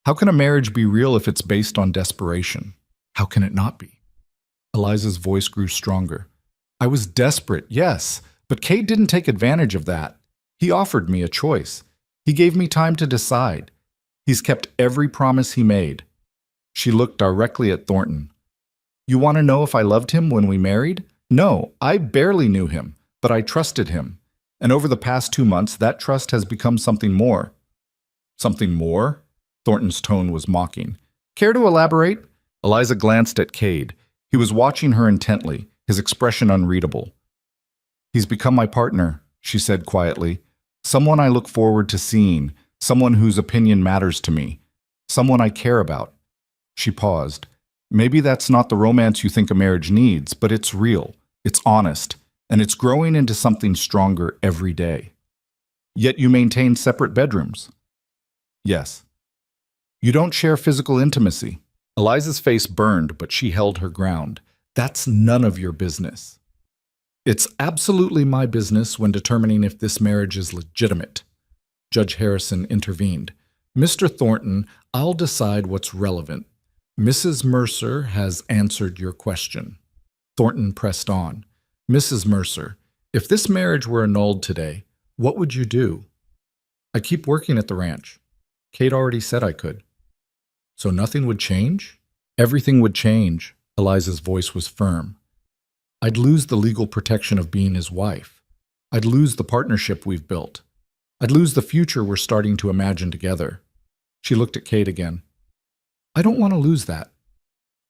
How can a marriage be real if it's based on desperation? How can it not be?" Eliza's voice grew stronger. "I was desperate, yes, but Cade didn't take advantage of that. He offered me a choice. He gave me time to decide. He's kept every promise he made." She looked directly at Thornton. "You want to know if I loved him when we married? No, I barely knew him, but I trusted him. And over the past 2 months, that trust has become something more." "Something more?" Thornton's tone was mocking. "Care to elaborate?" Eliza glanced at Cade. He was watching her intently, his expression unreadable. "He's become my partner," she said quietly. "Someone I look forward to seeing, someone whose opinion matters to me, someone I care about." She paused. "Maybe that's not the romance you think a marriage needs, but it's real, it's honest, and it's growing into something stronger every day." "Yet you maintain separate bedrooms." "Yes." "You don't share physical intimacy." Eliza's face burned, but she held her ground. "That's none of your business." "It's absolutely my business when determining if this marriage is legitimate." Judge Harrison intervened. "Mr. Thornton, I'll decide what's relevant. Mrs. Mercer has answered your question." Thornton pressed on. "Mrs. Mercer, if this marriage were annulled today, what would you do?" "I keep working at the ranch. Cade already said I could." "So nothing would change?" "Everything would change." Eliza's voice was firm. "I'd lose the legal protection of being his wife. I'd lose the partnership we've built. I'd lose the future we're starting to imagine together." She looked at Cade again. "I don't want to lose that."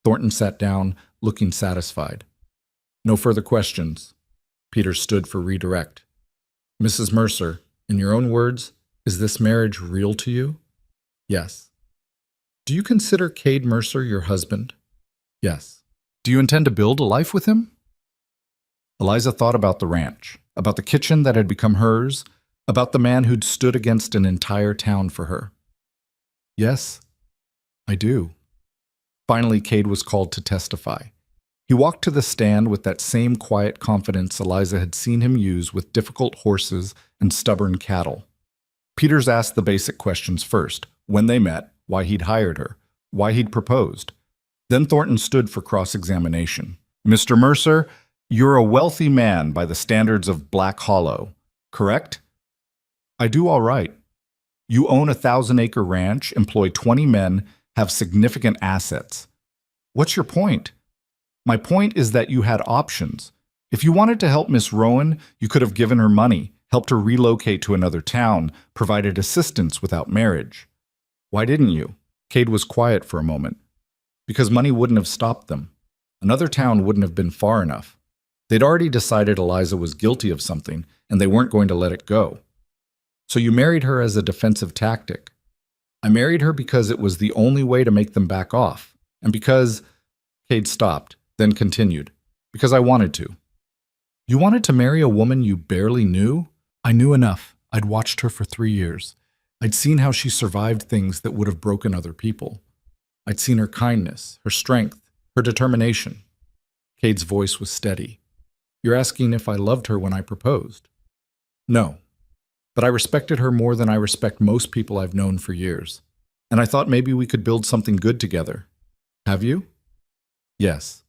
Thornton sat down, looking satisfied. "No further questions." Peters stood for redirect. "Mrs. Mercer, in your own words, is this marriage real to you?" "Yes." "Do you consider Cade Mercer your husband?" "Yes." "Do you intend to build a life with him?" Eliza thought about the ranch, about the kitchen that had become hers, about the man who'd stood against an entire town for her. "Yes, I do." Finally, Cade was called to testify. He walked to the stand with that same quiet confidence Eliza had seen him use with difficult horses and stubborn cattle. Peters asked the basic questions first: when they met, why he'd hired her, why he'd proposed. Then Thornton stood for cross-examination. "Mr. Mercer, you're a wealthy man by the standards of Black Hollow, correct?" "I do all right." "You own a 1,000-acre ranch, employ 20 men, have significant assets. What's your point?" "My point is that you had options. If you wanted to help Miss Rowan, you could have given her money, helped her relocate to another town, provided assistance without marriage. Why didn't you?" Cade was quiet for a moment. "Because money wouldn't have stopped them. Another town wouldn't have been far enough. They'd already decided Eliza was guilty of something, and they weren't going to let it go. So you married her as a defensive tactic." "I married her because it was the only way to make them back off, and because—" Cade stopped, then continued, "because I wanted to." "You wanted to marry a woman you barely knew?" "I knew enough. I'd watched her for 3 years. I'd seen how she survived things that would have broken other people. I'd seen her kindness, her strength, her determination." Cade's voice was steady. "You're asking if I loved her when I proposed?" "No. But I respected her more than I respect most people I've known for years. And I thought maybe we could build something good together." "Have you?" "Yes."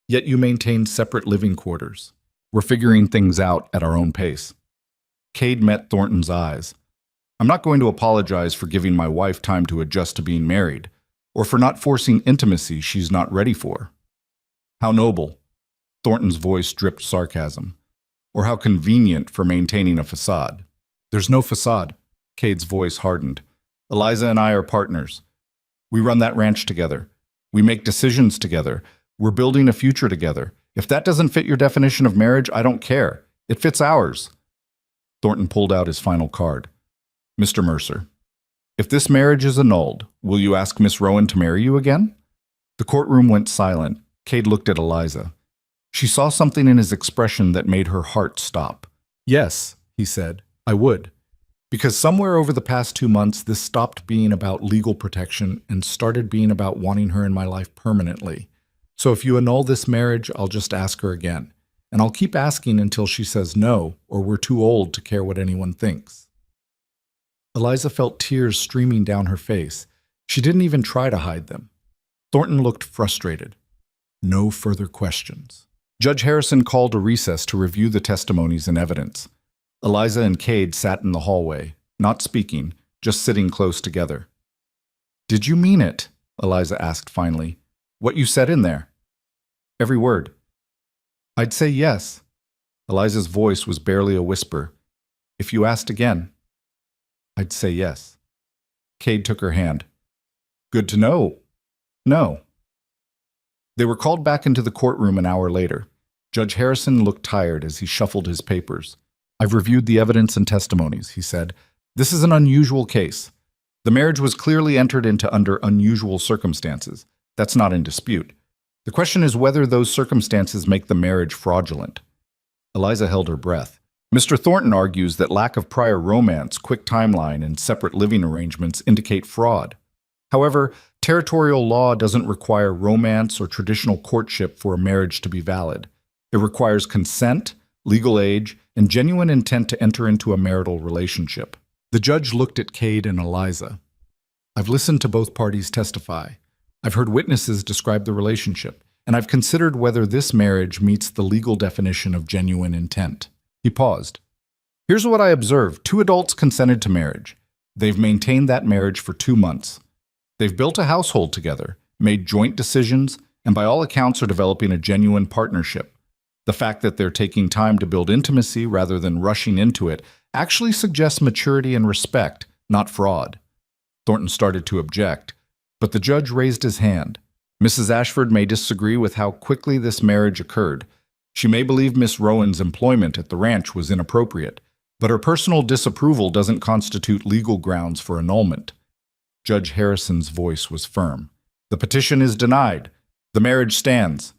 "Yet you maintain separate living quarters." "We're figuring things out at our own pace." Cade met Thornton's eyes. "I'm not going to apologize for giving my wife time to adjust to being married, or for not forcing intimacy she's not ready for." "How noble." Thornton's voice dripped sarcasm. or how convenient for maintaining a facade. There's no facade. Cade's voice hardened. Eliza and I are partners. We run that ranch together. We make decisions together. We're building a future together. If that doesn't fit your definition of marriage, I don't care. It fits ours. Thornton pulled out his final card. Mr. Mercer, if this marriage is annulled, will you ask Miss Rowan to marry you again? The courtroom went silent. Cade looked at Eliza. She saw something in his expression that made her heart stop. Yes, he said, I would. Because somewhere over the past 2 months, this stopped being about legal protection and started being about wanting her in my life permanently. So if you annul this marriage, I'll just ask her again. And I'll keep asking until she says no, or we're too old to care what anyone thinks. Eliza felt tears streaming down her face. She didn't even try to hide them. Thornton looked frustrated. No further questions. Judge Harrison called a recess to review the testimonies and evidence. Eliza and Cade sat in the hallway, not speaking, just sitting close together. Did you mean it? Eliza asked finally. What you said in there? Every word. I'd say yes. Eliza's voice was barely a whisper. If you asked again, I'd say yes. Cade took her hand. Good to know. No. They were called back into the courtroom an hour later. Judge Harrison looked tired as he shuffled his papers. I've reviewed the evidence and testimonies, he said. This is an unusual case. The marriage was clearly entered into under unusual circumstances. That's not in dispute. The question is whether those circumstances make the marriage fraudulent. Eliza held her breath. Mr. Thornton argues that lack of prior romance, quick timeline, and separate living arrangements indicate fraud. However, territorial law doesn't require romance or traditional courtship for a marriage to be valid. It requires consent, legal age, and genuine intent to enter into a marital relationship. The judge looked at Cade and Eliza. I've listened to both parties testify. I've heard witnesses describe the relationship, and I've considered whether this marriage meets the legal definition of genuine intent. He paused. Here's what I observed. 2 adults consented to marriage. They've maintained that marriage for 2 months. They've built a household together, made joint decisions, and by all accounts are developing a genuine partnership. The fact that they're taking time to build intimacy rather than rushing into it actually suggests maturity and respect, not fraud. Thornton started to object, but the judge raised his hand. Mrs. Ashford may disagree with how quickly this marriage occurred. She may believe Miss Rowan's employment at the ranch was inappropriate, but her personal disapproval doesn't constitute legal grounds for annulment. Judge Harrison's voice was firm. The petition is denied. The marriage stands.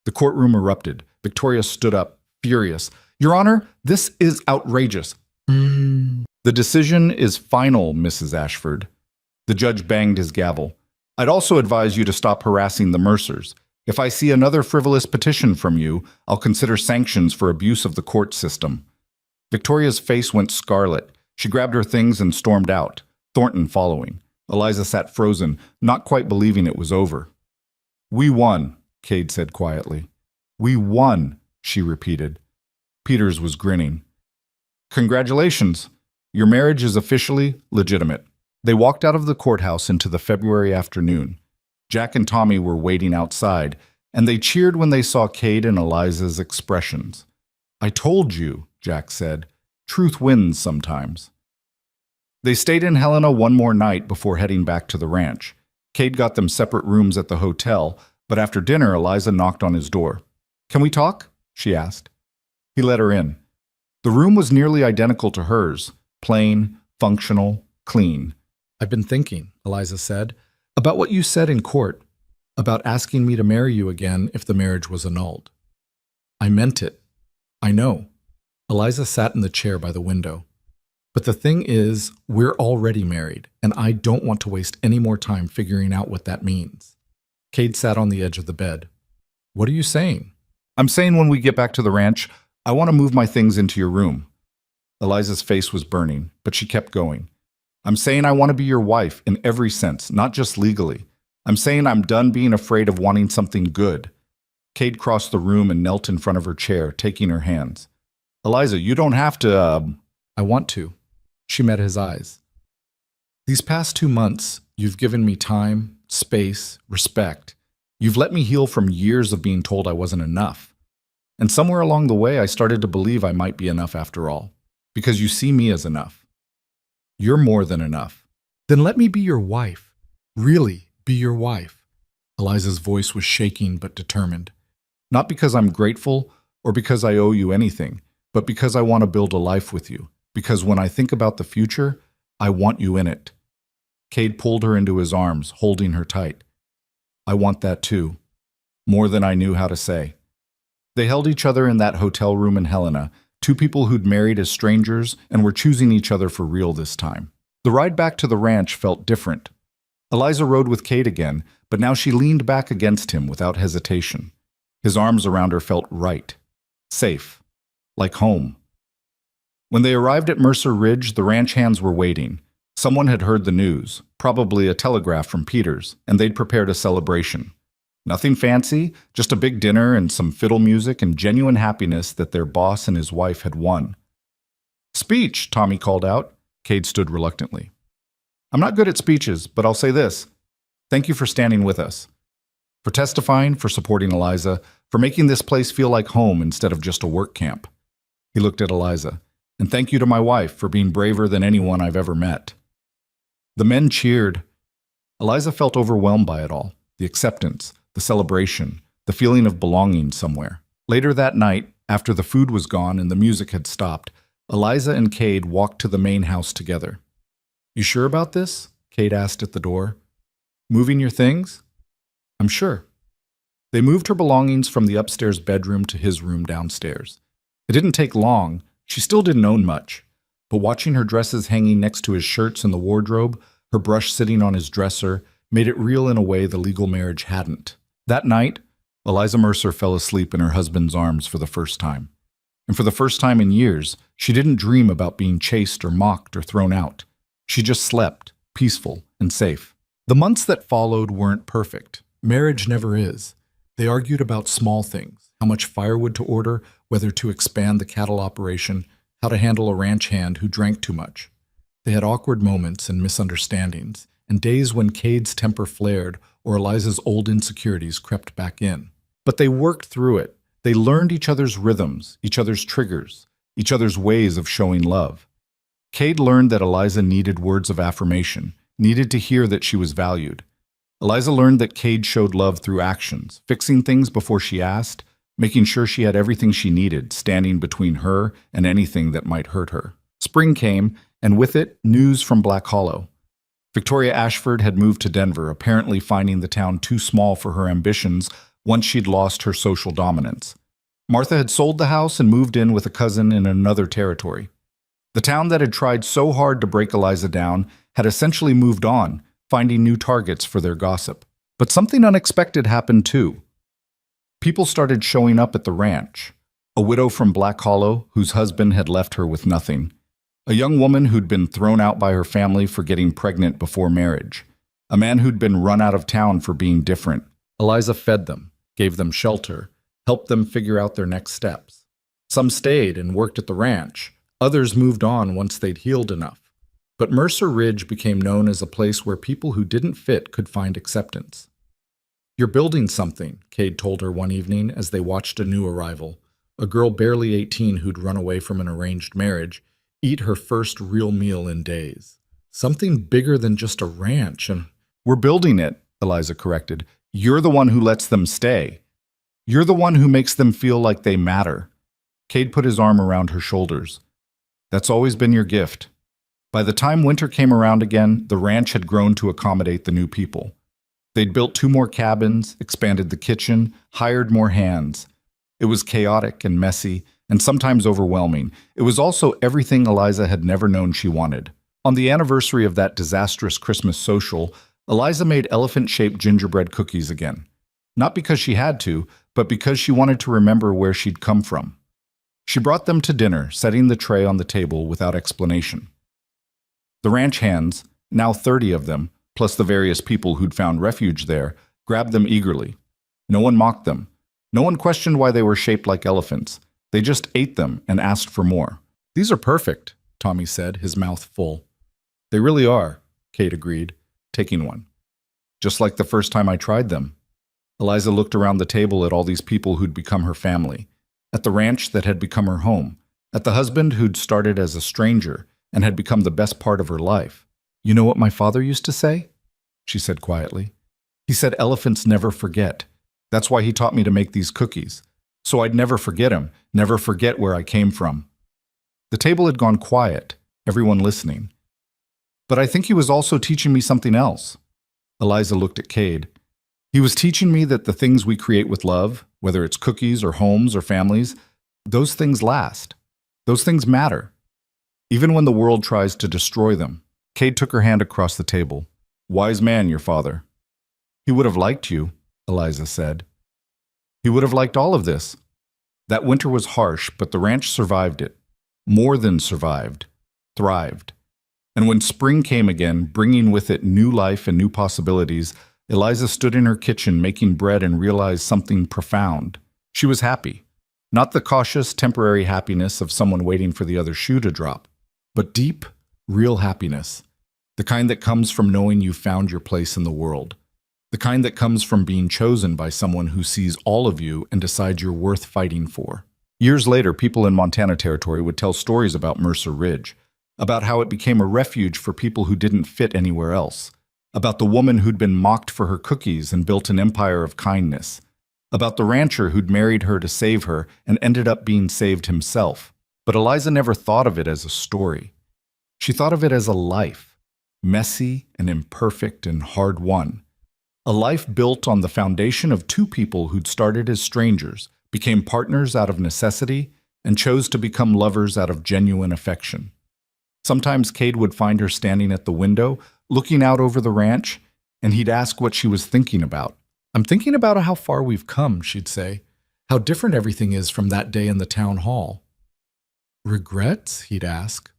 The courtroom erupted. Victoria stood up, furious. Your Honor, this is outrageous. The decision is final, Mrs. Ashford. The judge banged his gavel. I'd also advise you to stop harassing the Mercers. If I see another frivolous petition from you, I'll consider sanctions for abuse of the court system. Victoria's face went scarlet. She grabbed her things and stormed out, Thornton following. Eliza sat frozen, not quite believing it was over. We won, Cade said quietly. We won, she repeated. Peters was grinning. Congratulations. Your marriage is officially legitimate. They walked out of the courthouse into the February afternoon. Jack and Tommy were waiting outside, and they cheered when they saw Cade and Eliza's expressions. I told you, Jack said. Truth wins sometimes. They stayed in Helena one more night before heading back to the ranch. Cade got them separate rooms at the hotel, but after dinner, Eliza knocked on his door. Can we talk? She asked. He let her in. The room was nearly identical to hers, plain, functional, clean. I've been thinking, Eliza said, about what you said in court, about asking me to marry you again if the marriage was annulled. I meant it. I know. Eliza sat in the chair by the window. But the thing is, we're already married, and I don't want to waste any more time figuring out what that means. Cade sat on the edge of the bed. What are you saying? I'm saying when we get back to the ranch, I want to move my things into your room. Eliza's face was burning, but she kept going. I'm saying I want to be your wife in every sense, not just legally. I'm saying I'm done being afraid of wanting something good. Cade crossed the room and knelt in front of her chair, taking her hands. Eliza, you don't have to, I want to. She met his eyes. These past 2 months, you've given me time, space, respect. You've let me heal from years of being told I wasn't enough. And somewhere along the way, I started to believe I might be enough after all. Because you see me as enough. You're more than enough. Then let me be your wife. Really, be your wife. Eliza's voice was shaking but determined. Not because I'm grateful or because I owe you anything, but because I want to build a life with you. Because when I think about the future, I want you in it. Cade pulled her into his arms, holding her tight. I want that too. More than I knew how to say. They held each other in that hotel room in Helena, two people who'd married as strangers and were choosing each other for real this time. The ride back to the ranch felt different. Eliza rode with Cade again, but now she leaned back against him without hesitation. His arms around her felt right. Safe. Like home. When they arrived at Mercer Ridge, the ranch hands were waiting. Someone had heard the news, probably a telegraph from Peters, and they'd prepared a celebration. Nothing fancy, just a big dinner and some fiddle music and genuine happiness that their boss and his wife had won. Speech, Tommy called out. Cade stood reluctantly. I'm not good at speeches, but I'll say this. Thank you for standing with us. For testifying, for supporting Eliza, for making this place feel like home instead of just a work camp. He looked at Eliza. And thank you to my wife for being braver than anyone I've ever met. The men cheered. Eliza felt overwhelmed by it all. The acceptance, the celebration, the feeling of belonging somewhere. Later that night, after the food was gone and the music had stopped, Eliza and Cade walked to the main house together. You sure about this? Cade asked at the door. Moving your things? I'm sure. They moved her belongings from the upstairs bedroom to his room downstairs. It didn't take long. She still didn't own much, but watching her dresses hanging next to his shirts in the wardrobe, her brush sitting on his dresser, made it real in a way the legal marriage hadn't. That night, Eliza Mercer fell asleep in her husband's arms for the first time. And for the first time in years, she didn't dream about being chased or mocked or thrown out. She just slept, peaceful and safe. The months that followed weren't perfect. Marriage never is. They argued about small things, how much firewood to order, whether to expand the cattle operation, how to handle a ranch hand who drank too much. They had awkward moments and misunderstandings, and days when Cade's temper flared or Eliza's old insecurities crept back in. But they worked through it. They learned each other's rhythms, each other's triggers, each other's ways of showing love. Cade learned that Eliza needed words of affirmation, needed to hear that she was valued. Eliza learned that Cade showed love through actions, fixing things before she asked, making sure she had everything she needed, standing between her and anything that might hurt her. Spring came, and with it, news from Black Hollow. Victoria Ashford had moved to Denver, apparently finding the town too small for her ambitions once she'd lost her social dominance. Martha had sold the house and moved in with a cousin in another territory. The town that had tried so hard to break Eliza down had essentially moved on, finding new targets for their gossip. But something unexpected happened too. People started showing up at the ranch. A widow from Black Hollow, whose husband had left her with nothing. A young woman who'd been thrown out by her family for getting pregnant before marriage. A man who'd been run out of town for being different. Eliza fed them, gave them shelter, helped them figure out their next steps. Some stayed and worked at the ranch. Others moved on once they'd healed enough. But Mercer Ridge became known as a place where people who didn't fit could find acceptance. You're building something, Cade told her one evening as they watched a new arrival, a girl barely 18 who'd run away from an arranged marriage, eat her first real meal in days. Something bigger than just a ranch. And we're building it, Eliza corrected. You're the one who lets them stay. You're the one who makes them feel like they matter. Cade put his arm around her shoulders. That's always been your gift. By the time winter came around again, the ranch had grown to accommodate the new people. They'd built 2 more cabins, expanded the kitchen, hired more hands. It was chaotic and messy, and sometimes overwhelming. It was also everything Eliza had never known she wanted. On the anniversary of that disastrous Christmas social, Eliza made elephant-shaped gingerbread cookies again. Not because she had to, but because she wanted to remember where she'd come from. She brought them to dinner, setting the tray on the table without explanation. The ranch hands, now 30 of them, plus the various people who'd found refuge there, grabbed them eagerly. No one mocked them. No one questioned why they were shaped like elephants. They just ate them and asked for more. These are perfect, Tommy said, his mouth full. They really are, Cade agreed, taking one. Just like the first time I tried them. Eliza looked around the table at all these people who'd become her family. at the ranch that had become her home, at the husband who'd started as a stranger and had become the best part of her life. "You know what my father used to say?" she said quietly. "He said elephants never forget. That's why he taught me to make these cookies. So I'd never forget him, never forget where I came from." The table had gone quiet, everyone listening. "But I think he was also teaching me something else." Eliza looked at Cade. "He was teaching me that the things we create with love, whether it's cookies or homes or families, those things last. Those things matter. Even when the world tries to destroy them." Cade took her hand across the table. "Wise man, your father." "He would have liked you," Eliza said. "He would have liked all of this." That winter was harsh, but the ranch survived it. More than survived. Thrived. And when spring came again, bringing with it new life and new possibilities, Eliza stood in her kitchen making bread and realized something profound. She was happy. Not the cautious, temporary happiness of someone waiting for the other shoe to drop, but deep, real happiness. The kind that comes from knowing you've found your place in the world. The kind that comes from being chosen by someone who sees all of you and decides you're worth fighting for. Years later, people in Montana Territory would tell stories about Mercer Ridge, about how it became a refuge for people who didn't fit anywhere else, about the woman who'd been mocked for her cookies and built an empire of kindness, about the rancher who'd married her to save her and ended up being saved himself. But Eliza never thought of it as a story. She thought of it as a life, messy and imperfect and hard-won. A life built on the foundation of two people who'd started as strangers, became partners out of necessity, and chose to become lovers out of genuine affection. Sometimes Cade would find her standing at the window, looking out over the ranch, and he'd ask what she was thinking about. "I'm thinking about how far we've come," she'd say. "How different everything is from that day in the town hall." "Regrets?" he'd ask.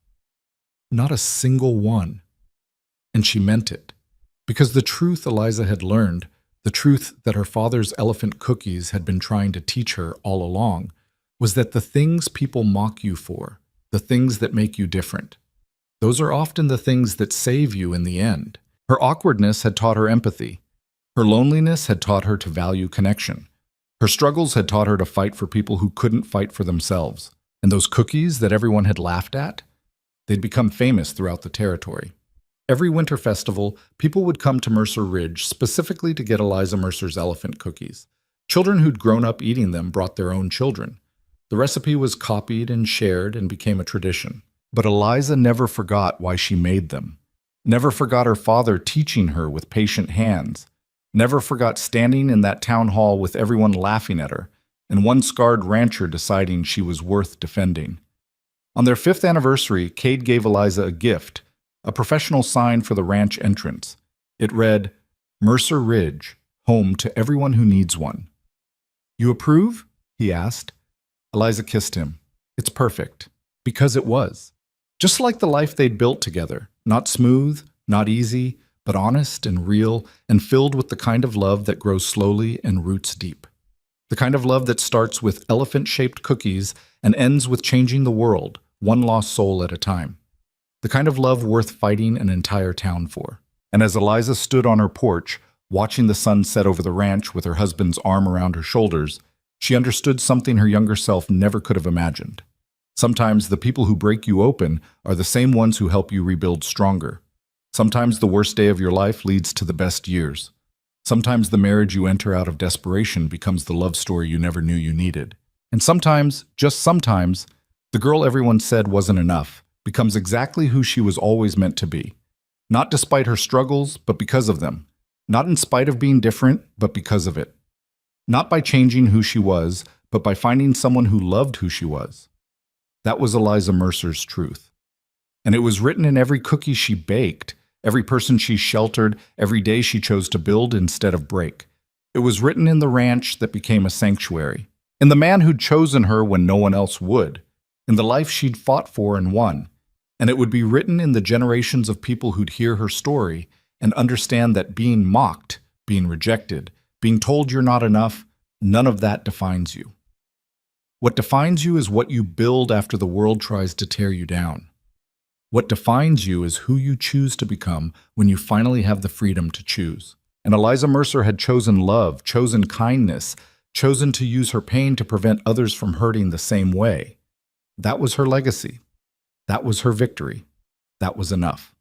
"Not a single one." And she meant it. Because the truth Eliza had learned, the truth that her father's elephant cookies had been trying to teach her all along, was that the things people mock you for, the things that make you different, those are often the things that save you in the end. Her awkwardness had taught her empathy. Her loneliness had taught her to value connection. Her struggles had taught her to fight for people who couldn't fight for themselves. And those cookies that everyone had laughed at, they'd become famous throughout the territory. Every winter festival, people would come to Mercer Ridge specifically to get Eliza Mercer's elephant cookies. Children who'd grown up eating them brought their own children. The recipe was copied and shared and became a tradition. But Eliza never forgot why she made them. Never forgot her father teaching her with patient hands. Never forgot standing in that town hall with everyone laughing at her, and one scarred rancher deciding she was worth defending. On their 5th anniversary, Cade gave Eliza a gift, a professional sign for the ranch entrance. It read, "Mercer Ridge, home to everyone who needs one." "You approve?" he asked. Eliza kissed him. "It's perfect." Because it was. Just like the life they'd built together, not smooth, not easy, but honest and real and filled with the kind of love that grows slowly and roots deep. The kind of love that starts with elephant-shaped cookies and ends with changing the world, one lost soul at a time. The kind of love worth fighting an entire town for. And as Eliza stood on her porch, watching the sun set over the ranch with her husband's arm around her shoulders, she understood something her younger self never could have imagined. Sometimes the people who break you open are the same ones who help you rebuild stronger. Sometimes the worst day of your life leads to the best years. Sometimes the marriage you enter out of desperation becomes the love story you never knew you needed. And sometimes, just sometimes, the girl everyone said wasn't enough becomes exactly who she was always meant to be. Not despite her struggles, but because of them. Not in spite of being different, but because of it. Not by changing who she was, but by finding someone who loved who she was. That was Eliza Mercer's truth. And it was written in every cookie she baked, every person she sheltered, every day she chose to build instead of break. It was written in the ranch that became a sanctuary, in the man who'd chosen her when no one else would, in the life she'd fought for and won. And it would be written in the generations of people who'd hear her story and understand that being mocked, being rejected, being told you're not enough, none of that defines you. What defines you is what you build after the world tries to tear you down. What defines you is who you choose to become when you finally have the freedom to choose. And Eliza Mercer had chosen love, chosen kindness, chosen to use her pain to prevent others from hurting the same way. That was her legacy. That was her victory. That was enough.